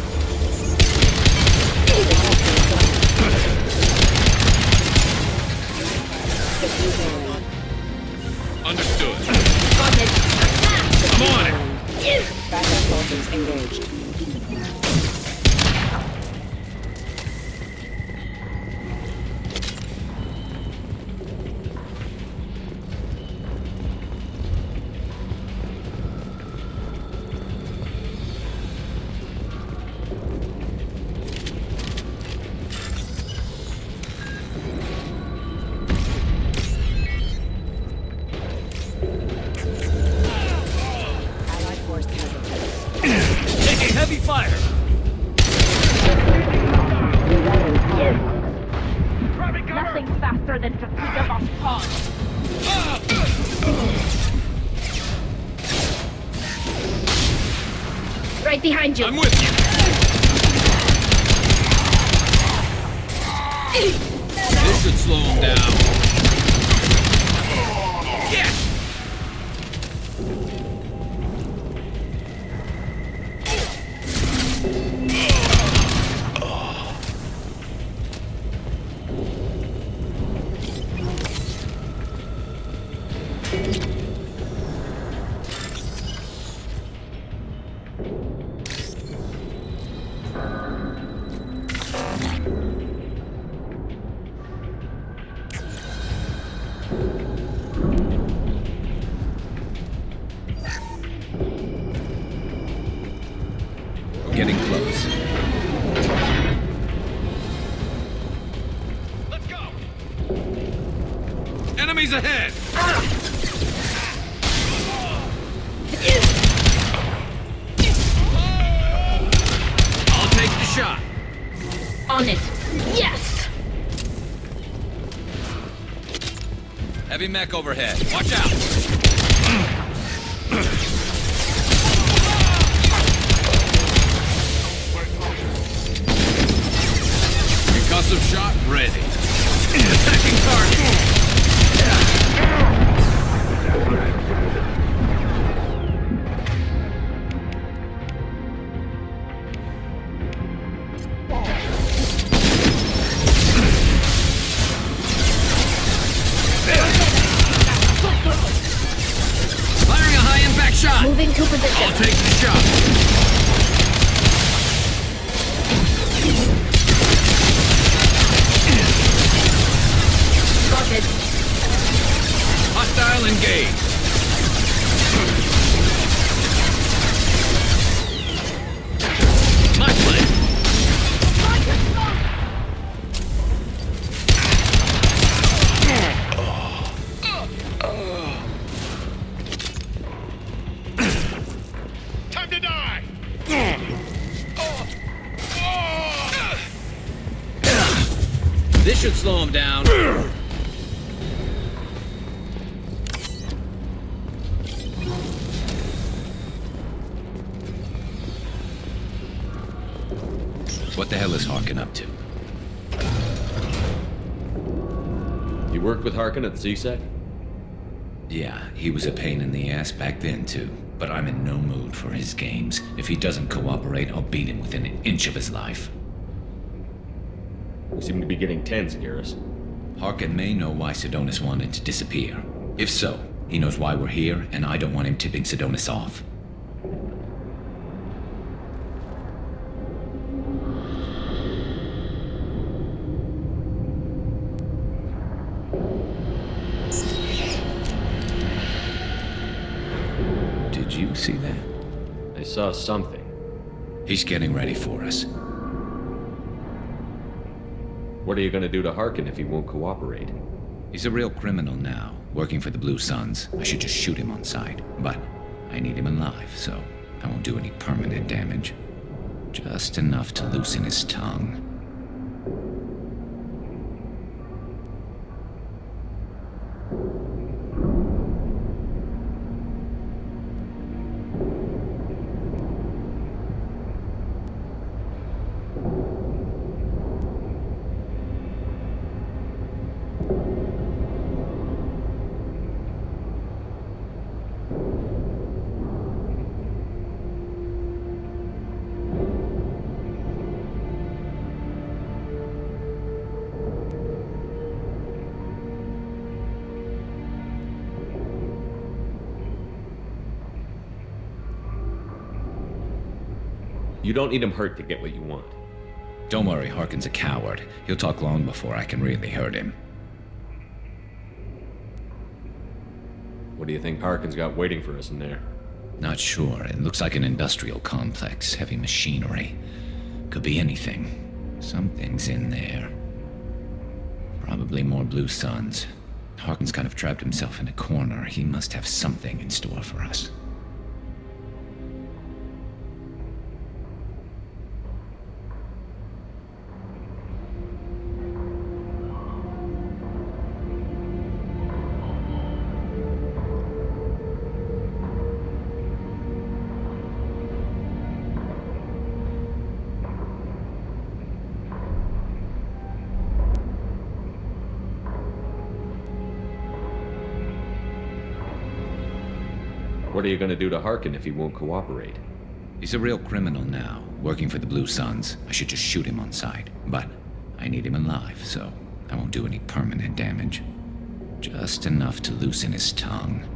Understood. I'm on it! Backup soldiers engaged. Taking heavy fire! Nothing faster than to feed them off pawns. Right behind you. I'm with you. This should slow him down. Yes! Getting close. Let's go! Enemies ahead! I'll take the shot. On it. Yes! Heavy mech overhead. Watch out. Concussive shot ready. Attacking target. Firing a high impact shot. Moving to position. I'll take the shot. Spotted. Hostile engaged. My play. Time to die! This should slow him down. What the hell is Harkin up to? You worked with Harkin at CSEC? Yeah, he was a pain in the ass back then, too. But I'm in no mood for his games. If he doesn't cooperate, I'll beat him within an inch of his life. You seem to be getting tense, Garrus. Harkin may know why Sidonis wanted to disappear. If so, he knows why we're here, and I don't want him tipping Sidonis off. Did you see that? I saw something. He's getting ready for us. What are you gonna do to Harkin if he won't cooperate? He's a real criminal now, working for the Blue Suns. I should just shoot him on sight. But I need him alive, so I won't do any permanent damage. Just enough to loosen his tongue. You don't need him hurt to get what you want. Don't worry, Harkin's a coward. He'll talk long before I can really hurt him. What do you think Harkin's got waiting for us in there? Not sure. It looks like an industrial complex, heavy machinery. Could be anything. Something's in there. Probably more Blue Suns. Harkin's kind of trapped himself in a corner. He must have something in store for us. What are you gonna do to Harkin if he won't cooperate? He's a real criminal now, working for the Blue Suns. I should just shoot him on sight. But I need him alive, so I won't do any permanent damage. Just enough to loosen his tongue.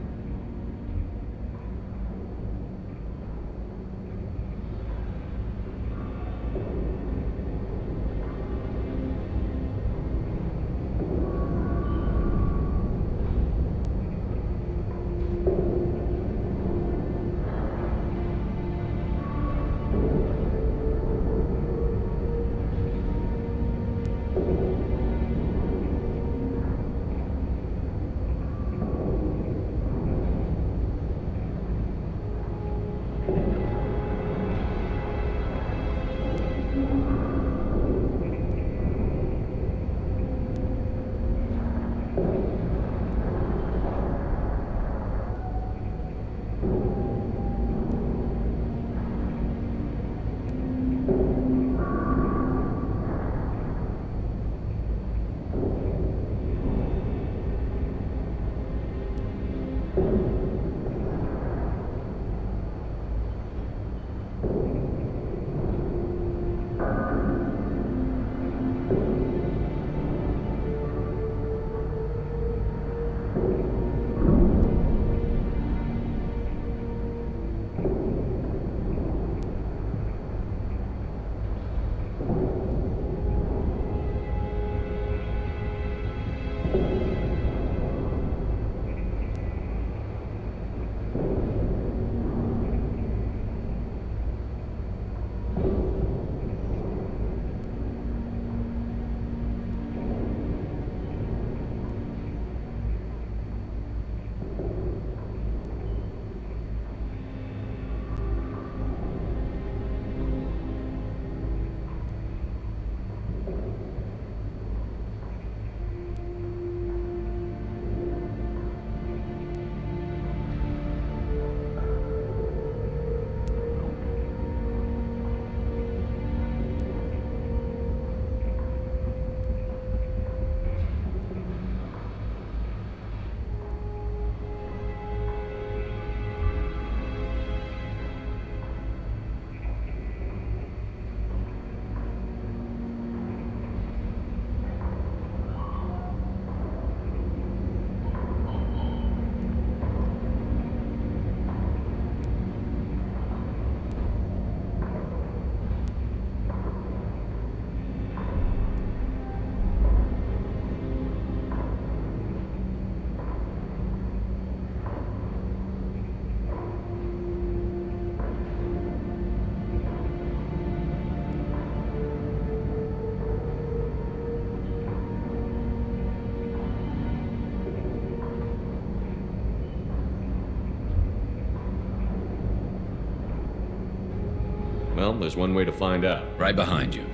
Well, there's one way to find out. Right behind you.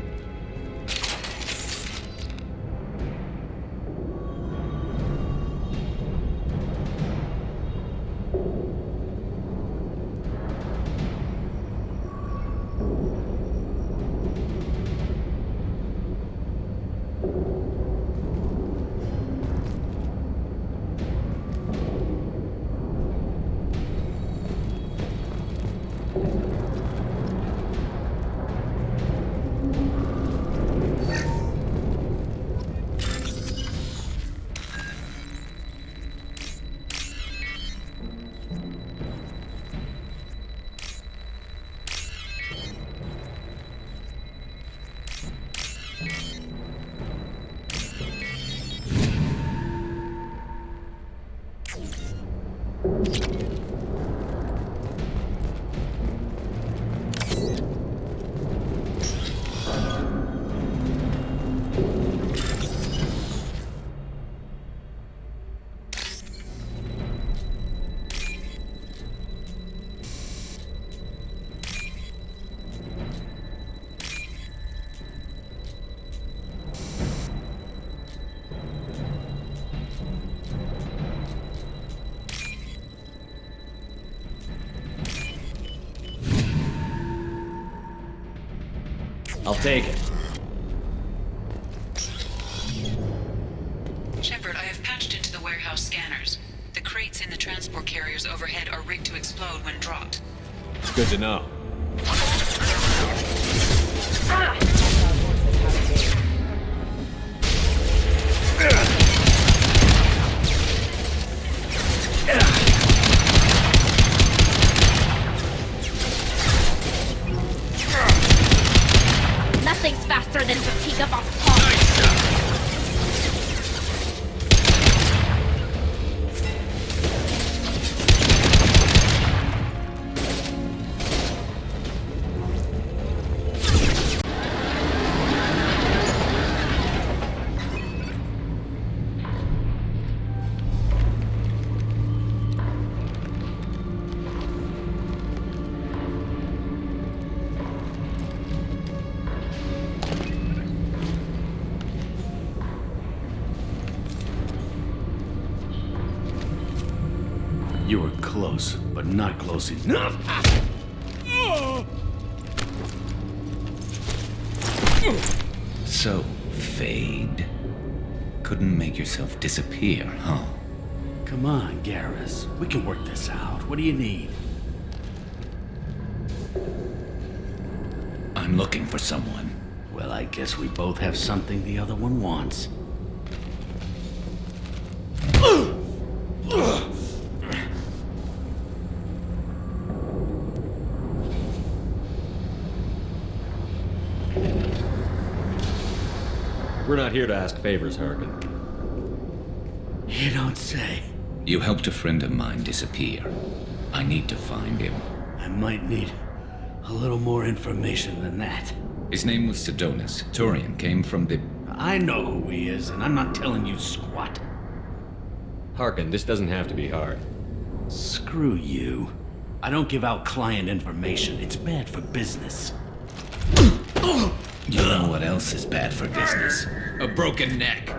I'll take it. Shepard, I have patched into the warehouse scanners. The crates in the transport carriers overhead are rigged to explode when dropped. It's good to know. Nothing's faster than fatigue of off pause. You were close, but not close enough. So, Fade. Couldn't make yourself disappear, huh? Come on, Garrus. We can work this out. What do you need? I'm looking for someone. Well, I guess we both have something the other one wants. We're not here to ask favors, Harkin. You don't say. You helped a friend of mine disappear. I need to find him. I might need a little more information than that. His name was Sidonis. Turian came from the... I know who he is, and I'm not telling you squat. Harkin, this doesn't have to be hard. Screw you. I don't give out client information. It's bad for business. You know what else is bad for business? A broken neck.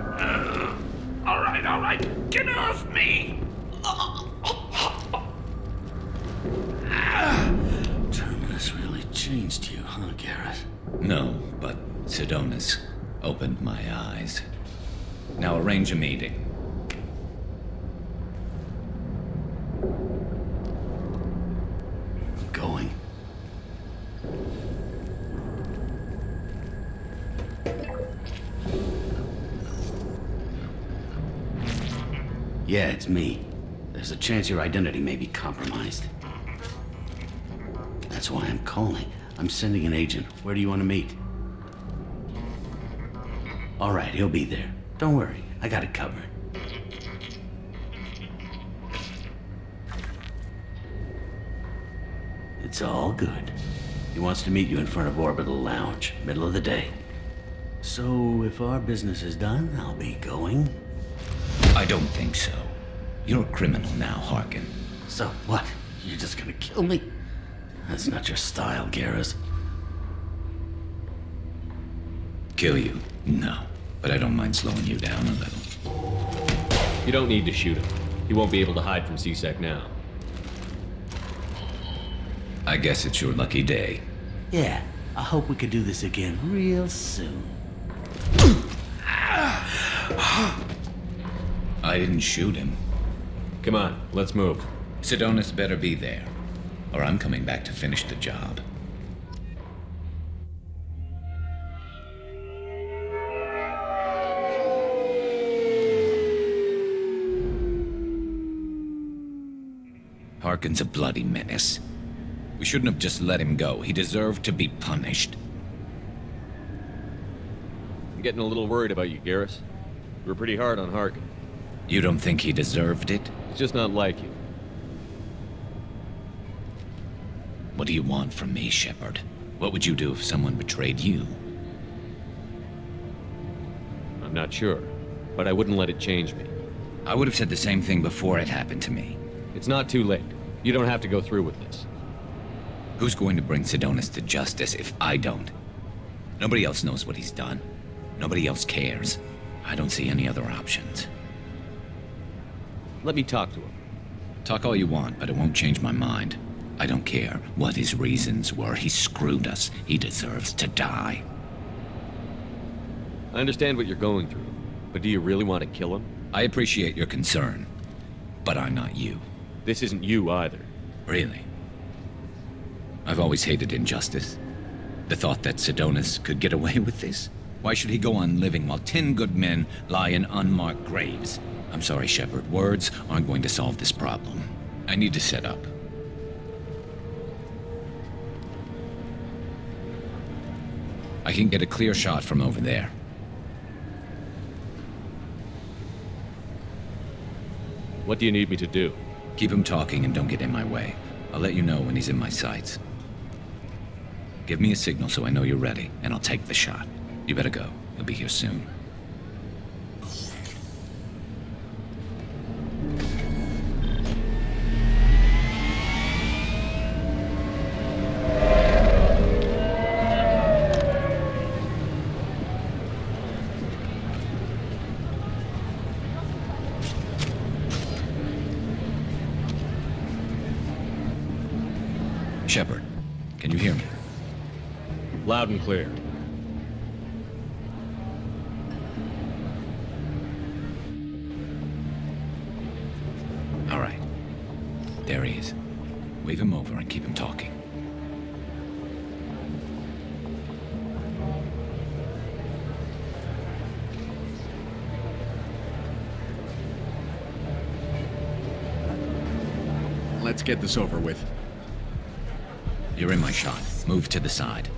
All right. Get off me! Terminus really changed you, huh, Garrus? No, but Sidonis opened my eyes. Now arrange a meeting. I'm going. Yeah, it's me. There's a chance your identity may be compromised. That's why I'm calling. I'm sending an agent. Where do you want to meet? All right, he'll be there. Don't worry, I got it covered. It's all good. He wants to meet you in front of Orbital Lounge, middle of the day. So, if our business is done, I'll be going. I don't think so. You're a criminal now, Harkin. So what? You're just gonna kill me? That's not your style, Garrus. Kill you? No. But I don't mind slowing you down a little. You don't need to shoot him. He won't be able to hide from C-Sec now. I guess it's your lucky day. Yeah, I hope we could do this again real soon. I didn't shoot him. Come on, let's move. Sidonis better be there, or I'm coming back to finish the job. Harkin's a bloody menace. We shouldn't have just let him go. He deserved to be punished. I'm getting a little worried about you, Garrus. You were pretty hard on Harkin. You don't think he deserved it? He's just not like you. What do you want from me, Shepard? What would you do if someone betrayed you? I'm not sure, but I wouldn't let it change me. I would have said the same thing before it happened to me. It's not too late. You don't have to go through with this. Who's going to bring Sidonis to justice if I don't? Nobody else knows what he's done. Nobody else cares. I don't see any other options. Let me talk to him. Talk all you want, but it won't change my mind. I don't care what his reasons were. He screwed us. He deserves to die. I understand what you're going through, but do you really want to kill him? I appreciate your concern, but I'm not you. This isn't you either. Really? I've always hated injustice. The thought that Sidonis could get away with this? Why should he go on living while 10 good men lie in unmarked graves? I'm sorry, Shepard. Words aren't going to solve this problem. I need to set up. I can get a clear shot from over there. What do you need me to do? Keep him talking and don't get in my way. I'll let you know when he's in my sights. Give me a signal so I know you're ready, and I'll take the shot. You better go. He'll be here soon. Shepard, can you hear me? Loud and clear. All right. There he is. Wave him over and keep him talking. Let's get this over with. You're in my shot. Move to the side.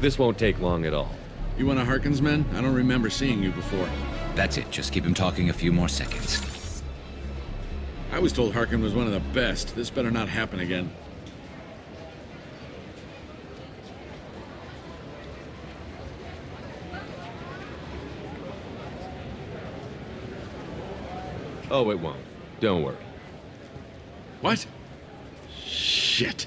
This won't take long at all. You one of Harkin's men? I don't remember seeing you before. That's it. Just keep him talking a few more seconds. I was told Harkin was one of the best. This better not happen again. Oh, it won't. Don't worry. What? Shit.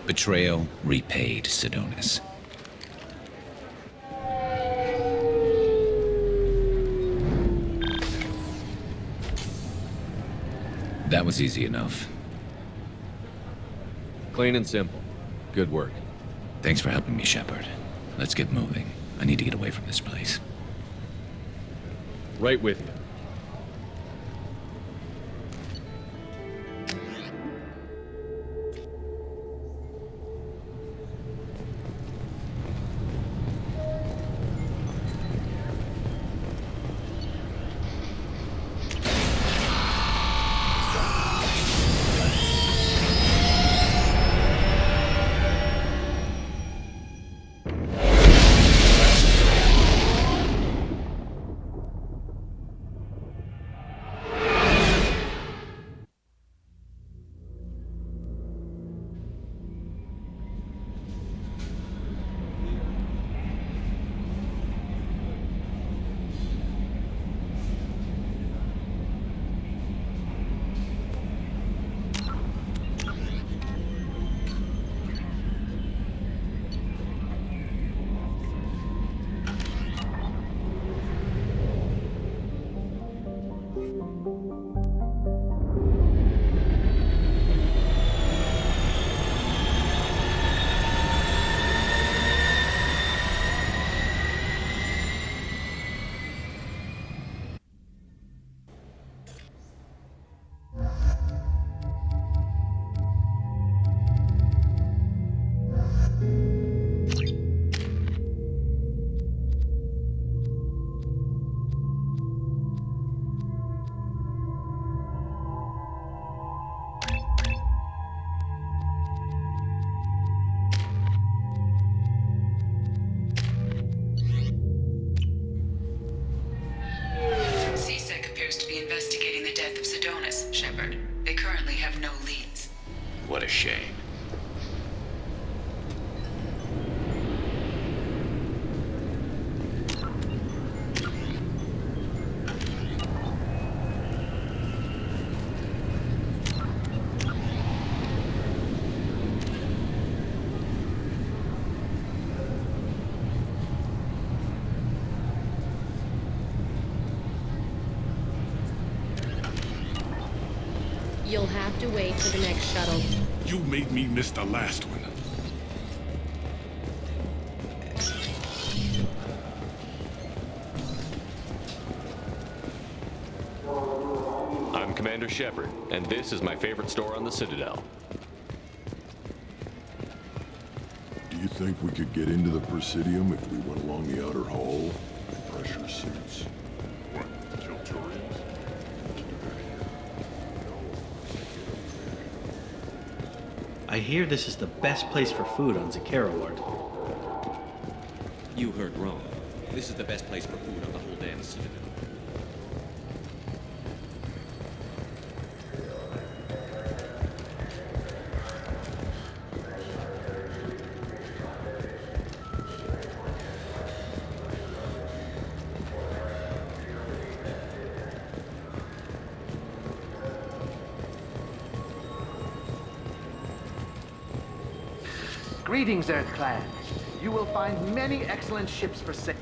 Betrayal repaid, Sidonis. That was easy enough. Clean and simple. Good work. Thanks for helping me, Shepard. Let's get moving. I need to get away from this place. Right with you. What a shame. You'll have to wait for the next shuttle. You made me miss the last one. I'm Commander Shepard, and this is my favorite store on the Citadel. Do you think we could get into the Presidium if we went along the outer hall? Pressure suits. What? Kill Turians? I hear this is the best place for food on Zakera Ward. You heard wrong. This is the best place for food on the whole damn Citadel. Greetings, Earth-Clan. You will find many excellent ships for sale.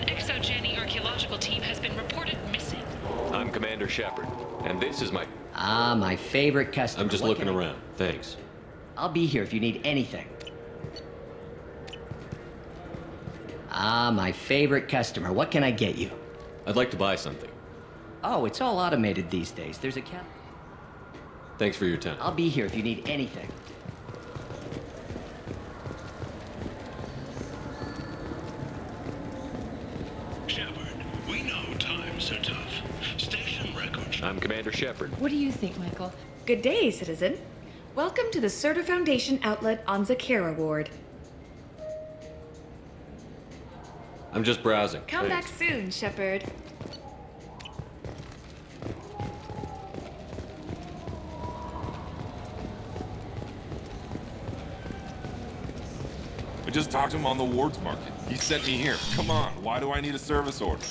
Exogeny archaeological team has been reported missing. I'm Commander Shepard, and this is my... Ah, my favorite customer. I'm just What looking can I- around. Thanks. I'll be here if you need anything. Ah, my favorite customer. What can I get you? I'd like to buy something. Oh, it's all automated these days. There's a Thanks for your time. I'll be here if you need anything. Shepard, we know times are tough. Station records. I'm Commander Shepard. What do you think, Michael? Good day, citizen. Welcome to the Serta Foundation outlet on Zakera Ward. I'm just browsing. Come Thanks. back soon, Shepard. I just talked to him on the Wards Market. He sent me here. Come on, why do I need a service order?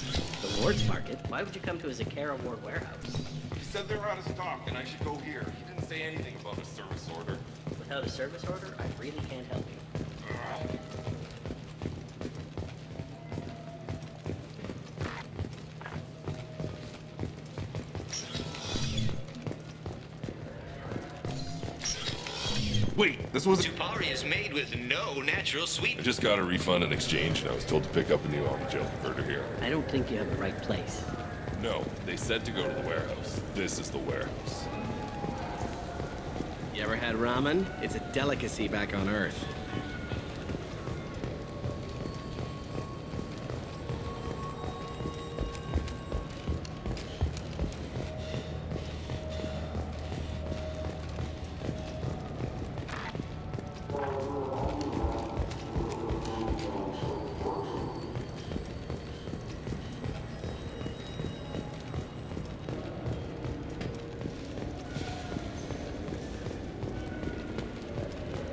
The Ward's Market? Why would you come to a Zakera Ward warehouse? He said they're out of stock and I should go here. He didn't say anything about a service order. Without a service order, I really can't help you. Wait, this was... Tupari is made with no natural I sweetener. just got a refund and exchange and I was told to pick up a new Omnigel converter here. I don't think you have the right place. No, they said to go to the warehouse. This is the warehouse. You ever had ramen? It's a delicacy back on Earth.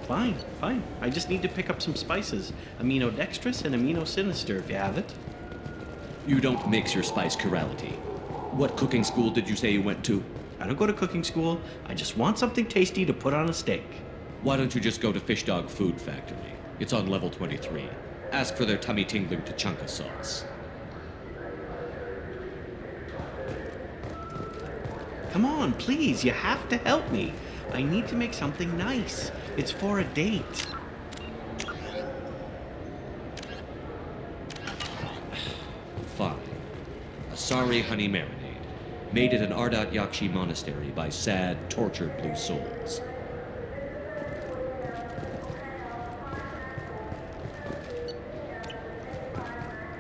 Fine, fine. I just need to pick up some spices. Amino dextrous and amino sinister if you have it. You don't mix your spice chirality. What cooking school did you say you went to? I don't go to cooking school. I just want something tasty to put on a steak. Why don't you just go to Fish Dog Food Factory? It's on level 23. Ask for their tummy-tingling Tachanka sauce. Come on, please. You have to help me. I need to make something nice. It's for a date. Fine. Asari honey marinade. Made at an Ardat Yakshi monastery by sad, tortured blue souls.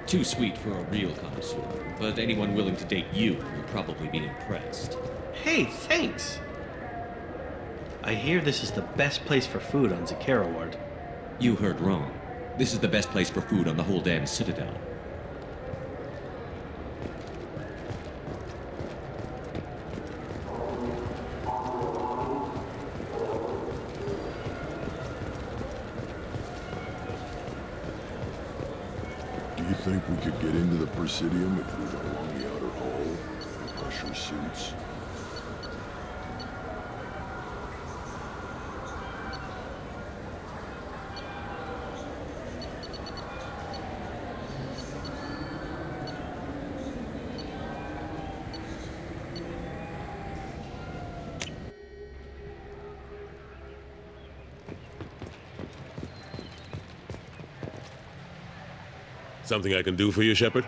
Too sweet for a real connoisseur, but anyone willing to date you will probably be impressed. Hey, thanks. I hear this is the best place for food on Zakera Ward. You heard wrong. This is the best place for food on the whole damn Citadel. could get into the Presidium if we went along the outer hall? Pressure suits? Something I can do for you, Shepard?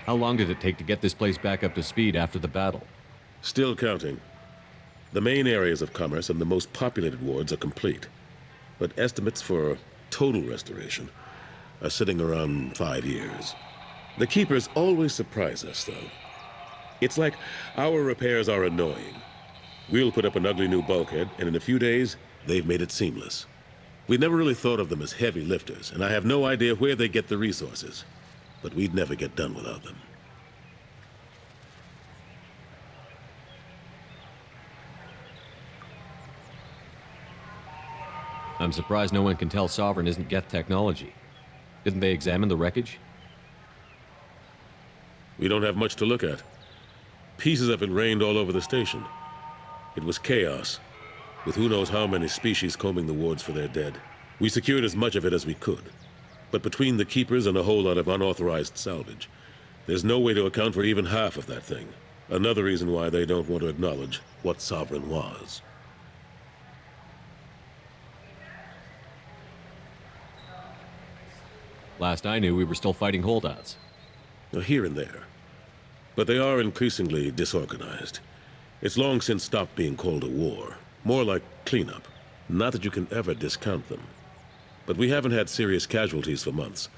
How long did it take to get this place back up to speed after the battle? Still counting. The main areas of commerce and the most populated wards are complete. But estimates for total restoration are sitting around 5 years. The Keepers always surprise us, though. It's like our repairs are annoying. We'll put up an ugly new bulkhead, and in a few days, they've made it seamless. We never really thought of them as heavy lifters, and I have no idea where they get the resources. But we'd never get done without them. I'm surprised no one can tell Sovereign isn't Geth technology. Didn't they examine the wreckage? We don't have much to look at. Pieces of it rained all over the station. It was chaos, with who knows how many species combing the wards for their dead. We secured as much of it as we could. But between the Keepers and a whole lot of unauthorized salvage, there's no way to account for even half of that thing. Another reason why they don't want to acknowledge what Sovereign was. Last I knew, we were still fighting holdouts. Here and there. But they are increasingly disorganized. It's long since stopped being called a war. More like cleanup. Not that you can ever discount them. But we haven't had serious casualties for months.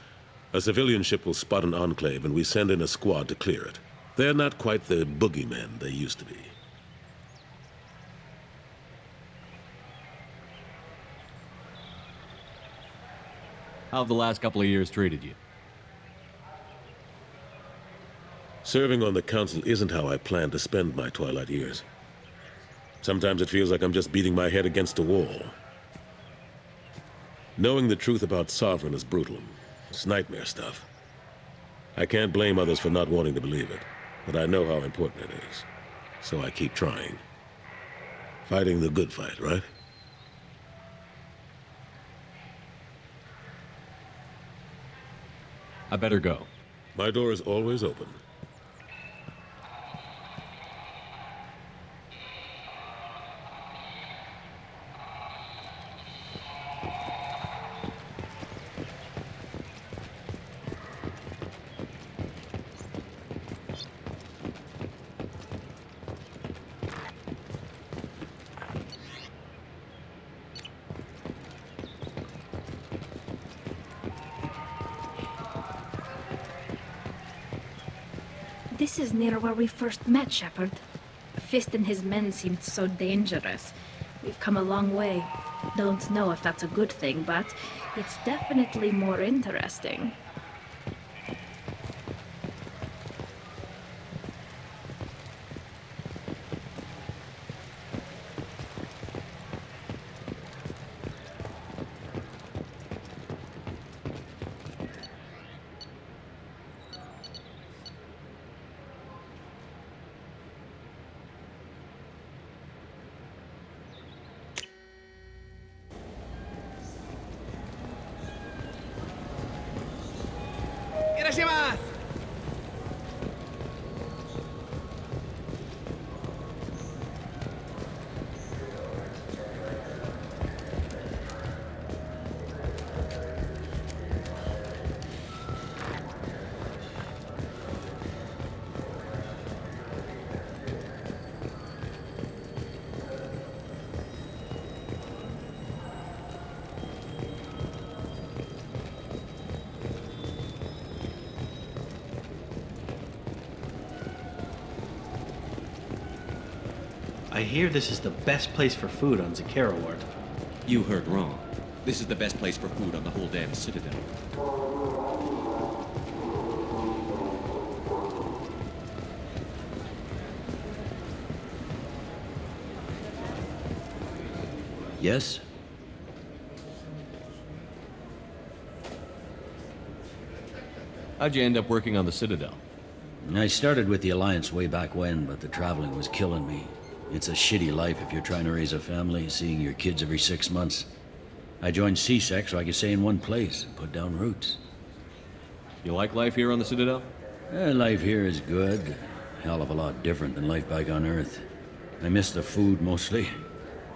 A civilian ship will spot an enclave and we send in a squad to clear it. They're not quite the boogeymen they used to be. How have the last couple of years treated you? Serving on the Council isn't how I plan to spend my twilight years. Sometimes it feels like I'm just beating my head against a wall. Knowing the truth about Sovereign is brutal. It's nightmare stuff. I can't blame others for not wanting to believe it, but I know how important it is. So I keep trying. Fighting the good fight, right? I better go. My door is always open. This is near where we first met, Shepard. Fist and his men seemed so dangerous. We've come a long way. Don't know if that's a good thing, but it's definitely more interesting. I hear this is the best place for food on Zakera Ward. You heard wrong. This is the best place for food on the whole damn Citadel. Yes? How'd you end up working on the Citadel? I started with the Alliance way back when, but the traveling was killing me. It's a shitty life if you're trying to raise a family, seeing your kids every 6 months. I joined CSEC so I could stay in one place and put down roots. You like life here on the Citadel? Life here is good. Hell of a lot different than life back on Earth. I miss the food mostly.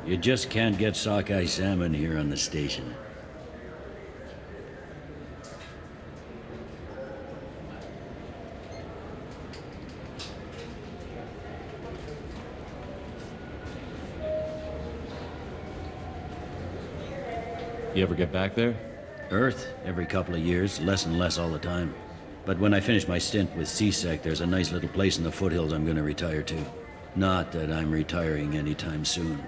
You just can't get sockeye salmon here on the station. You ever get back there? Earth, every couple of years, less and less all the time. But when I finish my stint with CSEC, there's a nice little place in the foothills I'm gonna retire to. Not that I'm retiring anytime soon.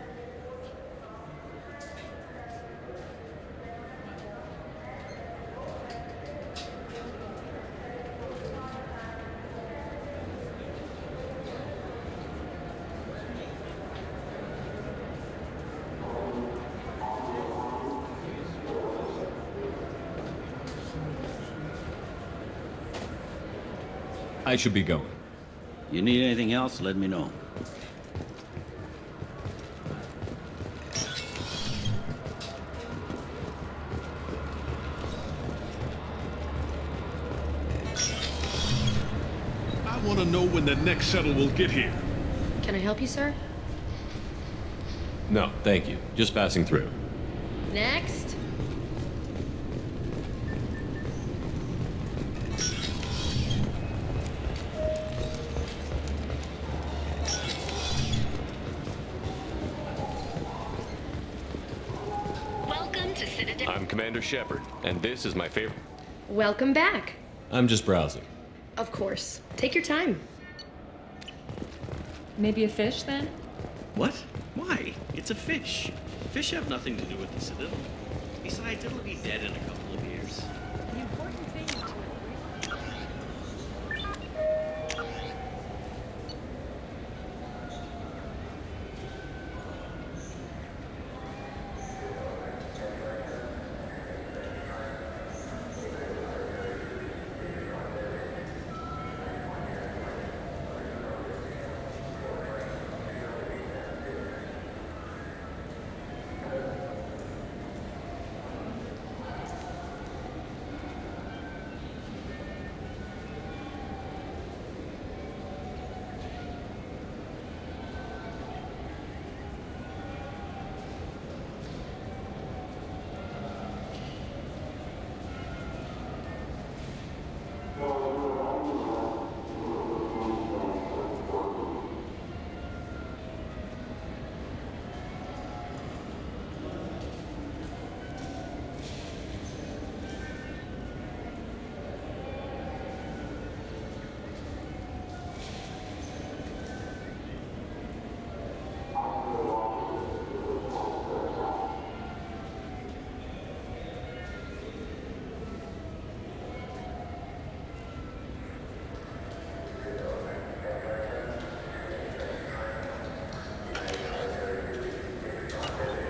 I should be going. You need anything else, let me know. I want to know when the next shuttle will get here. Can I help you, sir? No, thank you. Just passing through. Next. Welcome to Citadel. I'm Commander Shepard, and this is my favorite. Welcome back. I'm just browsing. Of course. Take your time. Maybe a fish then? What? Why? It's a fish. Fish have nothing to do with the Citadel. Besides, it'll be dead in a couple of years. The important thing is to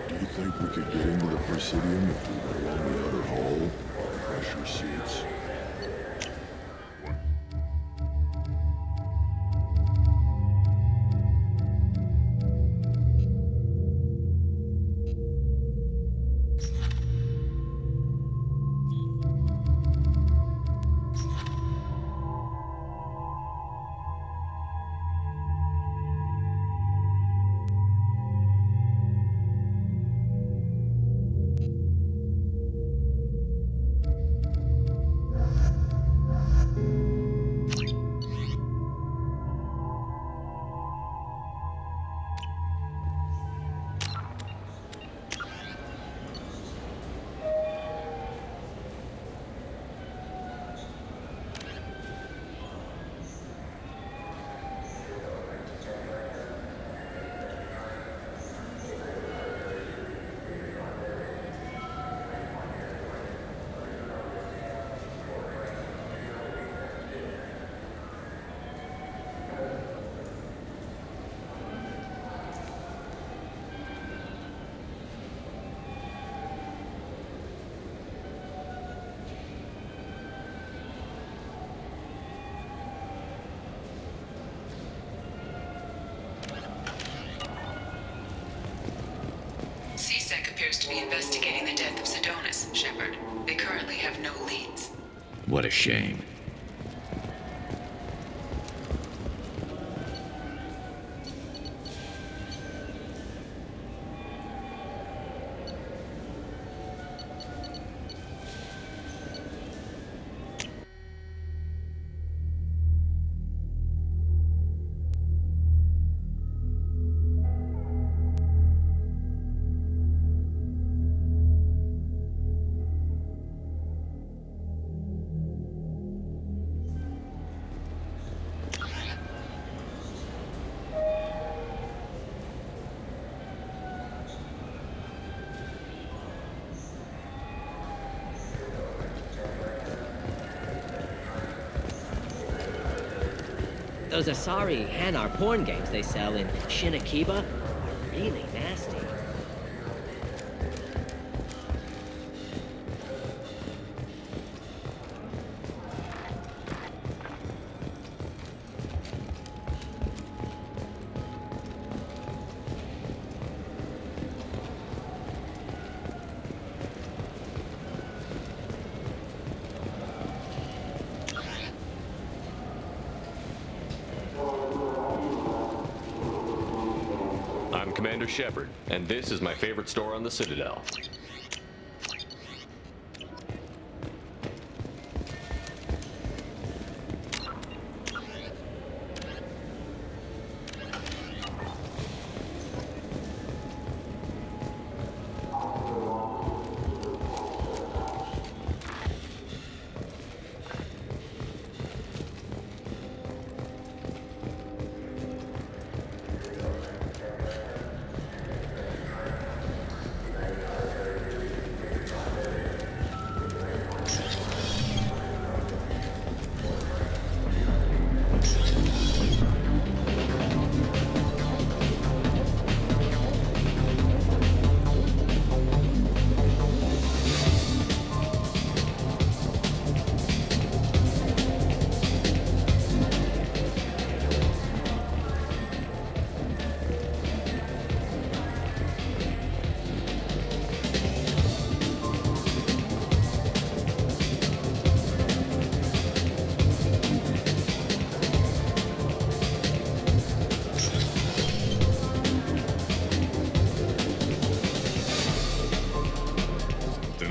Do you think we could get into the Presidium if we went along the outer hall? Pressure suits. to be investigating the death of Sidonis, Shepard. They currently have no leads. What a shame. Those Asari Hanar porn games they sell in Shinakiba are really nasty. I'm Commander Shepard, and this is my favorite store on the Citadel.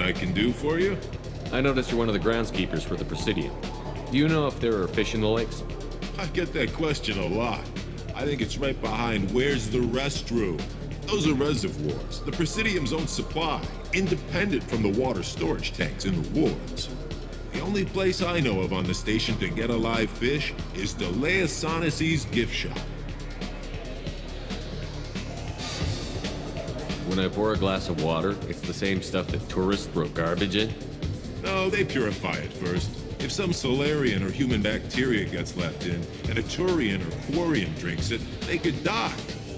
I can do for you? I noticed you're one of the groundskeepers for the Presidium. Do you know if there are fish in the lakes? I get that question a lot. I think it's right behind where's the restroom. Those are reservoirs, the Presidium's own supply, independent from the water storage tanks in the wards. The only place I know of on the station to get a live fish is Delea Sonasy's gift shop. When I pour a glass of water, it's the same stuff that tourists throw garbage in? No, they purify it first. If some Solarian or human bacteria gets left in, and a Turian or Quarian drinks it, they could die.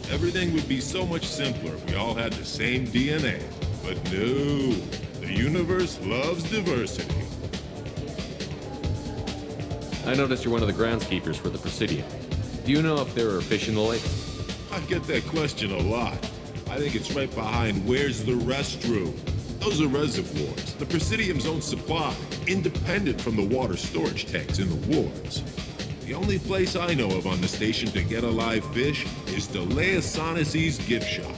Everything would be so much simpler if we all had the same DNA. But no, the universe loves diversity. I noticed you're one of the groundskeepers for the Presidium. Do you know if there are fish in the lakes? I get that question a lot. I think it's right behind where's the restroom. Those are reservoirs, the Presidium's own supply, independent from the water storage tanks in the wards. The only place I know of on the station to get a live fish is Delea Sonasy's gift shop.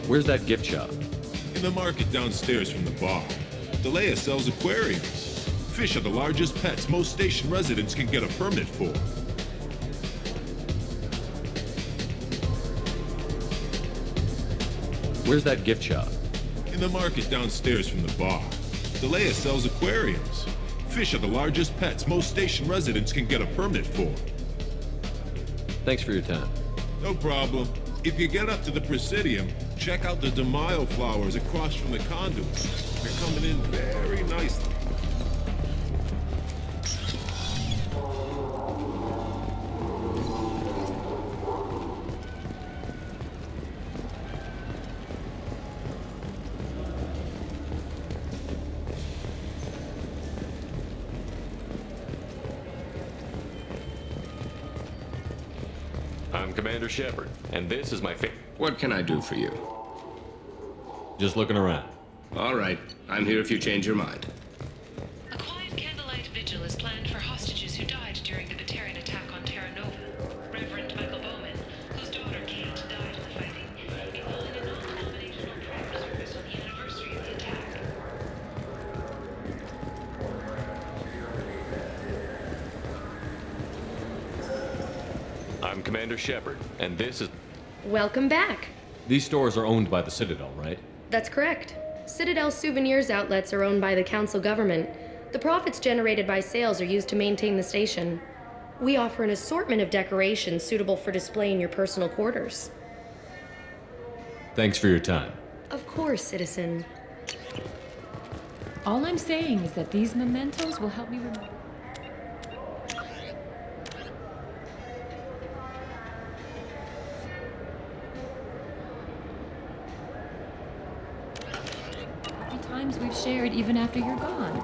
Where's that gift shop? In the market downstairs from the bar. Delea sells aquariums. Fish are the largest pets most station residents can get a permit for. Where's that gift shop? In the market downstairs from the bar. Delea sells aquariums. Fish are the largest pets most station residents can get a permit for. Thanks for your time. No problem. If you get up to the Presidium, check out the DeMaio flowers across from the conduit. They're coming in very nicely. I'm Commander Shepard, and this is my What can I do for you? Just looking around. All right. I'm here if you change your mind. A quiet candlelight vigil is planned for hostages who died during the Batarian attack on Terra Nova. Reverend Michael Bowman, whose daughter Kate died in the fighting, is holding a non-denominational prayer service on the anniversary of the attack. I'm Commander Shepard, and this is... Welcome back. These stores are owned by the Citadel, right? That's correct. Citadel souvenirs outlets are owned by the Council government. The profits generated by sales are used to maintain the station. We offer an assortment of decorations suitable for display in your personal quarters. Thanks for your time. Of course, citizen. All I'm saying is that these mementos will help me remember. Times we've shared even after you're gone.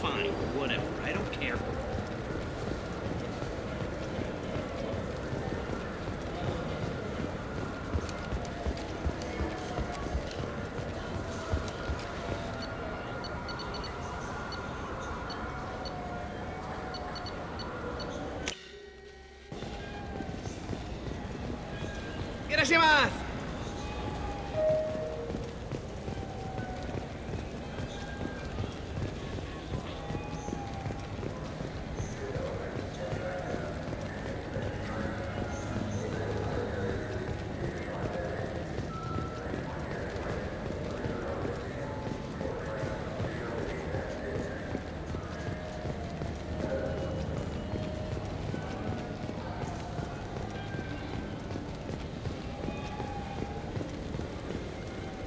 Fine, whatever. I don't care. ¡Gracias!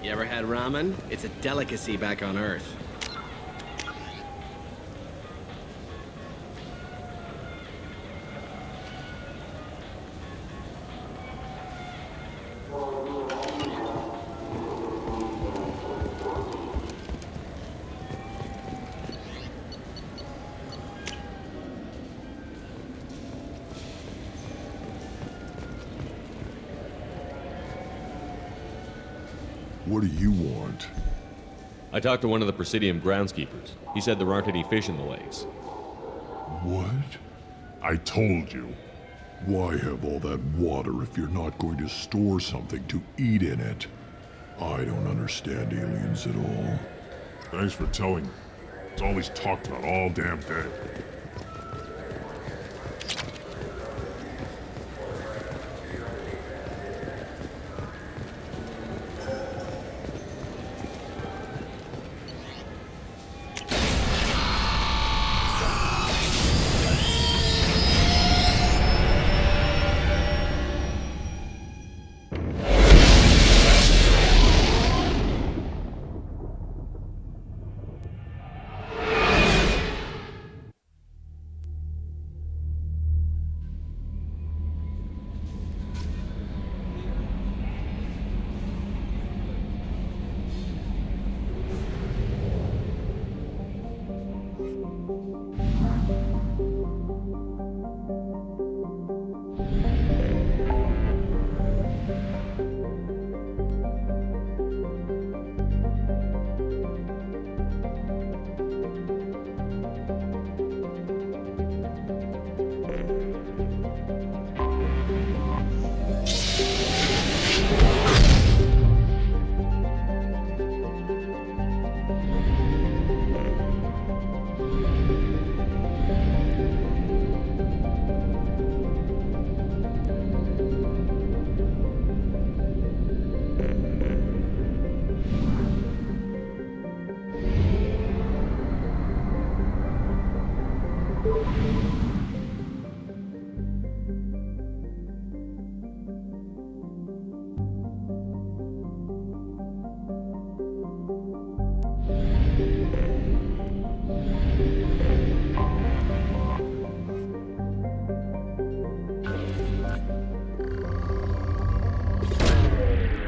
You ever had ramen? It's a delicacy back on Earth. What do you want? I talked to one of the Presidium groundskeepers. He said there aren't any fish in the lakes. What? I told you. Why have all that water if you're not going to store something to eat in it? I don't understand aliens at all. Thanks for telling me. It's all he's talked about all damn day.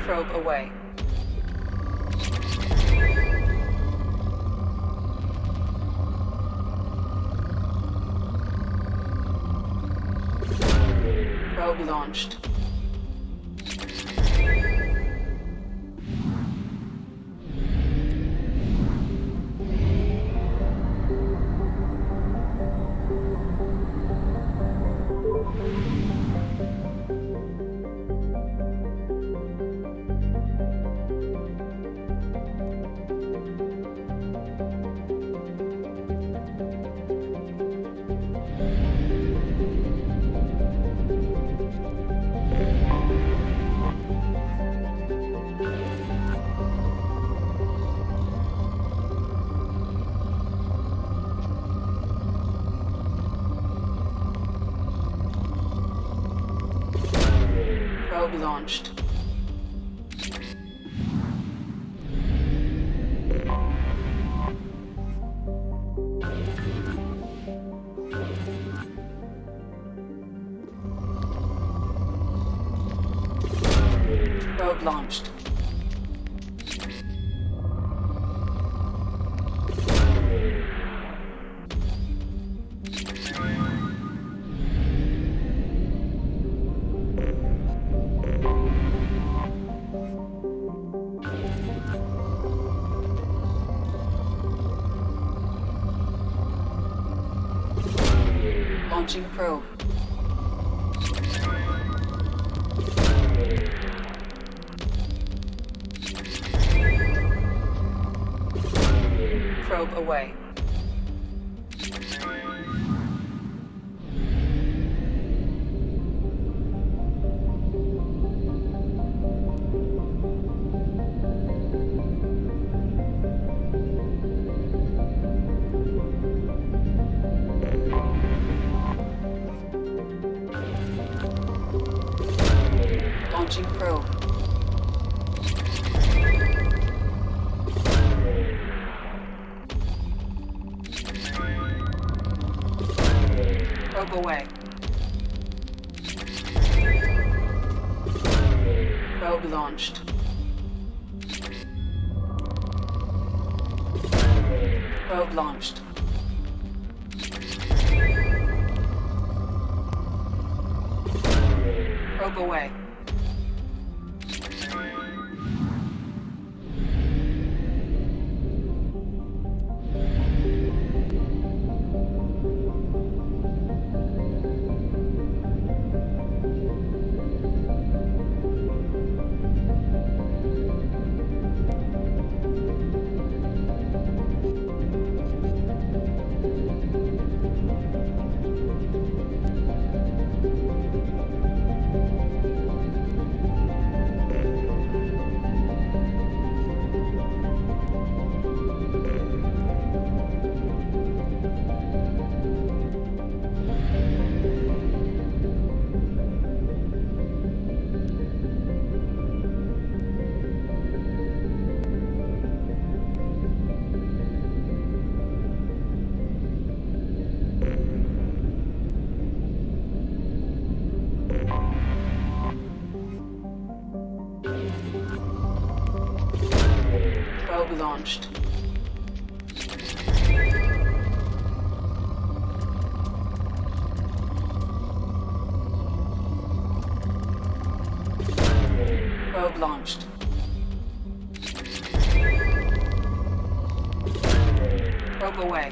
Probe away. Probe launched. Probe launched. Probe launched. Launching probe. Probe away. Launching probe. Probe away. Probe launched. Probe launched. Probe away. Probe launched. Probe launched. Probe away.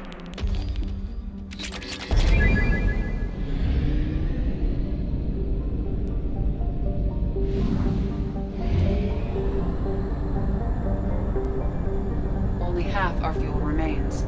Only half our fuel remains.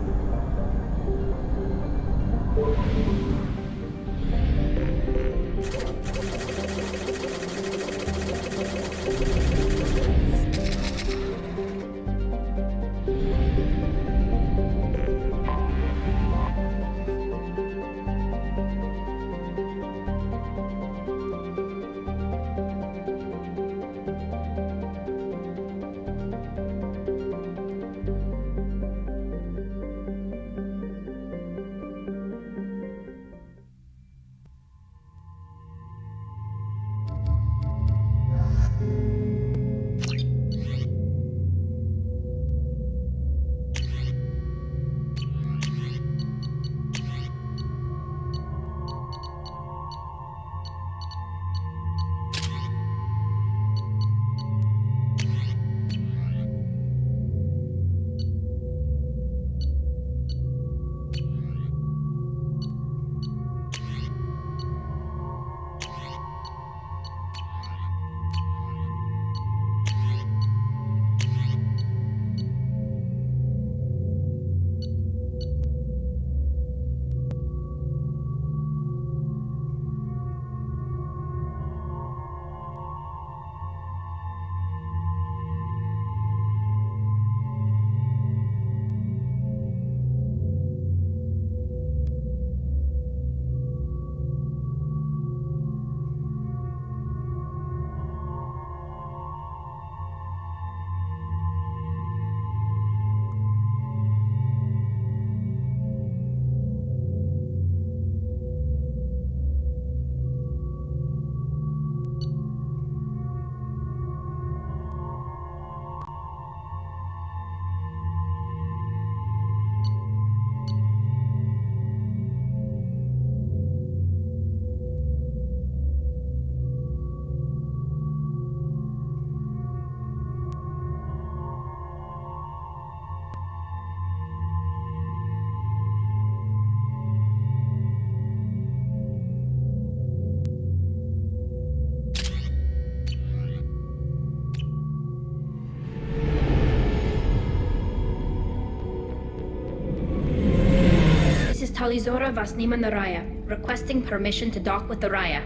Talizora Vasnima Naraya, requesting permission to dock with the Raya.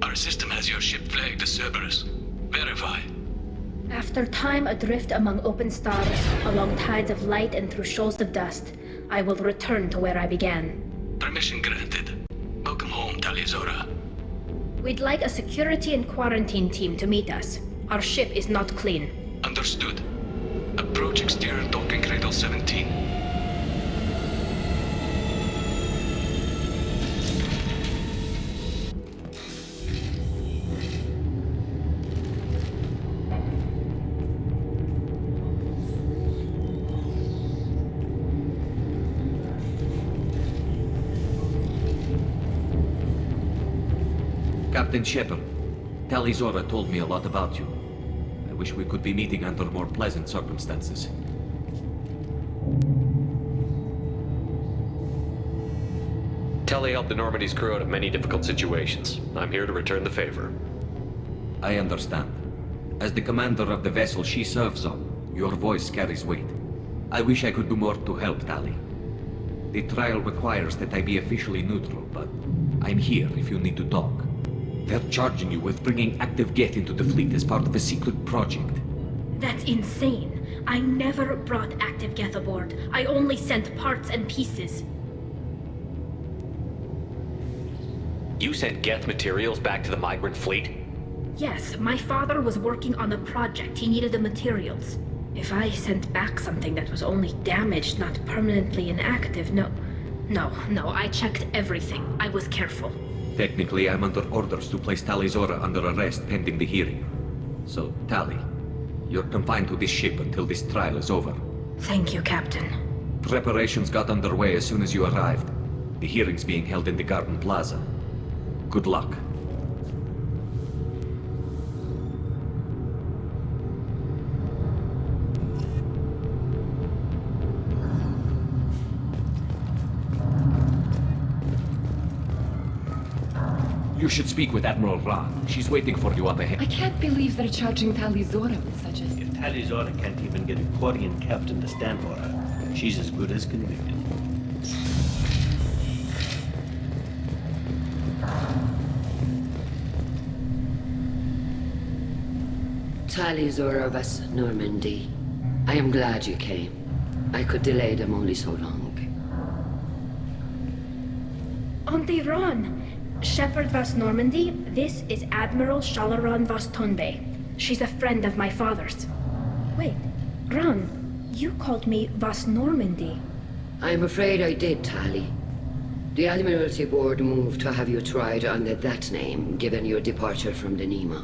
Our system has your ship flagged as Cerberus. Verify. After time adrift among open stars, along tides of light and through shoals of dust, I will return to where I began. Permission granted. Welcome home, Talizora. We'd like a security and quarantine team to meet us. Our ship is not clean. Understood. Approach exterior docking cradle 17. Captain Shepard, Talizora told me a lot about you. I wish we could be meeting under more pleasant circumstances. Telly helped the Normandy's crew out of many difficult situations. I'm here to return the favor. I understand. As the commander of the vessel she serves on, your voice carries weight. I wish I could do more to help, Tali. The trial requires that I be officially neutral, but I'm here if you need to talk. They're charging you with bringing active Geth into the fleet as part of a secret project. That's insane. I never brought active Geth aboard. I only sent parts and pieces. You sent Geth materials back to the migrant fleet? Yes, my father was working on a project. He needed the materials. If I sent back something that was only damaged, not permanently inactive, no, I checked everything. I was careful. Technically, I'm under orders to place Talizora under arrest pending the hearing. So, Tali, you're confined to this ship until this trial is over. Thank you, Captain. Preparations got underway as soon as you arrived. The hearing's being held in the Garden Plaza. Good luck. You should speak with Admiral Ra. She's waiting for you up ahead. I can't believe they're charging Talizora with such a... If Talizora can't even get a Quarian captain to stand for her, she's as good as convicted. Talizora Vas Normandy. I am glad you came. I could delay them only so long. Auntie Ron! Shepard Vas Normandy, this is Admiral Shalaran Vas Tonbe. She's a friend of my father's. Wait, Ron, you called me Vas Normandy. I'm afraid I did, Tali. The Admiralty Board moved to have you tried under that name, given your departure from the Nima.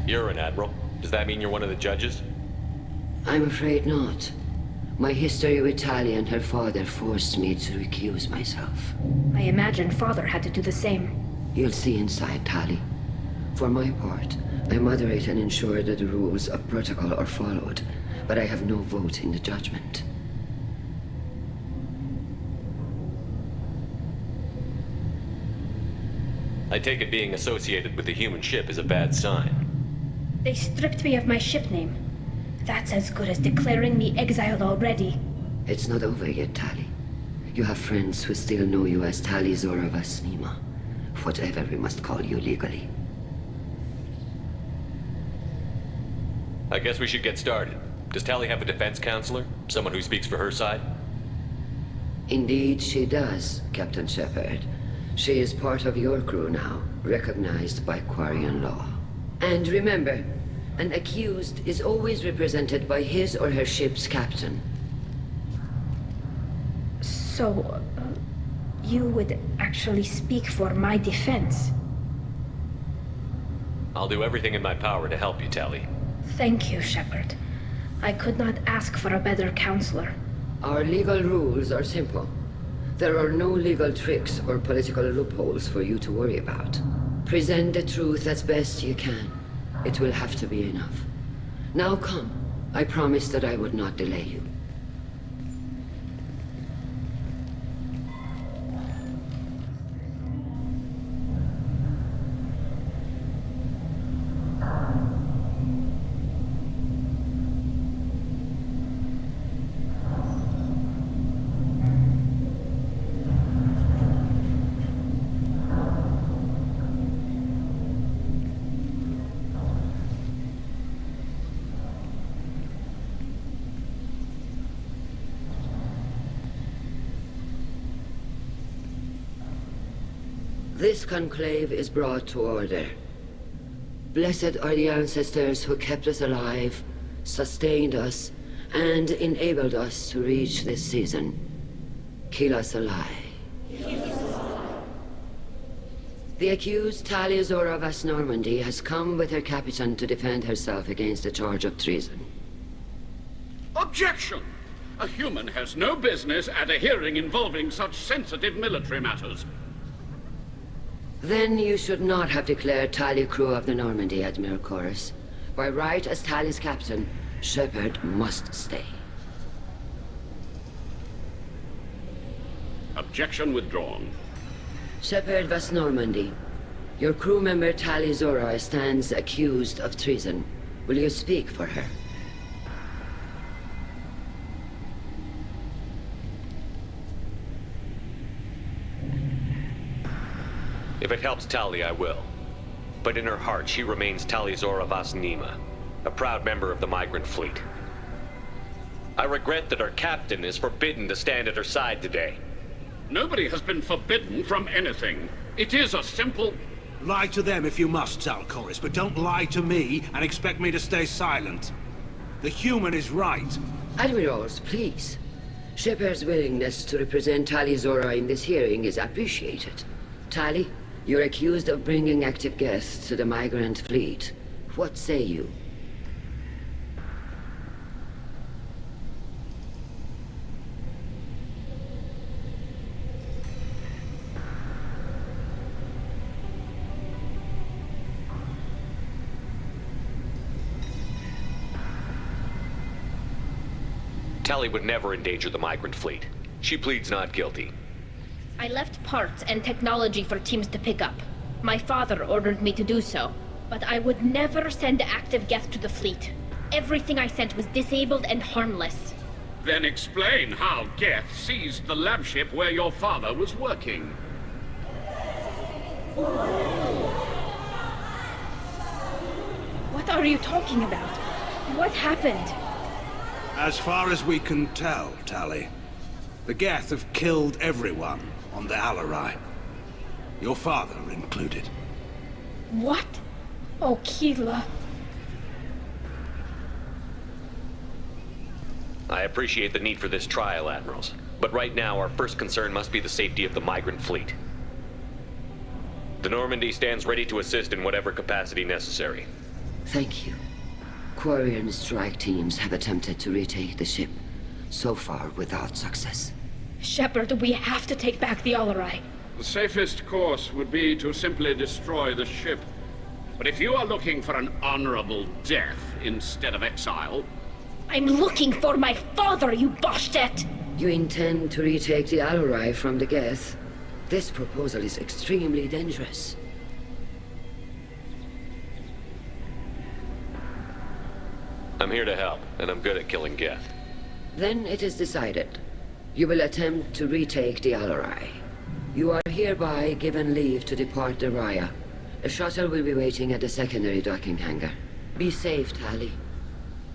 You're an admiral. Does that mean you're one of the judges? I'm afraid not. My history with Tali and her father forced me to recuse myself. I imagine father had to do the same. You'll see inside, Tali. For my part, I moderate and ensure that the rules of protocol are followed, but I have no vote in the judgment. I take it being associated with the human ship is a bad sign. They stripped me of my ship name. That's as good as declaring me exiled already. It's not over yet, Tali. You have friends who still know you as Talizora Vas Nima. Whatever we must call you legally. I guess we should get started. Does Tali have a defense counselor? Someone who speaks for her side? Indeed, she does, Captain Shepard. She is part of your crew now, recognized by Quarian law. And remember, an accused is always represented by his or her ship's captain. So, you would actually speak for my defense. I'll do everything in my power to help you, Tali. Thank you, Shepard. I could not ask for a better counselor. Our legal rules are simple. There are no legal tricks or political loopholes for you to worry about. Present the truth as best you can. It will have to be enough. Now come. I promised that I would not delay you. This conclave is brought to order. Blessed are the ancestors who kept us alive, sustained us, and enabled us to reach this season. Keelah Se'lai. The accused Tali Azora Vas Normandy has come with her captain to defend herself against a charge of treason. Objection! A human has no business at a hearing involving such sensitive military matters. Then you should not have declared Tali crew of the Normandy, Admiral Chorus. By right as Tali's captain, Shepard must stay. Objection withdrawn. Shepard Vas Normandy, your crew member Tali Zora stands accused of treason. Will you speak for her? If it helps Tali, I will. But in her heart, she remains Tali Zora Vas Nema, a proud member of the migrant fleet. I regret that her captain is forbidden to stand at her side today. Nobody has been forbidden from anything. It is a simple... Lie to them if you must, Zaal'Koris, but don't lie to me and expect me to stay silent. The human is right. Admirals, please. Shepard's willingness to represent Tali Zora in this hearing is appreciated. Tali, you're accused of bringing active guests to the migrant fleet. What say you? Tali would never endanger the migrant fleet. She pleads not guilty. I left parts and technology for teams to pick up. My father ordered me to do so, but I would never send active guests to the fleet. Everything I sent was disabled and harmless. Then explain how Geth seized the lab ship where your father was working. What are you talking about? What happened? As far as we can tell, Tali, the Geth have killed everyone on the Alarai. Your father included. What? Oh, Keelah. I appreciate the need for this trial, Admirals. But right now, our first concern must be the safety of the migrant fleet. The Normandy stands ready to assist in whatever capacity necessary. Thank you. Quarian strike teams have attempted to retake the ship, so far without success. Shepard, we have to take back the Alarai. The safest course would be to simply destroy the ship. But if you are looking for an honorable death instead of exile... I'm looking for my father, you Bastet! You intend to retake the Alarai from the Geth? This proposal is extremely dangerous. I'm here to help, and I'm good at killing Geth. Then it is decided. You will attempt to retake the Alarai. You are hereby given leave to depart the Raya. A shuttle will be waiting at the secondary docking hangar. Be safe, Tali.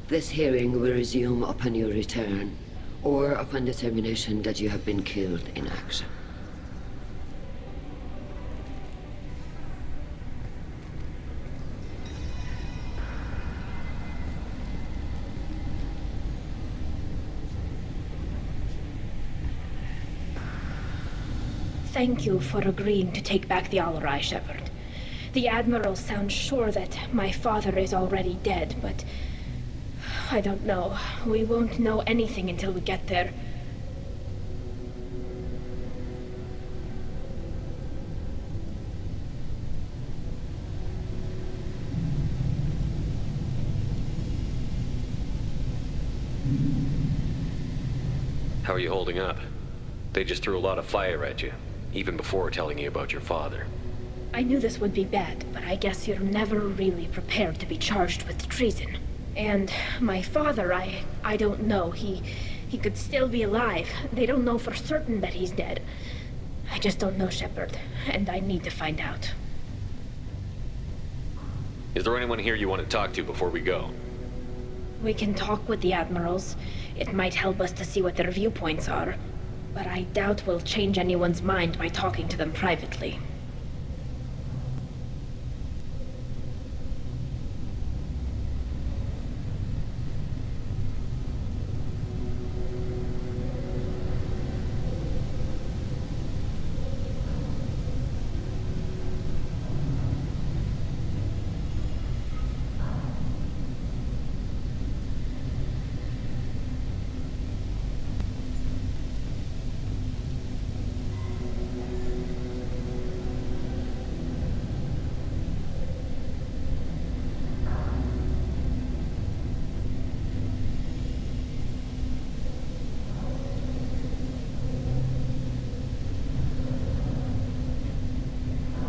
This hearing will resume upon your return, or upon determination that you have been killed in action. Thank you for agreeing to take back the Alarai, Shepard. The Admiral sounds sure that my father is already dead, but I don't know. We won't know anything until we get there. How are you holding up? They just threw a lot of fire at you, even before telling you about your father. I knew this would be bad, but I guess you're never really prepared to be charged with treason. And my father, I don't know. He could still be alive. They don't know for certain that he's dead. I just don't know, Shepard, and I need to find out. Is there anyone here you want to talk to before we go? We can talk with the Admirals. It might help us to see what their viewpoints are, but I doubt we'll change anyone's mind by talking to them privately.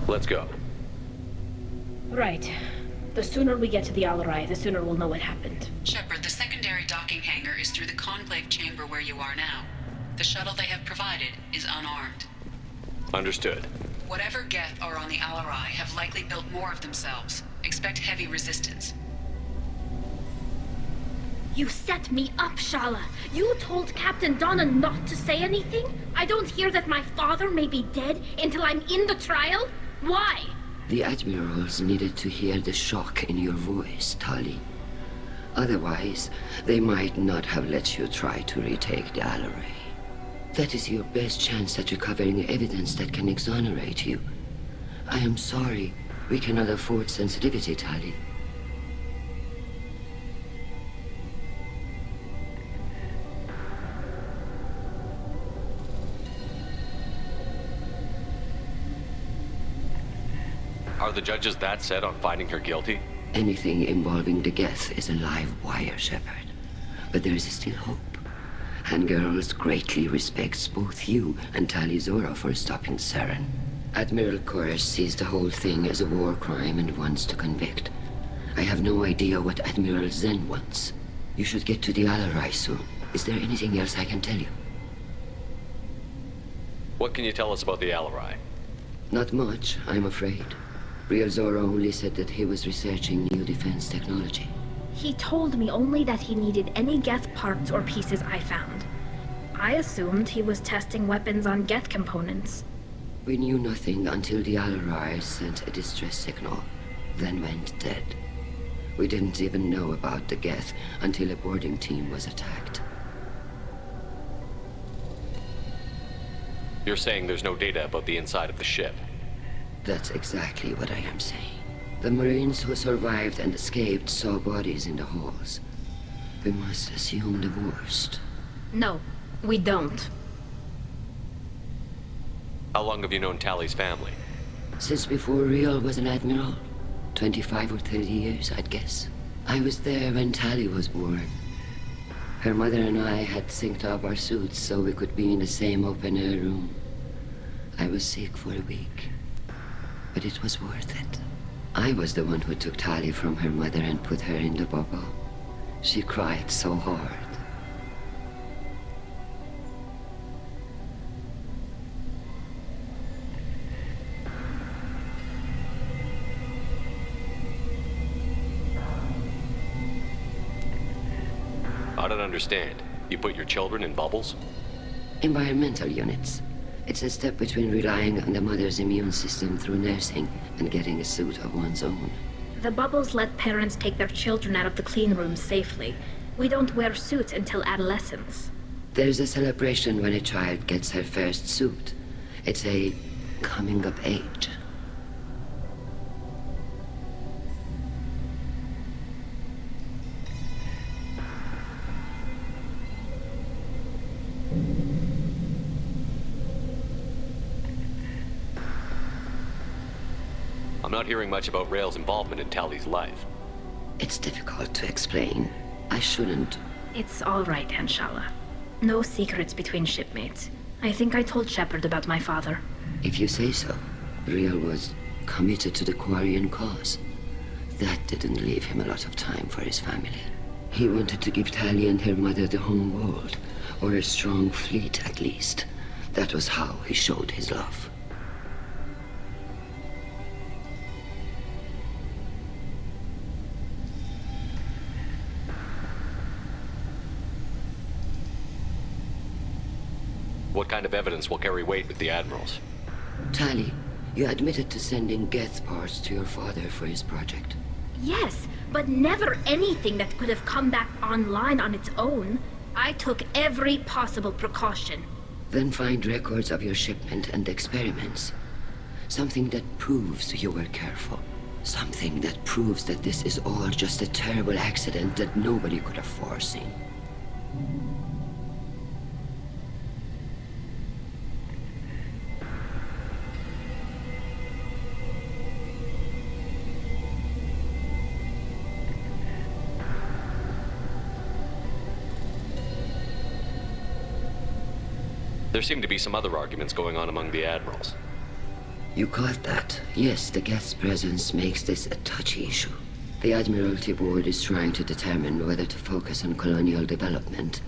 Let's go. Right. The sooner we get to the Alarai, the sooner we'll know what happened. Shepard, the secondary docking hangar is through the conclave chamber where you are now. The shuttle they have provided is unarmed. Understood. Whatever Geth are on the Alarai have likely built more of themselves. Expect heavy resistance. You set me up, Shala. You told Captain Donna not to say anything? I don't hear that my father may be dead until I'm in the trial? Why? The Admirals needed to hear the shock in your voice, Tali. Otherwise, they might not have let you try to retake the Alarai. That is your best chance at recovering evidence that can exonerate you. I am sorry. We cannot afford sensitivity, Tali. Are the judges that set on finding her guilty? Anything involving the Geth is a live wire, Shepard. But there is still hope. Handgirls greatly respects both you and Tali Zora for stopping Saren. Admiral Koresh sees the whole thing as a war crime and wants to convict. I have no idea what Admiral Zen wants. You should get to the Alarai soon. Is there anything else I can tell you? What can you tell us about the Alarai? Not much, I'm afraid. Real Zora only said that he was researching new defense technology. He told me only that he needed any Geth parts or pieces I found. I assumed he was testing weapons on Geth components. We knew nothing until the Alarai sent a distress signal, then went dead. We didn't even know about the Geth until a boarding team was attacked. You're saying there's no data about the inside of the ship? That's exactly what I am saying. The Marines who survived and escaped saw bodies in the halls. We must assume the worst. No, we don't. How long have you known Tali's family? Since before Riel was an admiral. 25 or 30 years, I'd guess. I was there when Tali was born. Her mother and I had synced up our suits so we could be in the same open-air room. I was sick for a week, but it was worth it. I was the one who took Tali from her mother and put her in the bubble. She cried so hard. I don't understand. You put your children in bubbles? Environmental units. It's a step between relying on the mother's immune system through nursing and getting a suit of one's own. The bubbles let parents take their children out of the clean rooms safely. We don't wear suits until adolescence. There's a celebration when a child gets her first suit. It's a coming of age. I'm not hearing much about Rael's involvement in Tally's life. It's difficult to explain. I shouldn't. It's all right, Anshala. No secrets between shipmates. I think I told Shepard about my father. If you say so. Rael was committed to the Quarian cause. That didn't leave him a lot of time for his family. He wanted to give Tali and her mother the home world, or a strong fleet at least. That was how he showed his love. What kind of evidence will carry weight with the Admirals? Tali, you admitted to sending Geth parts to your father for his project. Yes, but never anything that could have come back online on its own. I took every possible precaution. Then find records of your shipment and experiments. Something that proves you were careful. Something that proves that this is all just a terrible accident that nobody could have foreseen. There seem to be some other arguments going on among the Admirals. You caught that. Yes, the Geth's presence makes this a touchy issue. The Admiralty Board is trying to determine whether to focus on colonial development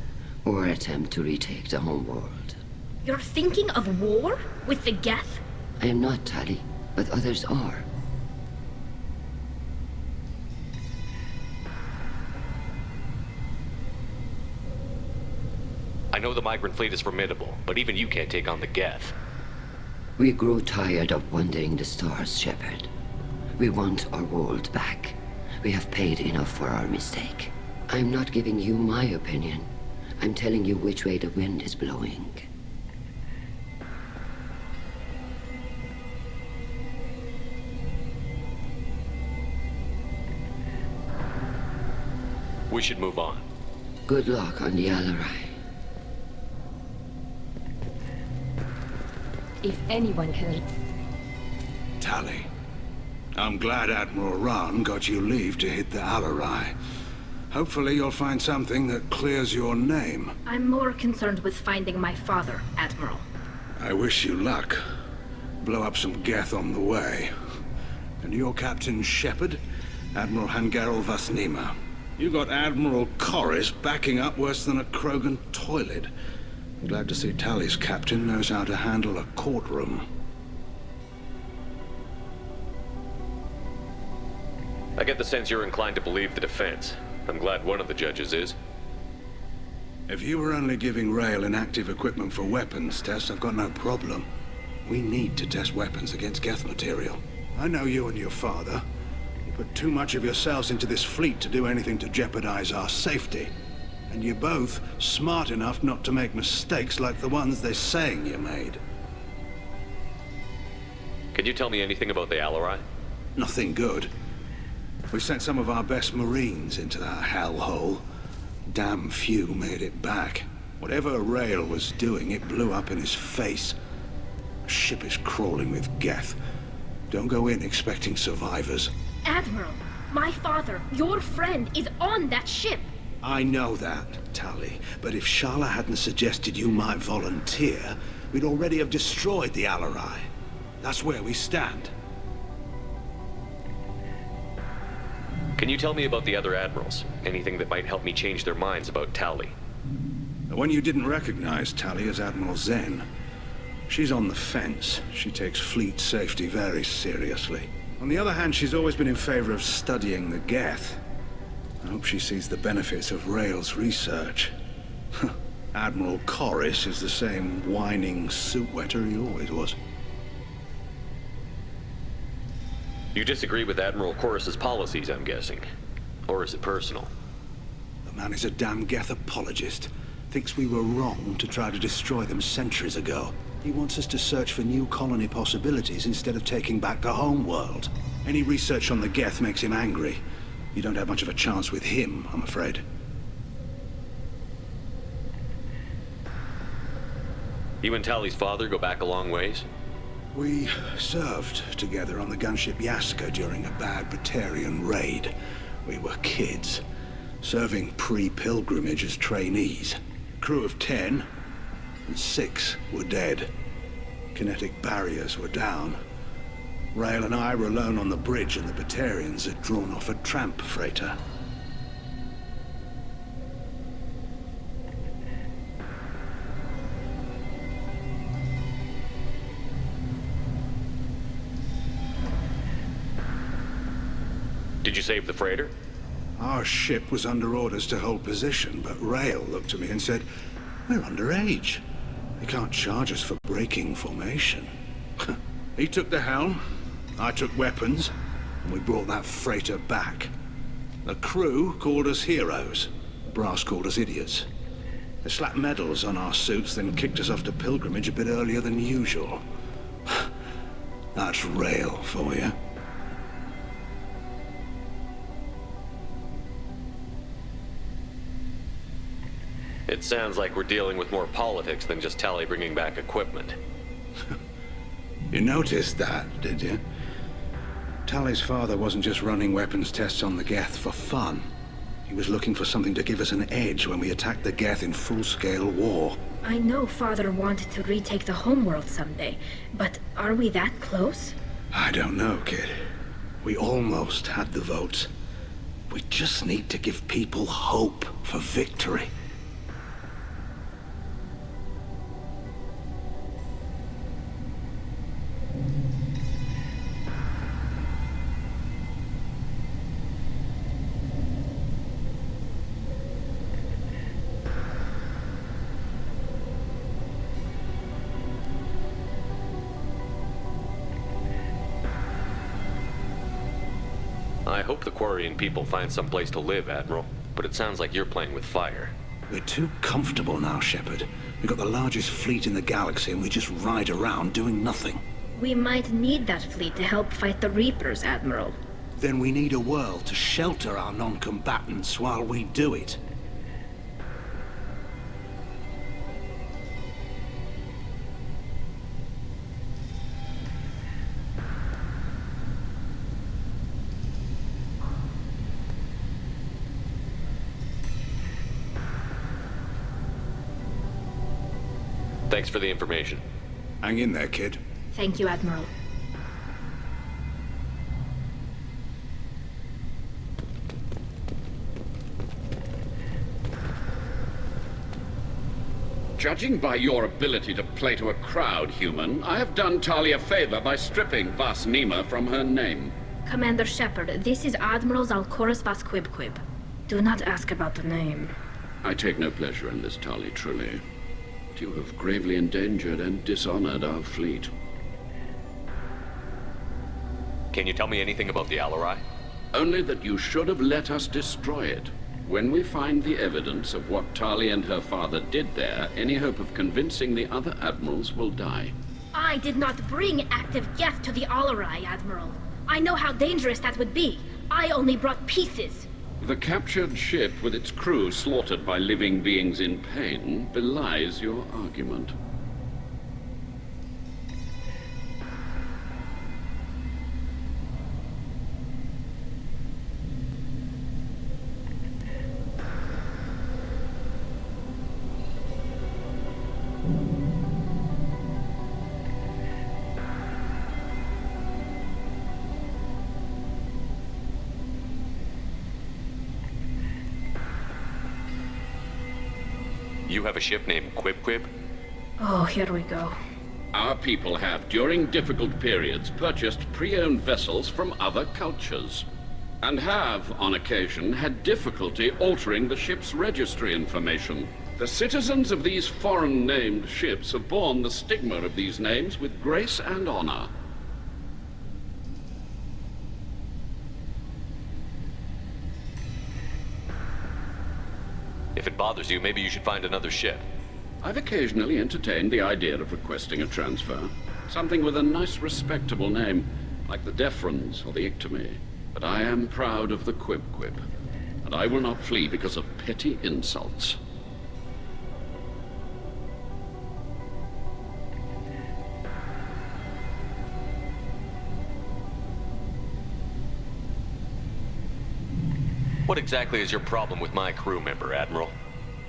or attempt to retake the home world. You're thinking of war? With the Geth? I am not, Tali, but others are. I know the migrant fleet is formidable, but even you can't take on the Geth. We grow tired of wandering the stars, Shepard. We want our world back. We have paid enough for our mistake. I'm not giving you my opinion. I'm telling you which way the wind is blowing. We should move on. Good luck on the Alarai. If anyone can... Tali, I'm glad Admiral Rahn got you leave to hit the Alarai. Hopefully you'll find something that clears your name. I'm more concerned with finding my father, Admiral. I wish you luck. Blow up some Geth on the way. And your Captain Shepard, Admiral Hangarel Vasnima. You got Admiral Corris backing up worse than a Krogan toilet. Glad to see Tali's captain knows how to handle a courtroom. I get the sense you're inclined to believe the defense. I'm glad one of the judges is. If you were only giving Rael inactive equipment for weapons tests, I've got no problem. We need to test weapons against Geth material. I know you and your father. You put too much of yourselves into this fleet to do anything to jeopardize our safety. And you're both smart enough not to make mistakes like the ones they're saying you made. Can you tell me anything about the Alarai? Nothing good. We sent some of our best Marines into that hellhole. Damn few made it back. Whatever Rael was doing, it blew up in his face. The ship is crawling with Geth. Don't go in expecting survivors. Admiral, my father, your friend, is on that ship. I know that, Tali, but if Shala hadn't suggested you might volunteer, we'd already have destroyed the Alarai. That's where we stand. Can you tell me about the other Admirals? Anything that might help me change their minds about Tali? The one you didn't recognize, Tali, is Admiral Zen. She's on the fence. She takes fleet safety very seriously. On the other hand, she's always been in favor of studying the Geth. I hope she sees the benefits of Rael's research. Admiral Corris is the same whining suit wetter he always was. You disagree with Admiral Corris's policies, I'm guessing. Or is it personal? The man is a damn Geth apologist. Thinks we were wrong to try to destroy them centuries ago. He wants us to search for new colony possibilities instead of taking back the home world. Any research on the Geth makes him angry. You don't have much of a chance with him, I'm afraid. You and Tally's father go back a long ways? We served together on the gunship Yaska during a bad Batarian raid. We were kids, serving pre-pilgrimage as trainees. Crew of 10, and 6 were dead. Kinetic barriers were down. Rael and I were alone on the bridge, and the Batarians had drawn off a tramp freighter. Did you save the freighter? Our ship was under orders to hold position, but Rael looked at me and said, "We're underage. They can't charge us for breaking formation." He took the helm, I took weapons, and we brought that freighter back. The crew called us heroes. Brass called us idiots. They slapped medals on our suits, then kicked us off to pilgrimage a bit earlier than usual. That's Rael for you. It sounds like we're dealing with more politics than just Tally bringing back equipment. You noticed that, did you? Tally's father wasn't just running weapons tests on the Geth for fun. He was looking for something to give us an edge when we attacked the Geth in full-scale war. I know Father wanted to retake the homeworld someday, but are we that close? I don't know, kid. We almost had the votes. We just need to give people hope for victory. I hope the Quarian people find some place to live, Admiral. But it sounds like you're playing with fire. We're too comfortable now, Shepard. We've got the largest fleet in the galaxy and we just ride around doing nothing. We might need that fleet to help fight the Reapers, Admiral. Then we need a world to shelter our non-combatants while we do it. Thanks for the information. Hang in there, kid. Thank you, Admiral. Judging by your ability to play to a crowd, human, I have done Tali a favor by stripping Vas Nima from her name. Commander Shepard, this is Admiral Zalkorus Vas Quibquib. Do not ask about the name. I take no pleasure in this, Tali, truly. But you have gravely endangered and dishonored our fleet. Can you tell me anything about the Alarai? Only that you should have let us destroy it. When we find the evidence of what Tali and her father did there, any hope of convincing the other admirals will die. I did not bring active Geth to the Alarai, Admiral. I know how dangerous that would be. I only brought pieces. The captured ship with its crew slaughtered by living beings in pain belies your argument. You have a ship named Quib? Oh, here we go. Our people have, during difficult periods, purchased pre-owned vessels from other cultures, and have, on occasion, had difficulty altering the ship's registry information. The citizens of these foreign-named ships have borne the stigma of these names with grace and honor. If it bothers you, maybe you should find another ship. I've occasionally entertained the idea of requesting a transfer. Something with a nice, respectable name, like the Defrons or the Ictomy. But I am proud of the Quib-Quib, and I will not flee because of petty insults. What exactly is your problem with my crew member, Admiral?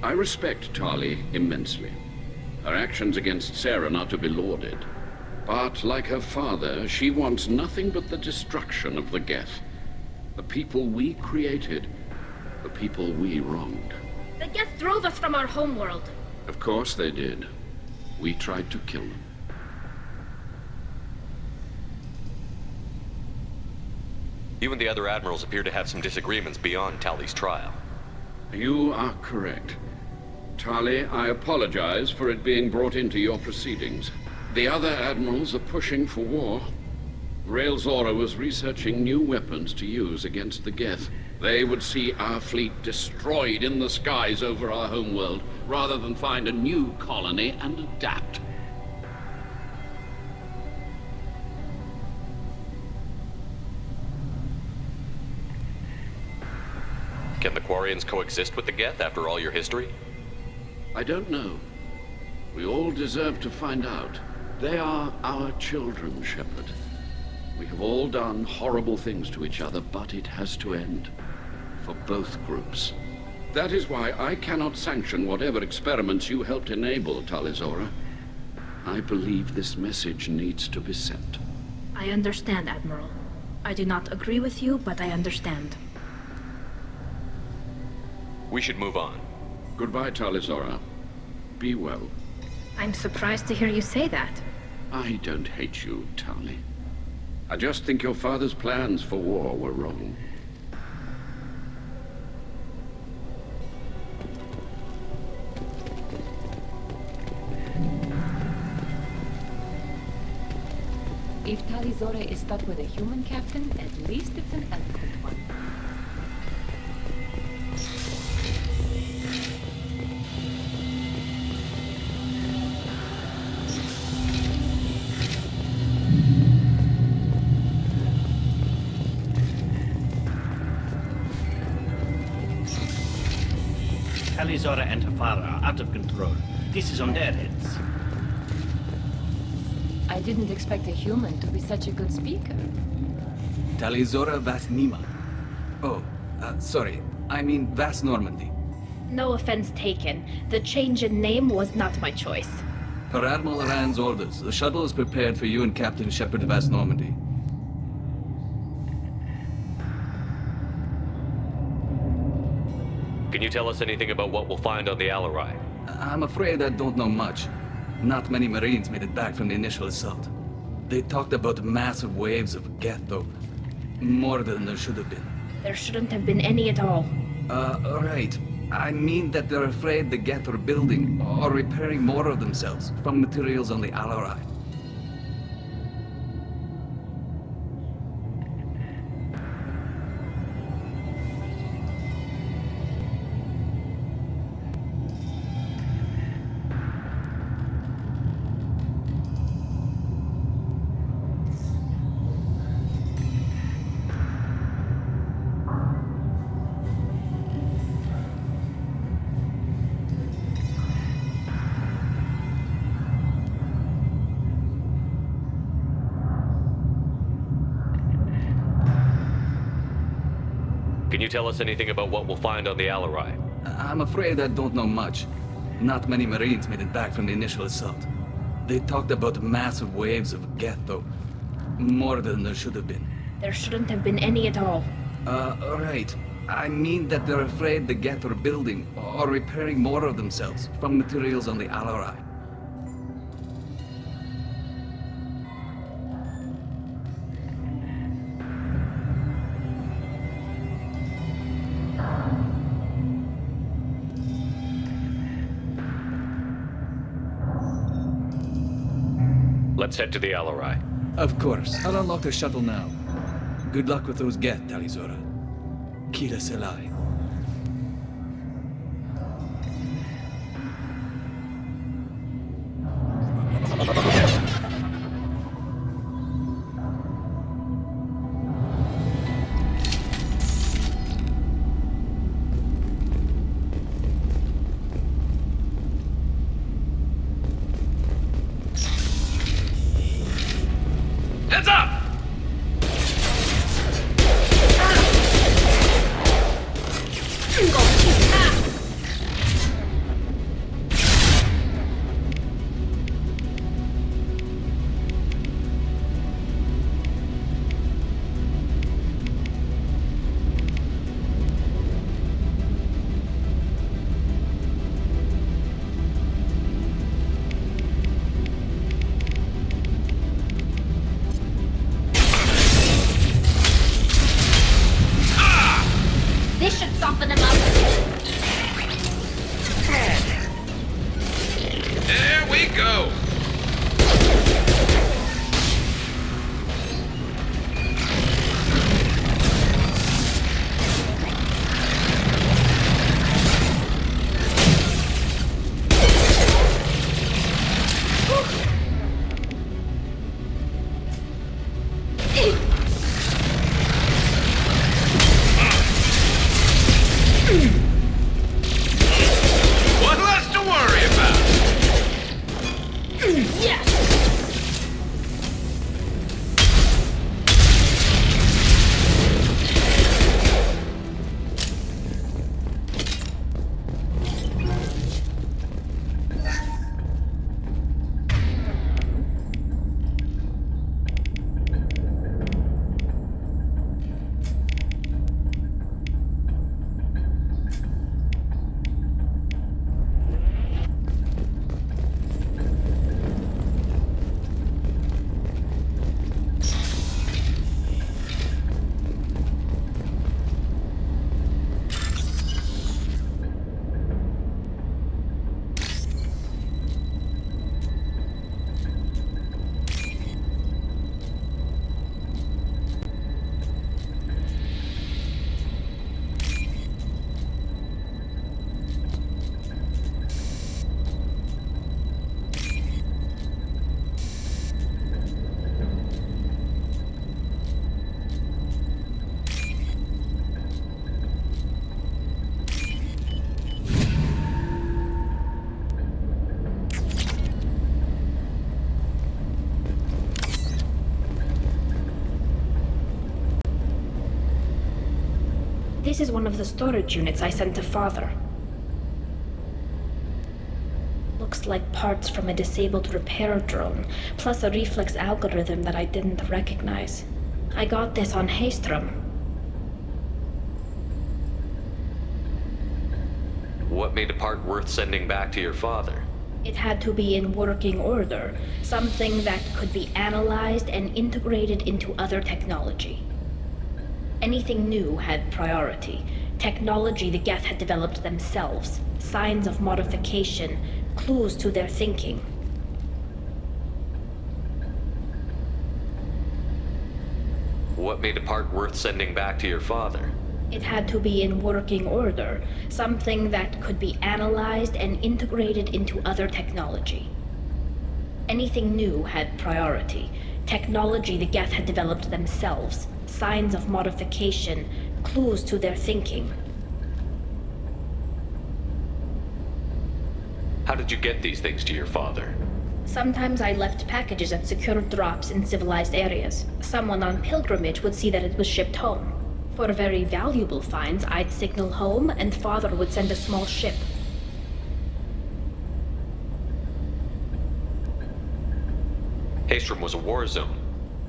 I respect Tali immensely. Her actions against Saren are to be lauded. But, like her father, she wants nothing but the destruction of the Geth. The people we created. The people we wronged. The Geth drove us from our homeworld. Of course they did. We tried to kill them. You and the other admirals appear to have some disagreements beyond Tali's trial. You are correct. Tali, I apologize for it being brought into your proceedings. The other admirals are pushing for war. Rael Zora was researching new weapons to use against the Geth. They would see our fleet destroyed in the skies over our homeworld, rather than find a new colony and adapt. Can the Quarians coexist with the Geth after all your history? I don't know. We all deserve to find out. They are our children, Shepard. We have all done horrible things to each other, but it has to end. For both groups. That is why I cannot sanction whatever experiments you helped enable, Tali Zora. I believe this message needs to be sent. I understand, Admiral. I do not agree with you, but I understand. We should move on. Goodbye, Tali Zora. Be well. I'm surprised to hear you say that. I don't hate you, Tali. I just think your father's plans for war were wrong. If Tali Zora is stuck with a human captain, at least it's an eloquent one. Tali Zora and her father are out of control. This is on their heads. I didn't expect a human to be such a good speaker. Tali Zora Vas Nima. Oh, sorry. I mean Vas Normandy. No offense taken. The change in name was not my choice. Per Admiral Rand's orders, the shuttle is prepared for you and Captain Shepard Vas Normandy. Can you tell us anything about what we'll find on the Alarai? I'm afraid I don't know much. Not many Marines made it back from the initial assault. They talked about massive waves of Geth, though. More than there should have been. There shouldn't have been any at all. Right. I mean that they're afraid the Geth are building or repairing more of themselves from materials on the Alarai. Can you tell us anything about what we'll find on the Alarai? I'm afraid I don't know much. Not many Marines made it back from the initial assault. They talked about massive waves of Geth, though. More than there should have been. There shouldn't have been any at all. Right. I mean that they're afraid the Geth are building or repairing more of themselves from materials on the Alarai. Let's head to the Alarai. Of course. I'll unlock the shuttle now. Good luck with those Geth, Tali Zora. Kira Selai. This is one of the storage units I sent to Father. Looks like parts from a disabled repair drone, plus a reflex algorithm that I didn't recognize. I got this on Haystrom. What made a part worth sending back to your father? It had to be in working order, something that could be analyzed and integrated into other technology. Anything new had priority. Technology the Geth had developed themselves, signs of modification, clues to their thinking. What made a part worth sending back to your father? It had to be in working order, something that could be analyzed and integrated into other technology. Anything new had priority. Technology the Geth had developed themselves, signs of modification, clues to their thinking. How did you get these things to your father? Sometimes I left packages at secure drops in civilized areas. Someone on pilgrimage would see that it was shipped home. For very valuable finds, I'd signal home, and Father would send a small ship. Haystrom was a war zone.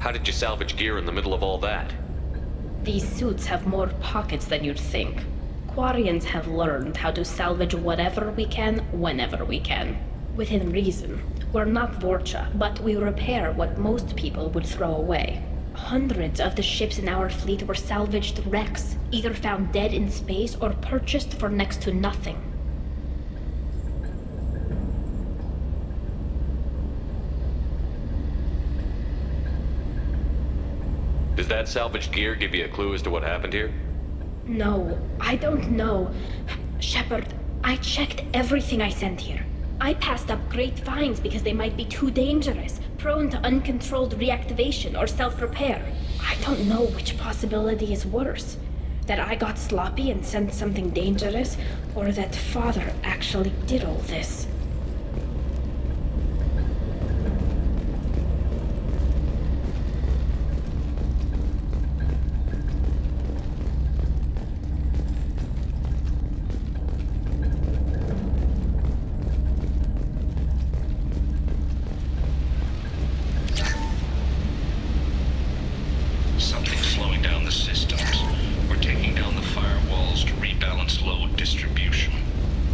How did you salvage gear in the middle of all that? These suits have more pockets than you'd think. Quarians have learned how to salvage whatever we can, whenever we can. Within reason. We're not Vorcha, but we repair what most people would throw away. Hundreds of the ships in our fleet were salvaged wrecks, either found dead in space or purchased for next to nothing. Does that salvaged gear give you a clue as to what happened here? No, I don't know. Shepard, I checked everything I sent here. I passed up great finds because they might be too dangerous, prone to uncontrolled reactivation or self-repair. I don't know which possibility is worse. That I got sloppy and sent something dangerous, or that Father actually did all this. Something's slowing down the systems. We're taking down the firewalls to rebalance load distribution.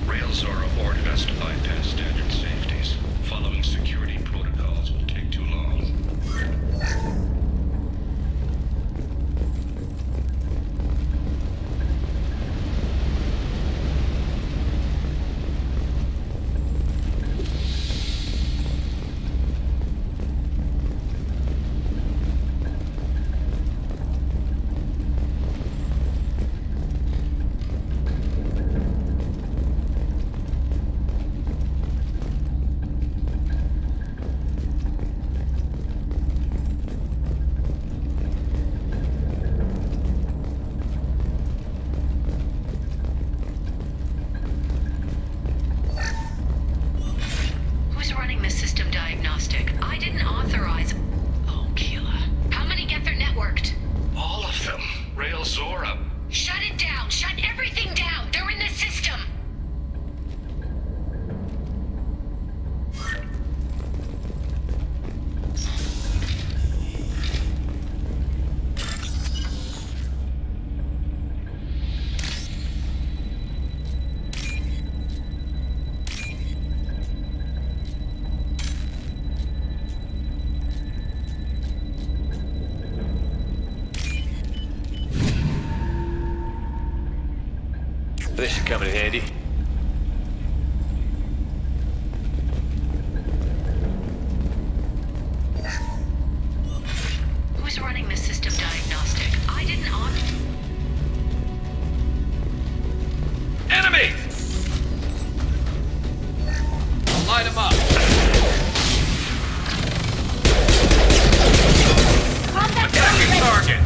Rail Zora ordered us to bypass standard safeties. Following security protocols will take too long. Who's running the system diagnostic? I didn't authorize... Oh, Keela. How many Geth are networked? All of them. Rail Zora. Shut it down! Shut everything down! They're in the system! This should come in handy. Who's running the system diagnostic? I didn't Enemy! Light him up. Attacking target.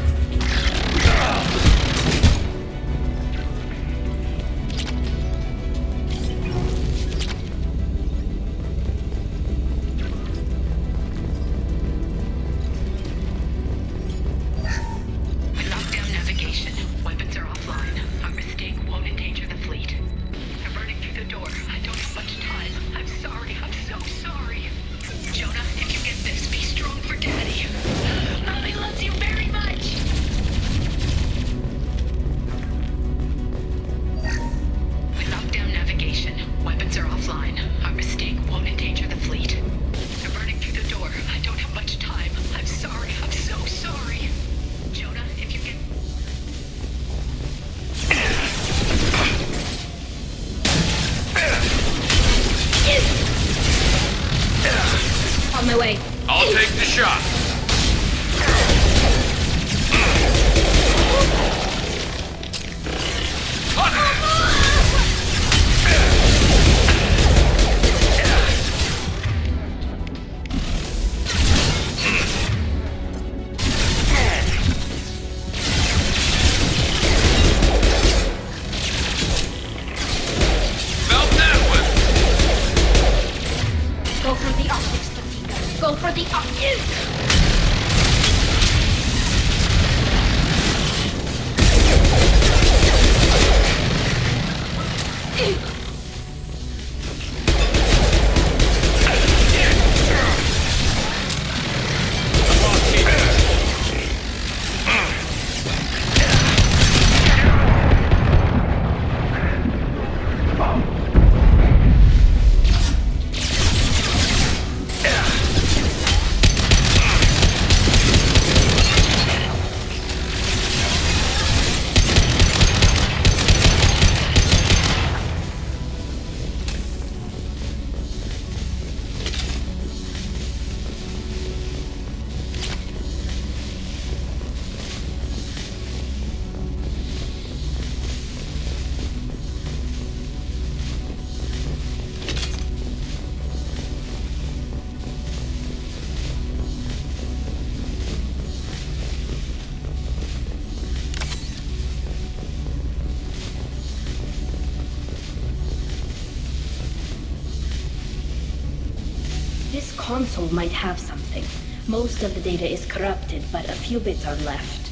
console might have something. Most of the data is corrupted, but a few bits are left.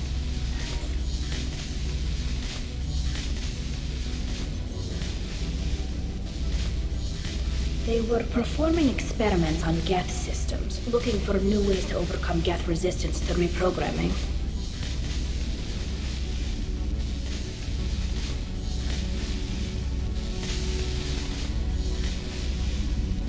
They were performing experiments on Geth systems, looking for new ways to overcome Geth resistance to reprogramming.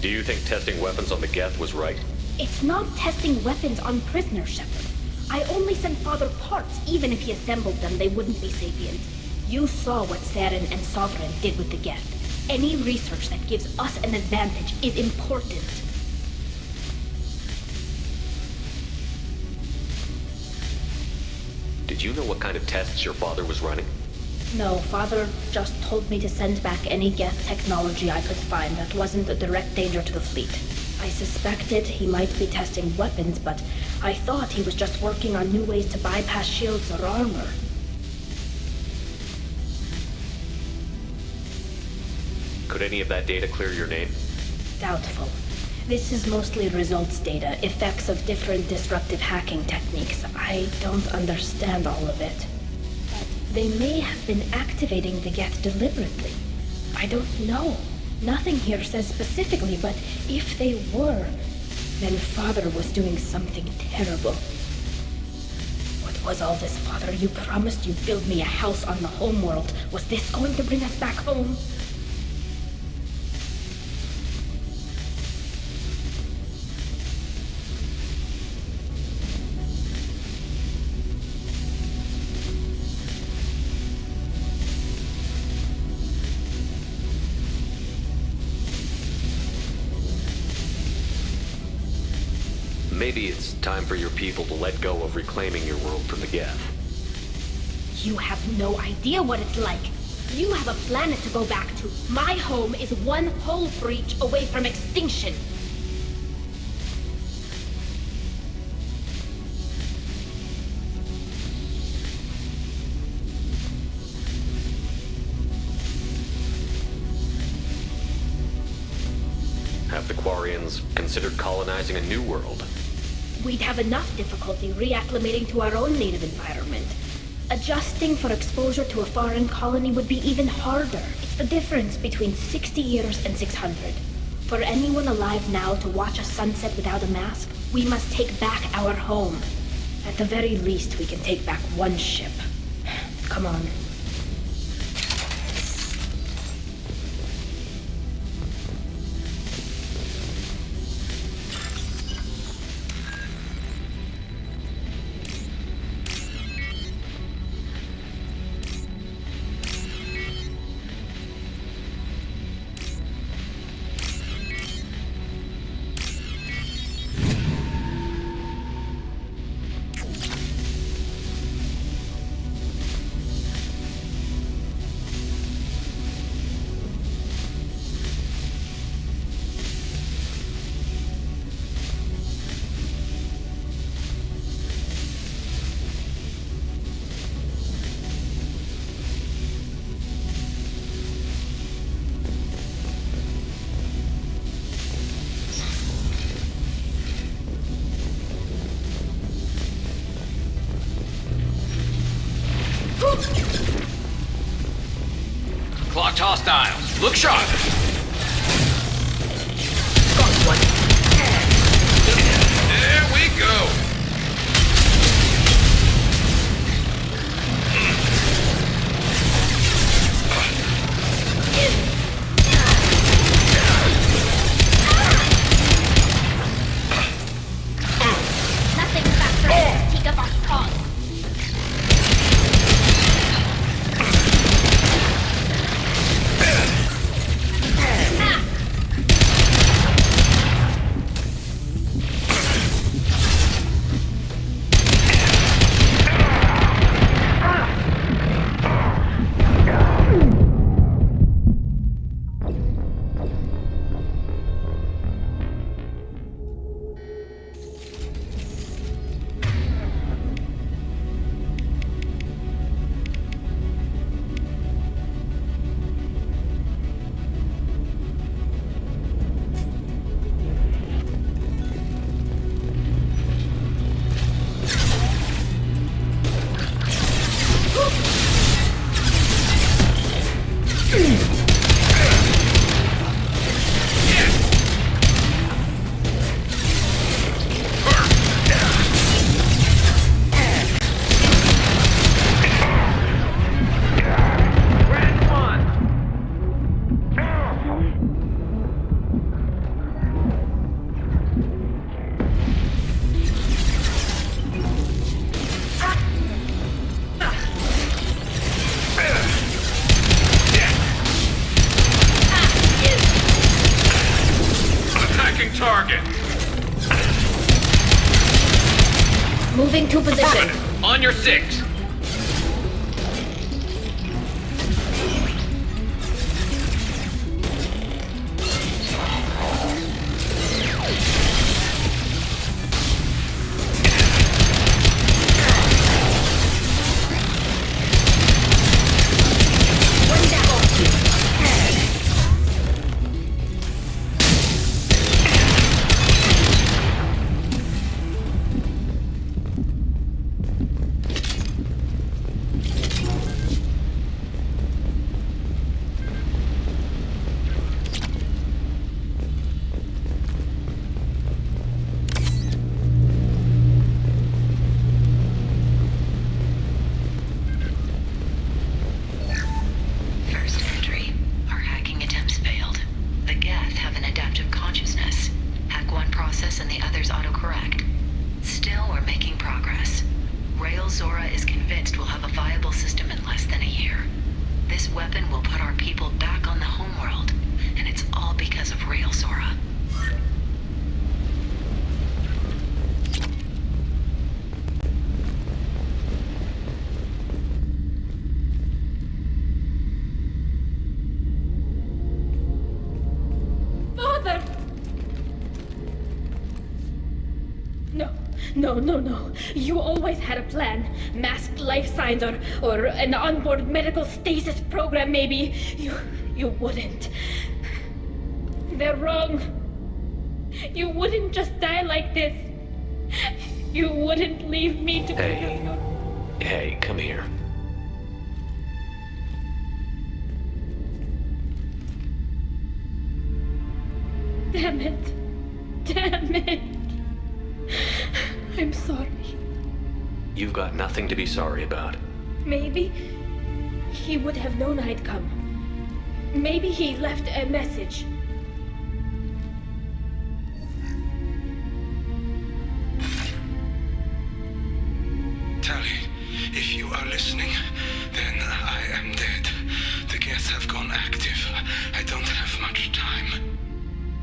Do you think testing weapons on the Geth was right? It's not testing weapons on prisoners, Shepard. I only sent Father parts. Even if he assembled them, they wouldn't be sapient. You saw what Saren and Sovereign did with the Geth. Any research that gives us an advantage is important. Did you know what kind of tests your father was running? No, Father just told me to send back any Geth technology I could find that wasn't a direct danger to the fleet. I suspected he might be testing weapons, but I thought he was just working on new ways to bypass shields or armor. Could any of that data clear your name? Doubtful. This is mostly results data, effects of different disruptive hacking techniques. I don't understand all of it. But they may have been activating the Geth deliberately. I don't know. Nothing here says specifically, but if they were, then Father was doing something terrible. What was all this, Father? You promised you'd build me a house on the homeworld. Was this going to bring us back home? Maybe it's time for your people to let go of reclaiming your world from the Geth. You have no idea what it's like. You have a planet to go back to. My home is one hull breach away from extinction. Have the Quarians considered colonizing a new world? We'd have enough difficulty reacclimating to our own native environment. Adjusting for exposure to a foreign colony would be even harder. It's the difference between 60 years and 600. For anyone alive now to watch a sunset without a mask, we must take back our home. At the very least, we can take back one ship. Come on. Clocked hostiles. Look sharp. Got one. There we go. Nothing faster than Tika Boss Prawn. on your six! No. You always had a plan. Masked life signs or an onboard medical stasis program, maybe. You wouldn't. They're wrong. You wouldn't just die like this. You wouldn't leave me to... Hey, come here. Damn it. I'm sorry. You've got nothing to be sorry about. Maybe he would have known I'd come. Maybe he left a message. Tali, if you are listening, then I am dead. The Geth have gone active. I don't have much time.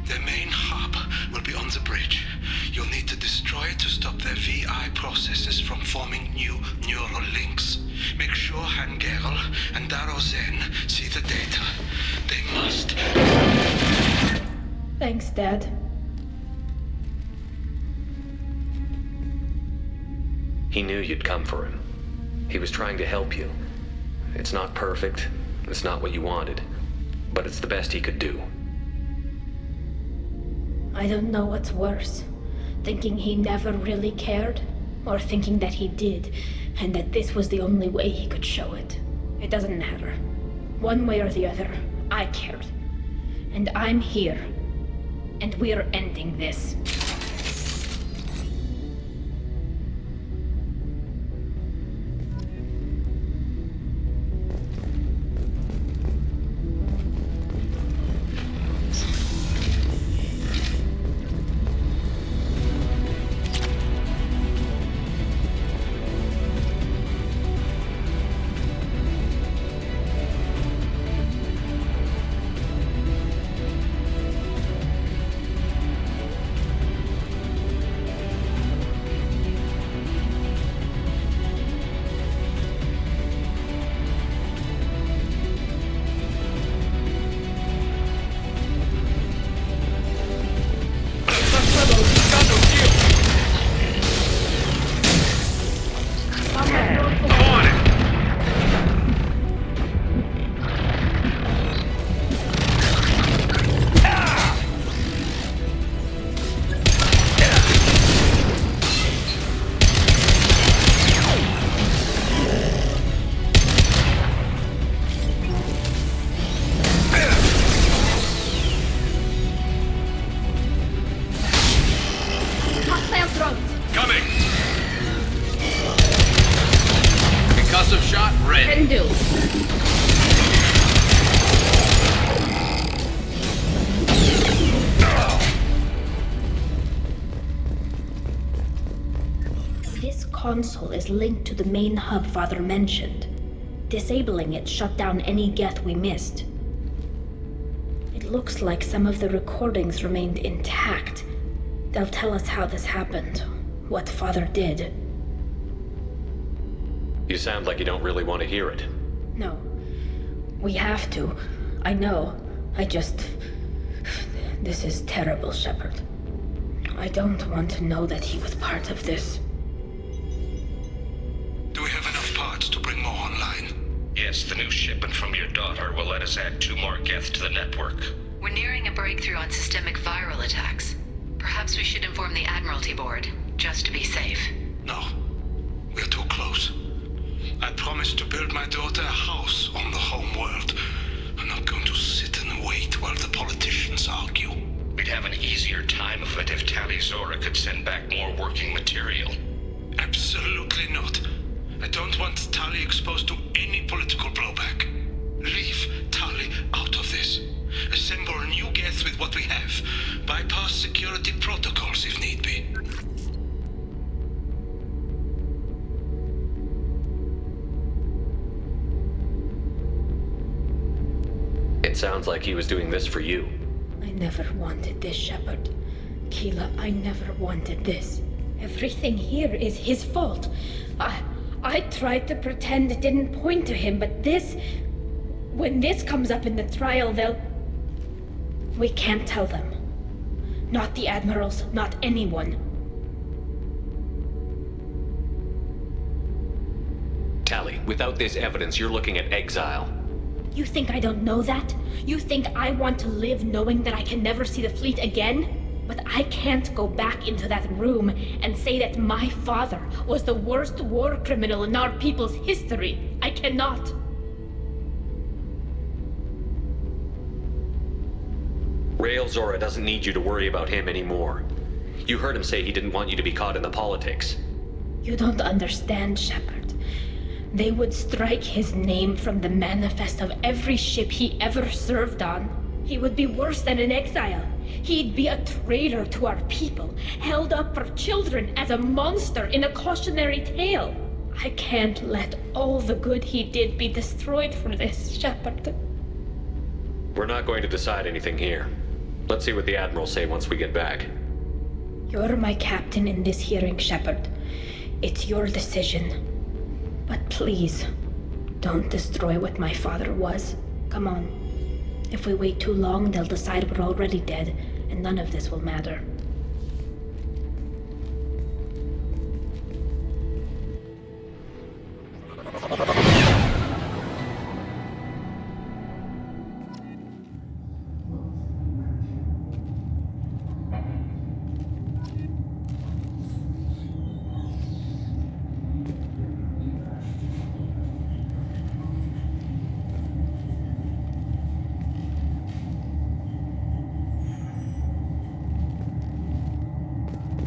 Their main hub will be on the bridge. You'll need to destroy it to stop their VI processes from forming new neural links. Make sure Hangerl and Daro Zen see the data. They must. Thanks, Dad. He knew you'd come for him. He was trying to help you. It's not perfect. It's not what you wanted. But it's the best he could do. I don't know what's worse. Thinking he never really cared, or thinking that he did, and that this was the only way he could show it. It doesn't matter. One way or the other, I cared. And I'm here. And we're ending this. Console is linked to the main hub Father mentioned. Disabling it shut down any Geth we missed. It looks like some of the recordings remained intact. They'll tell us how this happened, what Father did. You sound like you don't really want to hear it. No. We have to. I know. This is terrible, Shepard. I don't want to know that he was part of this. Do we have enough parts to bring more online? Yes, the new shipment from your daughter will let us add 2 more Geth to the network. We're nearing a breakthrough on systemic viral attacks. Perhaps we should inform the Admiralty Board, just to be safe. No. We're too close. I promised to build my daughter a house on the home world. I'm not going to sit and wait while the politicians argue. We'd have an easier time of it if Tali Zora could send back more working material. Absolutely not. I don't want Tali exposed to any political blowback. Leave Tali out of this. Assemble a new Geth with what we have. Bypass security protocols if need be. It sounds like he was doing this for you. I never wanted this, Shepard. Keela, I never wanted this. Everything here is his fault. I tried to pretend it didn't point to him, but this... When this comes up in the trial, they'll... We can't tell them. Not the admirals, not anyone. Tali, without this evidence, you're looking at exile. You think I don't know that? You think I want to live knowing that I can never see the fleet again? But I can't go back into that room and say that my father was the worst war criminal in our people's history. I cannot. Rael Zora doesn't need you to worry about him anymore. You heard him say he didn't want you to be caught in the politics. You don't understand, Shepard. They would strike his name from the manifest of every ship he ever served on. He would be worse than an exile. He'd be a traitor to our people, held up for children as a monster in a cautionary tale. I can't let all the good he did be destroyed for this, Shepard. We're not going to decide anything here. Let's see what the Admirals say once we get back. You're my captain in this hearing, Shepard. It's your decision. But please, don't destroy what my father was. Come on. If we wait too long, they'll decide we're already dead, and none of this will matter.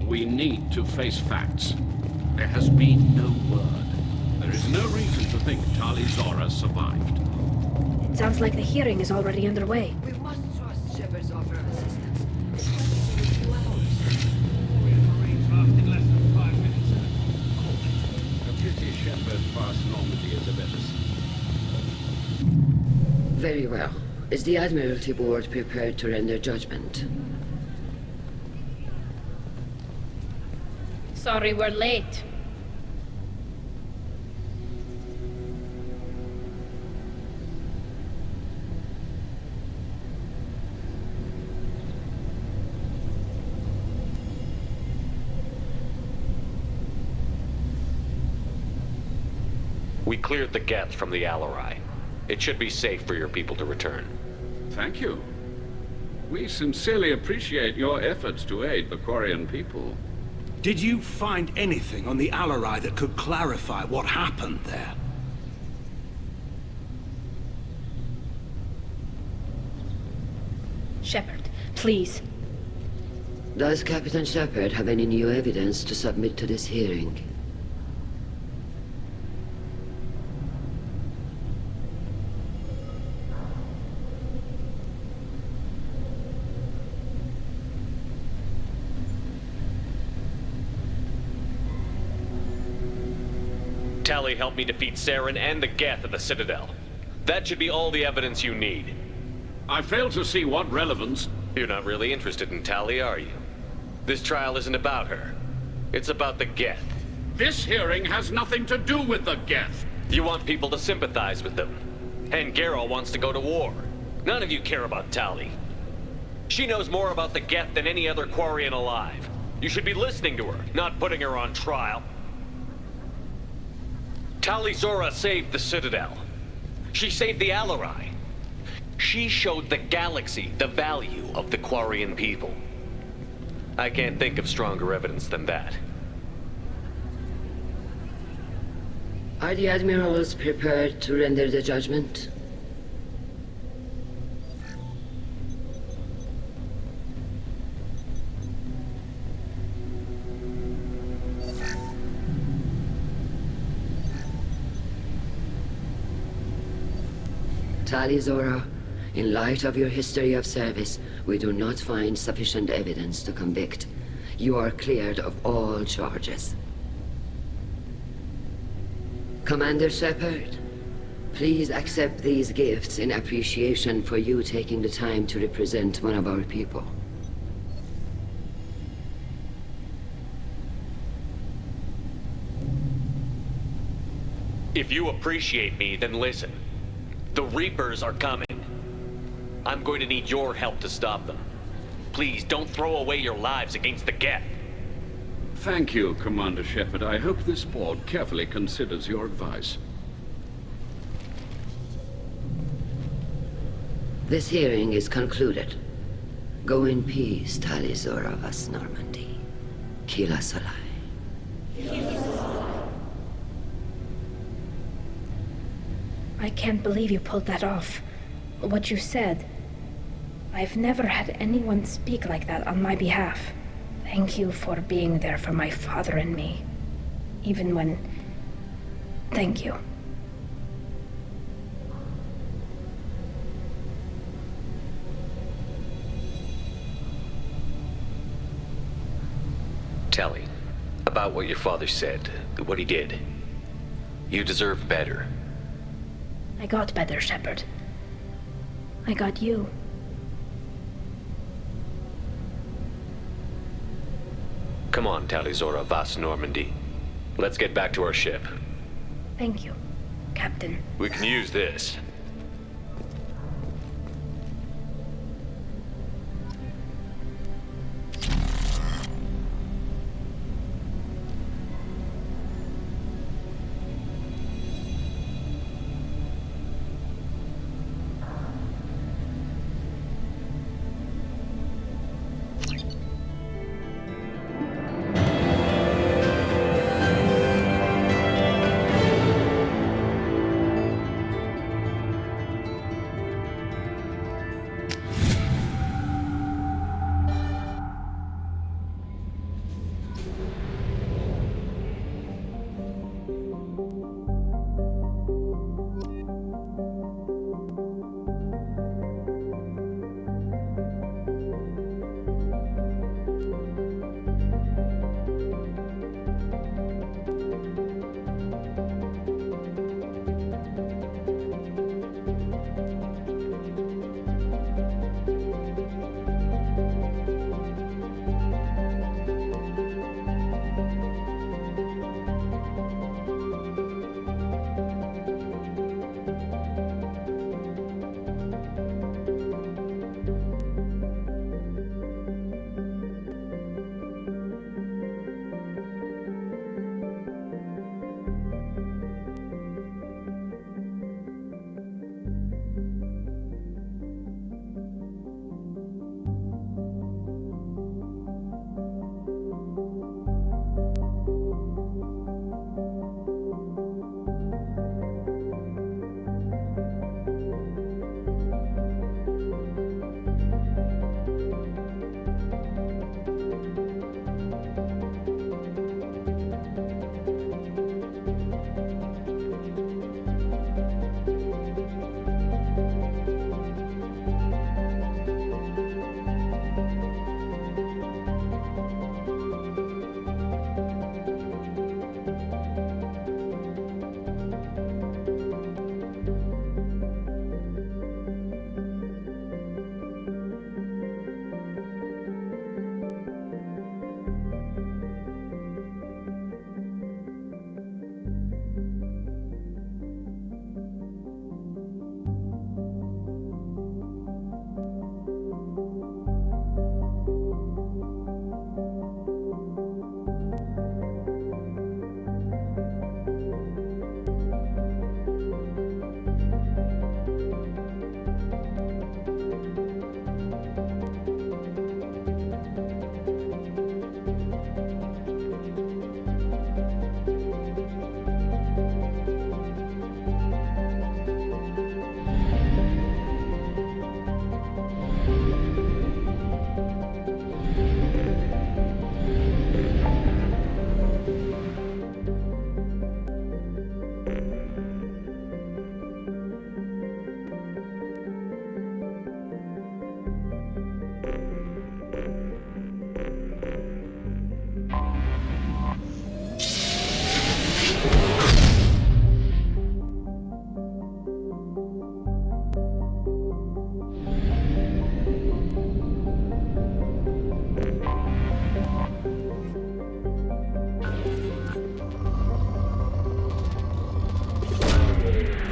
We need to face facts. There has been no word. There is no reason to think Tali Zora survived. It sounds like the hearing is already underway. We must trust Shepard's offer of assistance. A pity Shepard passed Normandy as a better Very well. Is the Admiralty Board prepared to render judgment? Sorry we're late. We cleared the Geth from the Alarai. It should be safe for your people to return. Thank you. We sincerely appreciate your efforts to aid the Quarian people. Did you find anything on the Alarai that could clarify what happened there? Shepard, please. Does Captain Shepard have any new evidence to submit to this hearing? Tali helped me defeat Saren and the Geth at the Citadel. That should be all the evidence you need. I fail to see what relevance... You're not really interested in Tali, are you? This trial isn't about her. It's about the Geth. This hearing has nothing to do with the Geth. You want people to sympathize with them. And Geralt wants to go to war. None of you care about Tali. She knows more about the Geth than any other Quarian alive. You should be listening to her, not putting her on trial. Tali Zora saved the Citadel. She saved the Alarai. She showed the galaxy the value of the Quarian people. I can't think of stronger evidence than that. Are the admirals prepared to render the judgment? Tali Zora, in light of your history of service, we do not find sufficient evidence to convict. You are cleared of all charges. Commander Shepard, please accept these gifts in appreciation for you taking the time to represent one of our people. If you appreciate me, then listen. The Reapers are coming. I'm going to need your help to stop them. Please, don't throw away your lives against the Geth. Thank you, Commander Shepard. I hope this board carefully considers your advice. This hearing is concluded. Go in peace, Tali Zora Vas Normandy. Kila Salai. I can't believe you pulled that off. What you said. I've never had anyone speak like that on my behalf. Thank you for being there for my father and me. Even when... Thank you. Tali, about what your father said, what he did. You deserve better. I got better, Shepard. I got you. Come on, Tali Zora Vas Normandy. Let's get back to our ship. Thank you, Captain. We can use this.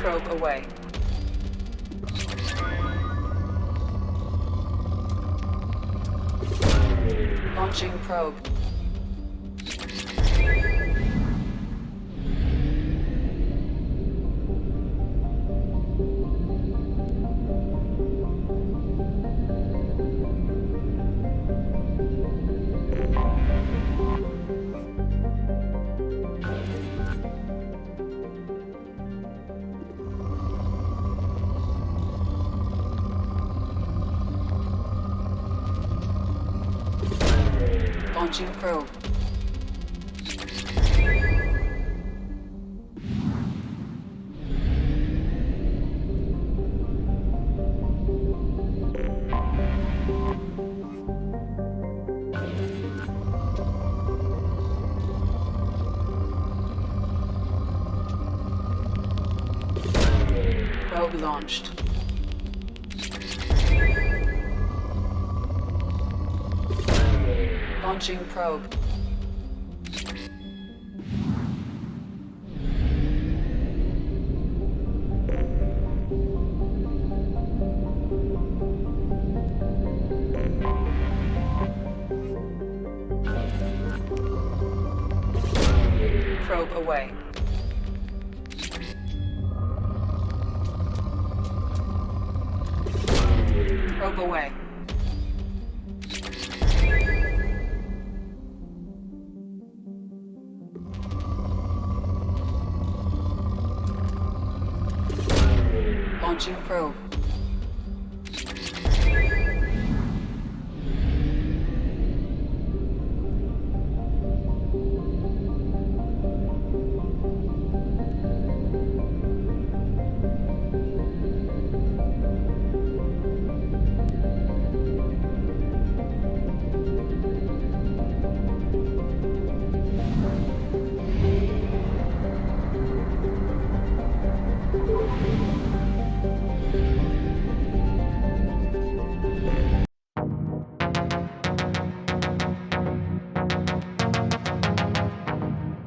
Probe away. Launching probe. Launching probe. Probe launched. Launching probe. Probe away. Probe away. Launching probe.